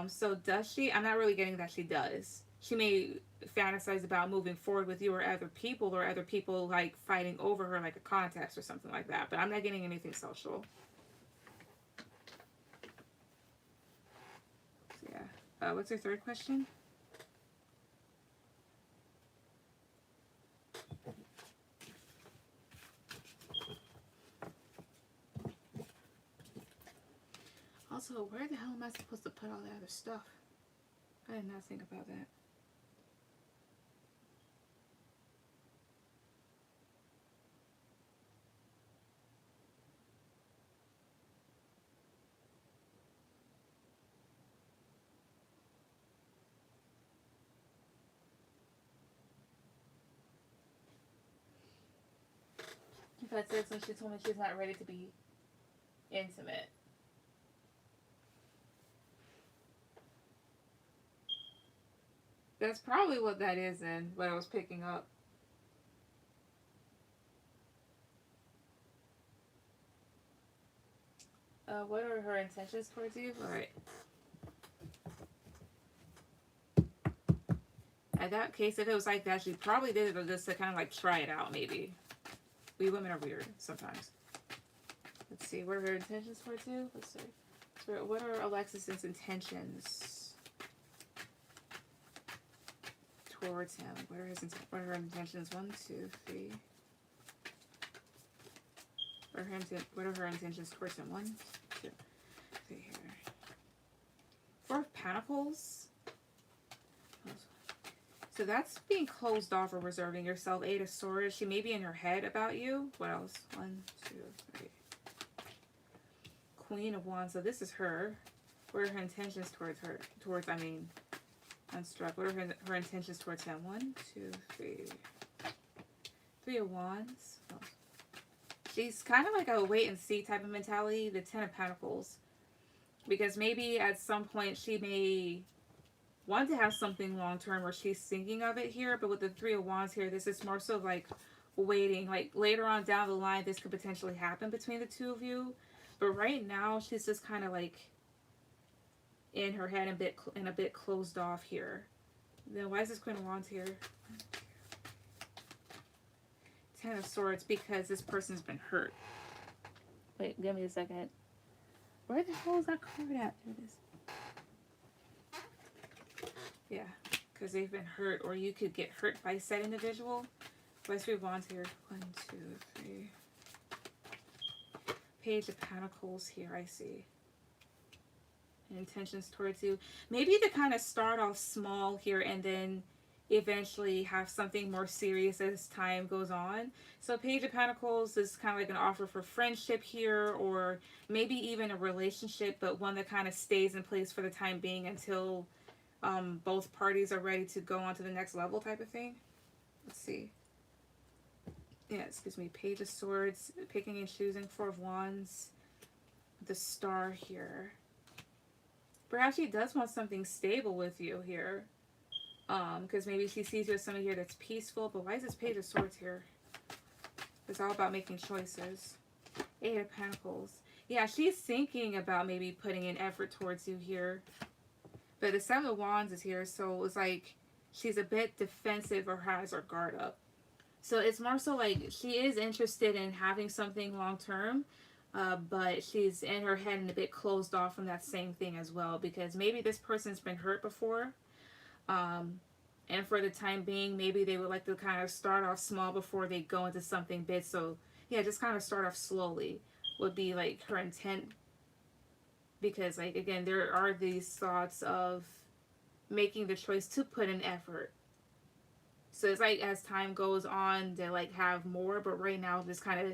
So does she? I'm not really getting that she does. She may fantasize about moving forward with you or other people like fighting over her like a contest or something like that. But I'm not getting anything social. So yeah. What's your third question? Also, where the hell am I supposed to put all that other stuff? I did not think about that. That's it, since she told me she's not ready to be intimate. That's probably what that is in what I was picking up. What are her intentions towards you? Alright. In that case, if it was like that, she probably did it just to kind of like try it out, maybe. We women are weird sometimes. Let's see, what are her intentions towards you? Let's see. So what are Alexis's intentions towards him? What are her intentions? 1, 2, 3. What are her intentions towards him? 1, 2, 3 here. 4 of Pentacles. So that's being closed off or reserving yourself. 8 of Swords. She may be in her head about you. What else? 1, 2, 3. Queen of Wands. So this is her. What are her intentions towards her? Unstruck. What are her intentions towards him? 1, 2, 3. 3 of Wands. Oh. She's kind of like a wait and see type of mentality. The 10 of Pentacles. Because maybe at some point she may want to have something long term, or she's thinking of it here, but with the 3 of Wands here, this is more so like waiting. Like later on down the line, this could potentially happen between the two of you. But right now, she's just kind of like in her head and a bit closed off here. Then why is this Queen of Wands here? 10 of Swords, because this person's been hurt. Wait, give me a second. Where the hell is that card at? There it is. Yeah, because they've been hurt, or you could get hurt by said individual. Why is 3 of Wands here? 1, 2, 3. Page of Pentacles here, I see. And intentions towards you. Maybe to kind of start off small here and then eventually have something more serious as time goes on. So Page of Pentacles is kind of like an offer for friendship here, or maybe even a relationship, but one that kind of stays in place for the time being until both parties are ready to go on to the next level type of thing. Let's see. Yeah, excuse me. Page of Swords, picking and choosing. 4 of Wands. The Star here. Perhaps she does want something stable with you here. Because maybe she sees you as somebody here that's peaceful. But why is this Page of Swords here? It's all about making choices. 8 of Pentacles. Yeah, she's thinking about maybe putting in effort towards you here. But the 7 of Wands is here, so it's like she's a bit defensive or has her guard up. So it's more so like she is interested in having something long term, but she's in her head and a bit closed off from that same thing as well, because maybe this person's been hurt before. Um, and for the time being, maybe they would like to kind of start off small before they go into something big. So yeah, just kind of start off slowly would be like her intent, because like again, there are these thoughts of making the choice to put in effort. So it's like as time goes on, they like have more, but right now just kind of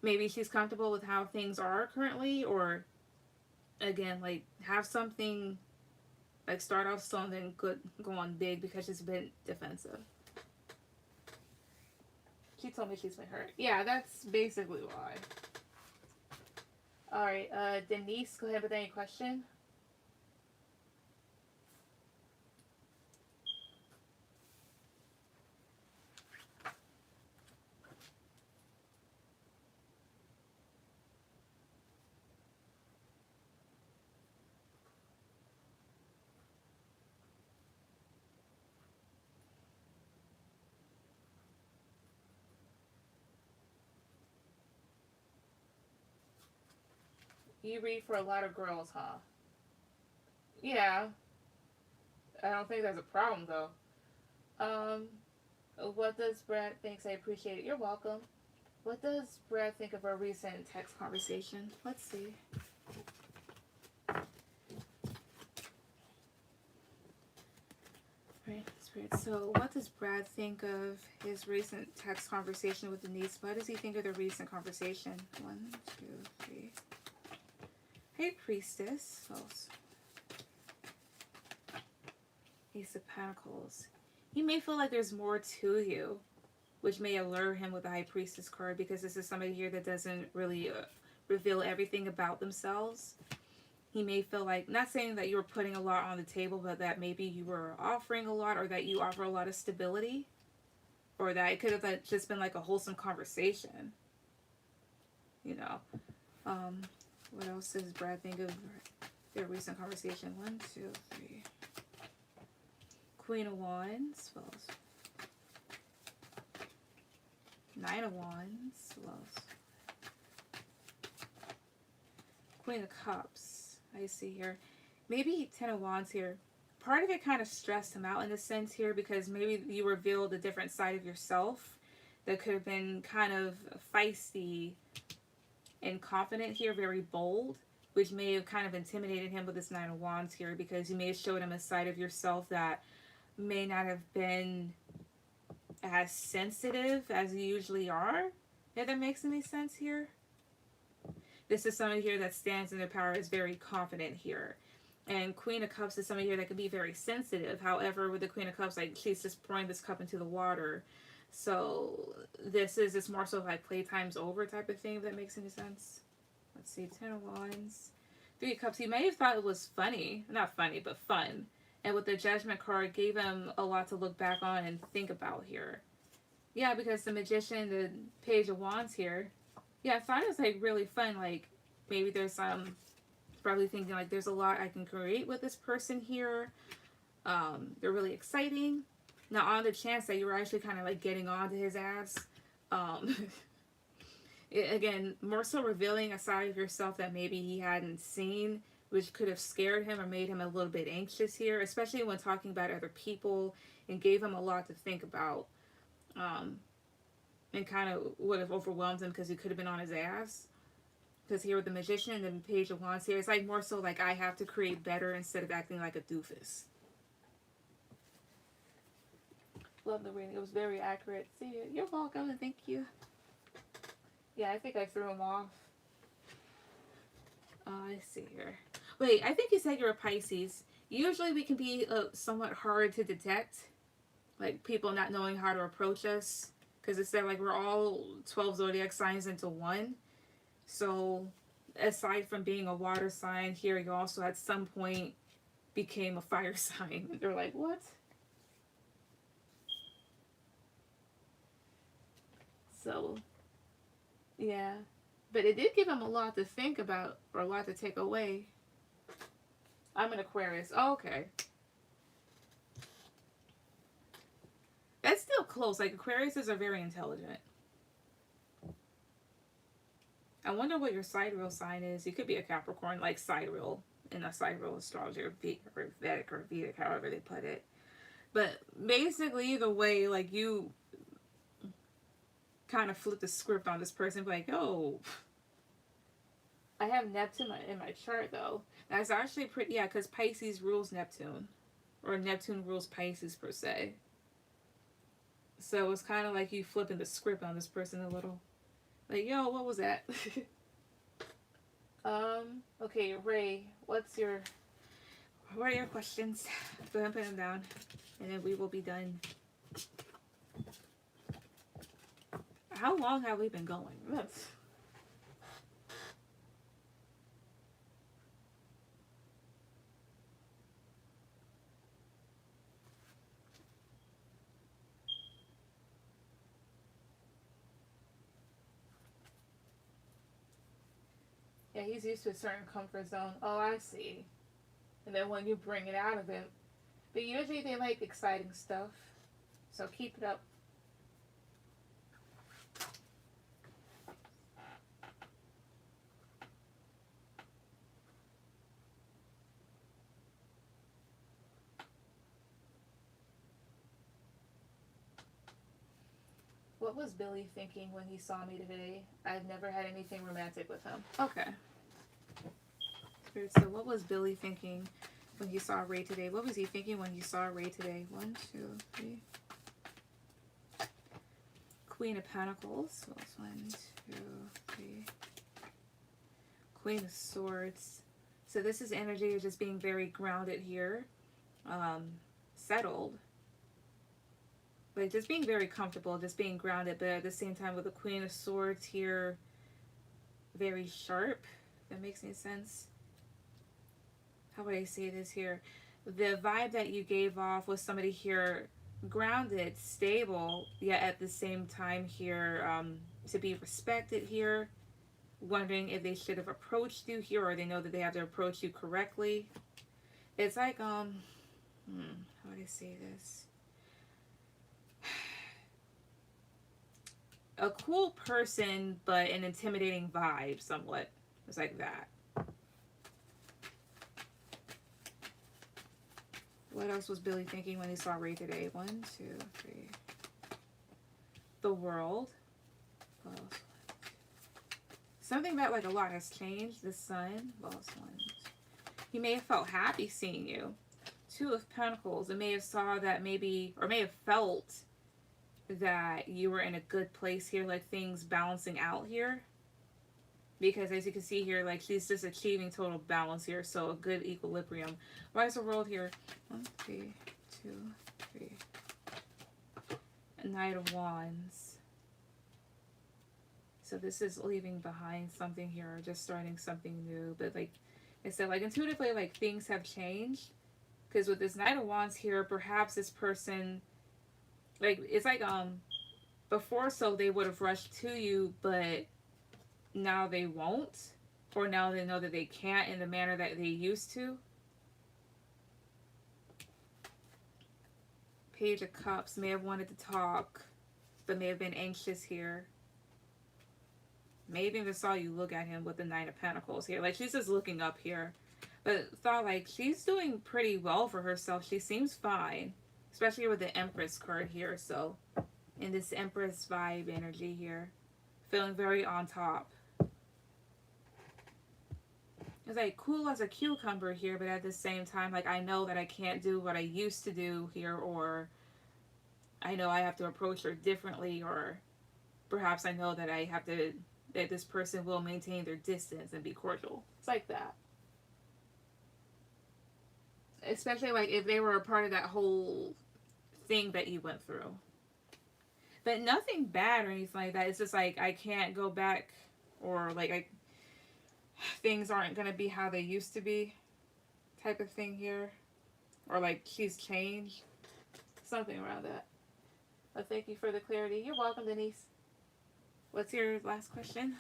maybe she's comfortable with how things are currently, or again like have something like start off something good, go on big because she's been defensive. She told me she's been hurt. Yeah, that's basically why. All right, Denise, go ahead with any question. You read for a lot of girls, huh? Yeah, I don't think that's a problem though. Um, what does Brad thinks? I appreciate it. You're welcome. What does Brad think of our recent text conversation? Let's see. Right, Spirit. So, what does Brad think of his recent text conversation with Denise? What does he think of the recent conversation? 1, 2, 3. Hey, Priestess. Oh, Ace of Pentacles. He may feel like there's more to you, which may allure him with the High Priestess card, because this is somebody here that doesn't really reveal everything about themselves. He may feel like, not saying that you were putting a lot on the table, but that maybe you were offering a lot, or that you offer a lot of stability, or that it could have just been like a wholesome conversation. You know. What else does Brad think of their recent conversation? 1, 2, 3. Queen of Wands. Well, 9 of Wands. Well, Queen of Cups. I see here. Maybe 10 of Wands here. Part of it kind of stressed him out in a sense here, because maybe you revealed a different side of yourself that could have been kind of feisty and confident here, very bold, which may have kind of intimidated him with this 9 of Wands here, because you may have showed him a side of yourself that may not have been as sensitive as you usually are, if that makes any sense here. This is somebody here that stands in their power, is very confident here. And Queen of Cups is somebody here that can be very sensitive. However, with the Queen of Cups, like she's just pouring this cup into the water. So this is just more so like playtime's over type of thing, if that makes any sense. Let's see, 10 of Wands. 3 of Cups. He may have thought it was funny. Not funny, but fun. And with the Judgment card, gave him a lot to look back on and think about here. Yeah, because the Magician, the Page of Wands here. Yeah, I thought it was like really fun. Like maybe there's probably thinking like there's a lot I can create with this person here. They're really exciting. Now on the chance that you were actually kind of like getting on to his ass. Again, more so revealing a side of yourself that maybe he hadn't seen, which could have scared him or made him a little bit anxious here, especially when talking about other people, and gave him a lot to think about. And kind of would have overwhelmed him because he could have been on his ass. Because here with the Magician and the Page of Wands here, it's like more so like I have to create better instead of acting like a doofus. Love the reading. It was very accurate. See you. You're welcome and thank you. Yeah, I think I threw him off. I see here. Wait, I think you said you're a Pisces. Usually we can be somewhat hard to detect. Like people not knowing how to approach us. Because it said like we're all 12 zodiac signs into one. So aside from being a water sign, here you also at some point became a fire sign. And they're like, what? So, yeah. But it did give him a lot to think about, or a lot to take away. I'm an Aquarius. Oh, okay. That's still close. Like Aquariuses are very intelligent. I wonder what your sidereal sign is. You could be a Capricorn, like sidereal in a sidereal astrology or Vedic or Vedic, however they put it. But basically, either way, like you kind of flip the script on this person, like, oh, I have Neptune in my chart though. That's actually pretty, yeah, because Pisces rules Neptune, or Neptune rules Pisces per se. So it's kind of like you flipping the script on this person a little. Like, yo, what was that? Okay, Ray, what are your questions? Go ahead and put them down, and then we will be done. How long have we been going? Yeah, he's used to a certain comfort zone. Oh, I see. And then when you bring it out of him, but usually they like exciting stuff. So keep it up. What was Billy thinking when he saw me today? I've never had anything romantic with him. Okay. So what was Billy thinking when he saw Ray today? What was he thinking when he saw Ray today? 1, 2, 3. Queen of Pentacles. So it's 1, 2, 3. Queen of Swords. So this is energy of just being very grounded here. Settled. Like just being very comfortable, just being grounded, but at the same time with the Queen of Swords here, very sharp. If that makes any sense. How would I say this here? The vibe that you gave off was somebody here grounded, stable, yet at the same time here to be respected here. Wondering if they should have approached you here, or they know that they have to approach you correctly. It's like, how would I say this? A cool person, but an intimidating vibe somewhat. It's like that. What else was Billy thinking when he saw Ray today? 1, 2, 3. The World. What else? Something about like a lot has changed. The Sun. What else? 1. He may have felt happy seeing you. 2 of Pentacles. It may have saw that maybe, or may have felt that you were in a good place here, like things balancing out here. Because as you can see here, like she's just achieving total balance here, so a good equilibrium. Why is the World here? 1, 3, 2, 3. A Knight of Wands. So this is leaving behind something here, or just starting something new. But like I said, like intuitively, like things have changed. Because with this Knight of Wands here, perhaps this person, like it's like before, so they would have rushed to you, but now they won't, or now they know that they can't in the manner that they used to. Page of Cups may have wanted to talk, but may have been anxious here. Maybe even saw you look at him with the Nine of Pentacles here. Like she's just looking up here, but thought like she's doing pretty well for herself. She seems fine, especially with the Empress card here. So in this Empress vibe energy here, feeling very on top. It's like cool as a cucumber here, but at the same time, like I know that I can't do what I used to do here, or I know I have to approach her differently, or perhaps I know that I have to, that this person will maintain their distance and be cordial. It's like that. Especially like if they were a part of that whole thing that you went through. But nothing bad or anything like that. It's just like I can't go back, or like things aren't going to be how they used to be type of thing here. Or like she's changed. Something around that. But thank you for the clarity. You're welcome, Denise. What's your last question?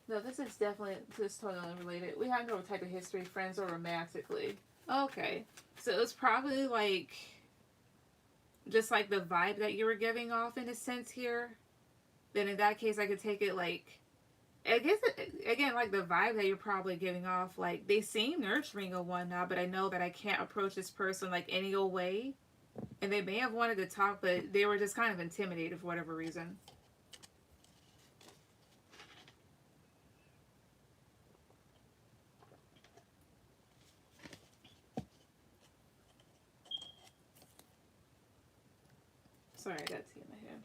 No, this is definitely, this totally unrelated. We have no type of history, friends or romantically. Okay. So it's probably like, just like the vibe that you were giving off in a sense here. Then in that case, I could take it like, I guess, again, like the vibe that you're probably giving off, like they seem nurturing or whatnot, but I know that I can't approach this person like any old way. And they may have wanted to talk, but they were just kind of intimidated for whatever reason. Sorry, I got tea in my hand.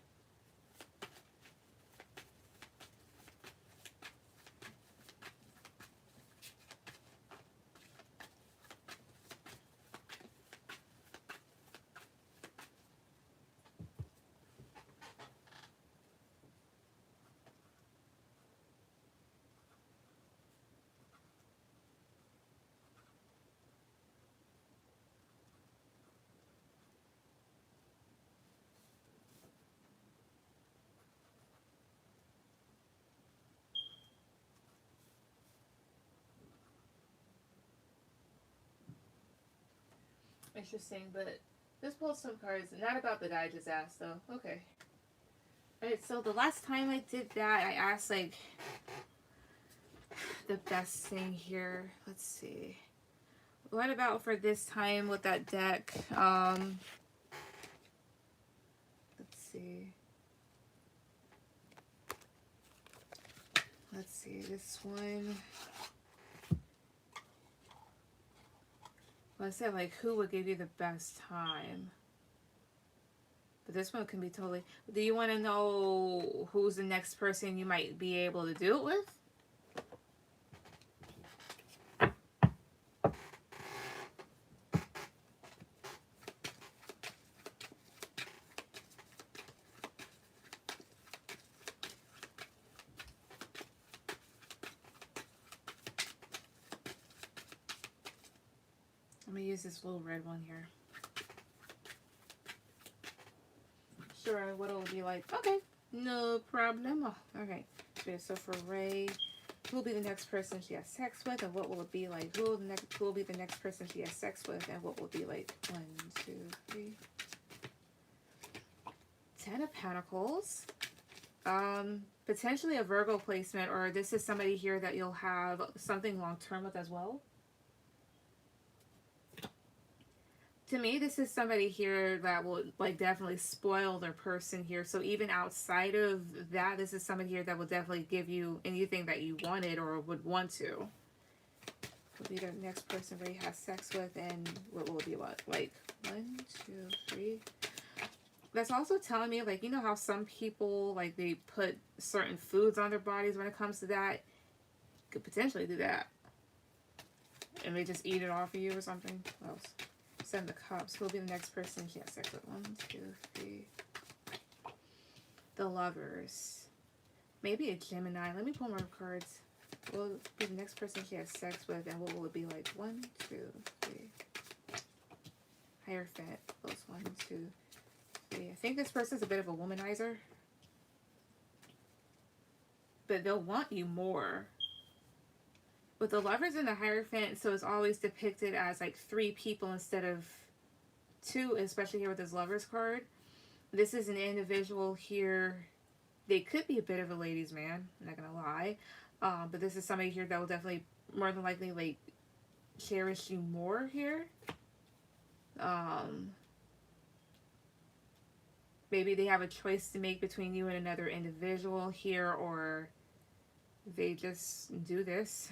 Interesting, but just pulled some cards. Not about the guy I just asked, though. Okay. Alright, so the last time I did that, I asked, like, the best thing here. Let's see. What about for this time with that deck? Let's see. Let's see, this one. Well, I said, like, who would give you the best time? But this one can be totally... Do you want to know who's the next person you might be able to do it with? I'm going to use this little red one here. Sure, what it will be like. Okay, no problem. Oh, okay, so for Ray, who will be the next person she has sex with, and what will it be like? Who will be the next person she has sex with, and what will it be like? 1, 2, 3. 10 of Pentacles. Potentially a Virgo placement, or this is somebody here that you'll have something long term with as well. To me, this is somebody here that will, like, definitely spoil their person here. So even outside of that, this is somebody here that will definitely give you anything that you wanted or would want to. Will be the next person Ray has sex with, and what will it be what? Like 1, 2, 3. That's also telling me, like, you know how some people, like, they put certain foods on their bodies when it comes to that? Could potentially do that. And they just eat it off of you or something. What else? 7 of Cups. Who will be the next person she has sex with? 1, 2, 3. The Lovers. Maybe a Gemini. Let me pull more cards. Who will be the next person she has sex with, and what will it be like? 1, 2, 3. Hierophant. Those 1, 2, 3. I think this person's a bit of a womanizer. But they'll want you more. With the Lovers and the Hierophant, so it's always depicted as like 3 people instead of 2, especially here with this Lovers card. This is an individual here. They could be a bit of a ladies' man, I'm not gonna lie. But this is somebody here that will definitely, more than likely, like, cherish you more here. Maybe they have a choice to make between you and another individual here, or they just do this.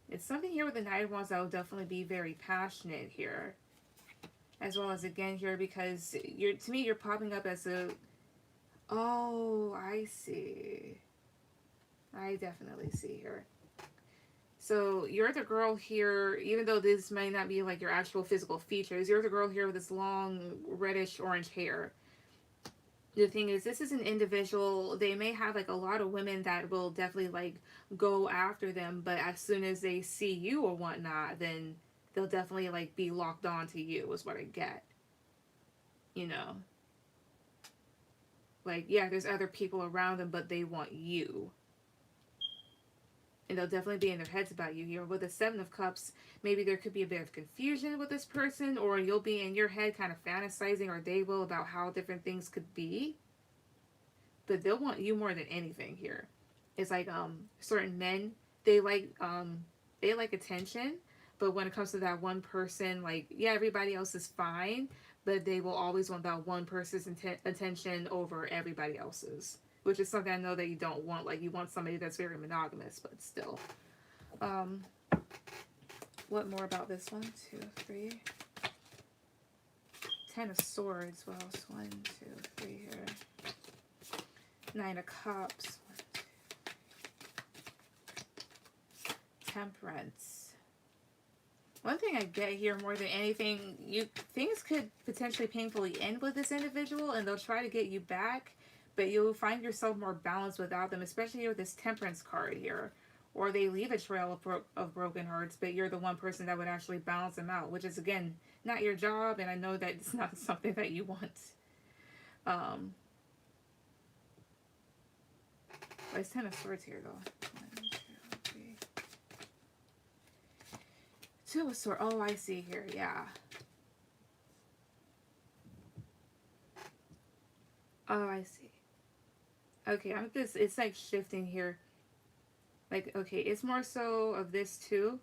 It's something here with the Knight of Wands that will definitely be very passionate here, as well as again here, because you're, to me, you're popping up as a, oh, I see, I definitely see here. So you're the girl here, even though this may not be like your actual physical features, you're the girl here with this long reddish orange hair. The thing is, this is an individual, they may have like a lot of women that will definitely like go after them, but as soon as they see you or whatnot, then they'll definitely like be locked on to you, is what I get. You know? Like, yeah, there's other people around them, but they want you. And they'll definitely be in their heads about you here. With the Seven of Cups, maybe there could be a bit of confusion with this person, or you'll be in your head kind of fantasizing, or they will, about how different things could be. But they'll want you more than anything here. It's like certain men, they like attention, but when it comes to that one person, like, yeah, everybody else is fine, but they will always want that one person's attention over everybody else's, which is something I know that you don't want. Like, you want somebody that's very monogamous, but still. What more about this one? 2, 3. 10 of Swords. What else? 1, 2, 3 here. 9 of Cups. 1, 2. Temperance. One thing I get here more than anything, things could potentially painfully end with this individual, and they'll try to get you back, but you'll find yourself more balanced without them, especially with this Temperance card here. Or they leave a trail of broken hearts, but you're the one person that would actually balance them out, which is, again, not your job, and I know that it's not something that you want. It's 10 of Swords here, though. 1, 2, 3. 2 of Swords. Oh, I see here. Yeah. Oh, I see. Okay, it's like shifting here. Like, okay, it's more so of this too.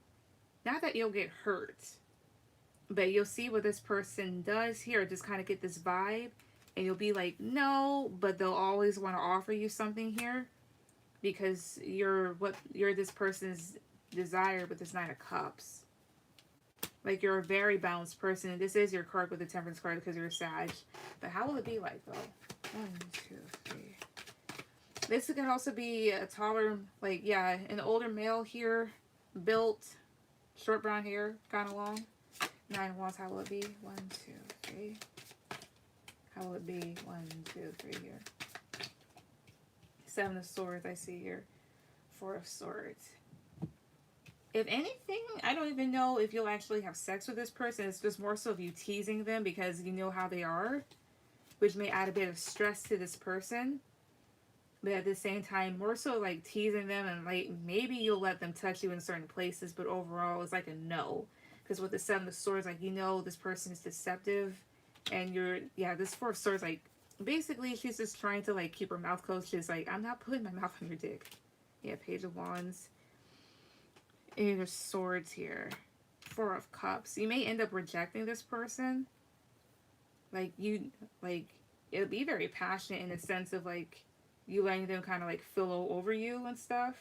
Not that you'll get hurt, but you'll see what this person does here. Just kind of get this vibe, and you'll be like, no, but they'll always want to offer you something here, because you're this person's desire with this 9 of Cups. Like, you're a very balanced person, and this is your card with the Temperance card because you're a Sag. But how will it be like, though? 1, 2, 3. This could also be a taller, like, yeah, an older male here, built, short brown hair, kind of long. 9 of Wands, how will it be? 1, 2, 3. How will it be? 1, 2, 3 here. 7 of Swords, I see here. 4 of Swords. If anything, I don't even know if you'll actually have sex with this person. It's just more so of you teasing them because you know how they are, which may add a bit of stress to this person. But at the same time, more so like teasing them, and like maybe you'll let them touch you in certain places, but overall it's like a no. Because with the 7 of Swords, like, you know this person is deceptive, and this 4 of Swords, like, basically she's just trying to like keep her mouth closed. She's like, I'm not putting my mouth on your dick. Yeah, Page of Wands. And there's Swords here. 4 of Cups. You may end up rejecting this person. It'll be very passionate in the sense of like you letting them kind of like fill over you and stuff.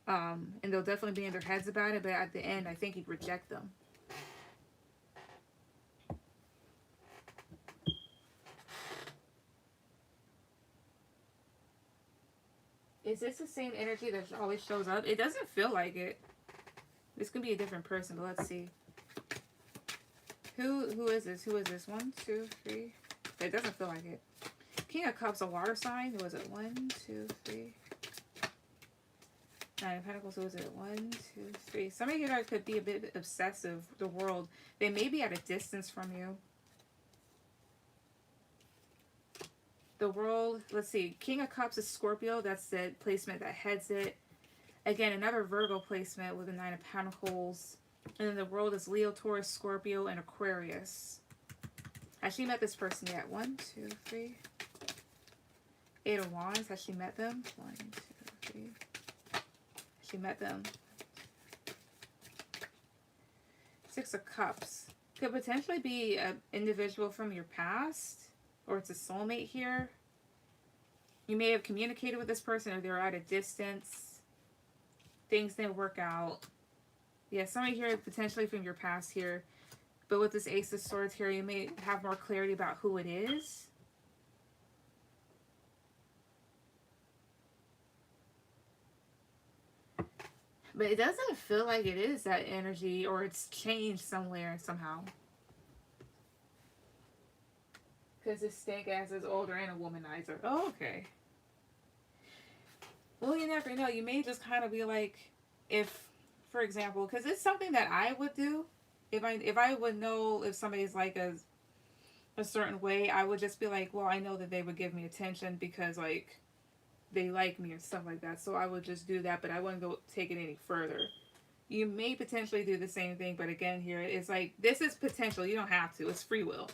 And they'll definitely be in their heads about it, but at the end, I think you'd reject them. Is this the same energy that always shows up? It doesn't feel like it. This could be a different person, but let's see. Who is this? Who is this? 1, 2, 3. It doesn't feel like it. King of Cups, a water sign. Who was it? 1, 2, 3. 9 of Pentacles. Who was it? 1, 2, 3. Somebody here could be a bit obsessive. The world. They may be at a distance from you. The world. Let's see. King of Cups is Scorpio. That's the placement that heads it. Again, another Virgo placement with the 9 of Pentacles. And then the world is Leo, Taurus, Scorpio, and Aquarius. Has she met this person yet? 1, 2, 3. 8 of Wands. Has she met them? 1, 2, 3. Has she met them? 6 of Cups. Could potentially be an individual from your past. Or it's a soulmate here. You may have communicated with this person, or they're at a distance. Things didn't work out. Yeah, somebody here potentially from your past here. But with this Ace of Swords here, you may have more clarity about who it is. But it doesn't feel like it is that energy, or it's changed somewhere, somehow. Because this stank ass is older and a womanizer. Oh, okay. Well, you never know. You may just kind of be like, if, for example, because it's something that I would do. If I would know if somebody's like a certain way, I would just be like, well, I know that they would give me attention because, like, they like me and stuff like that. So I would just do that, but I wouldn't go take it any further. You may potentially do the same thing, but again, here it's like this is potential. You don't have to. It's free will.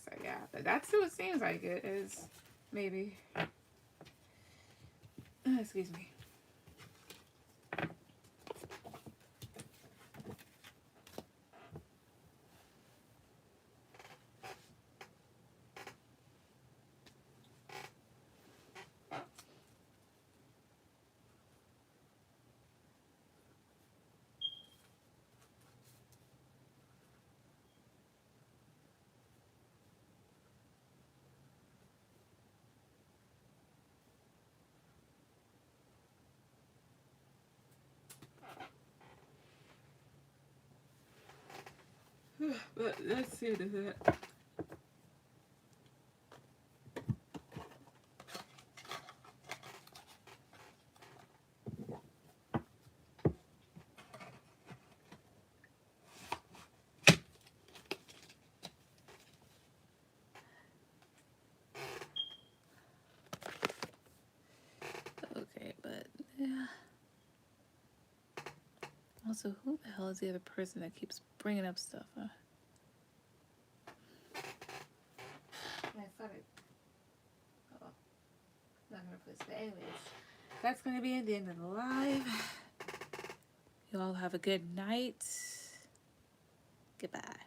So yeah, but that's who it seems like it is. Maybe. Excuse me. But let's see what is it. Okay, but yeah. Also, who the hell is the other person that keeps bringing up stuff? Huh? I thought it. Oh, not gonna put it. But anyways, that's gonna be the end of the live. You all have a good night. Goodbye.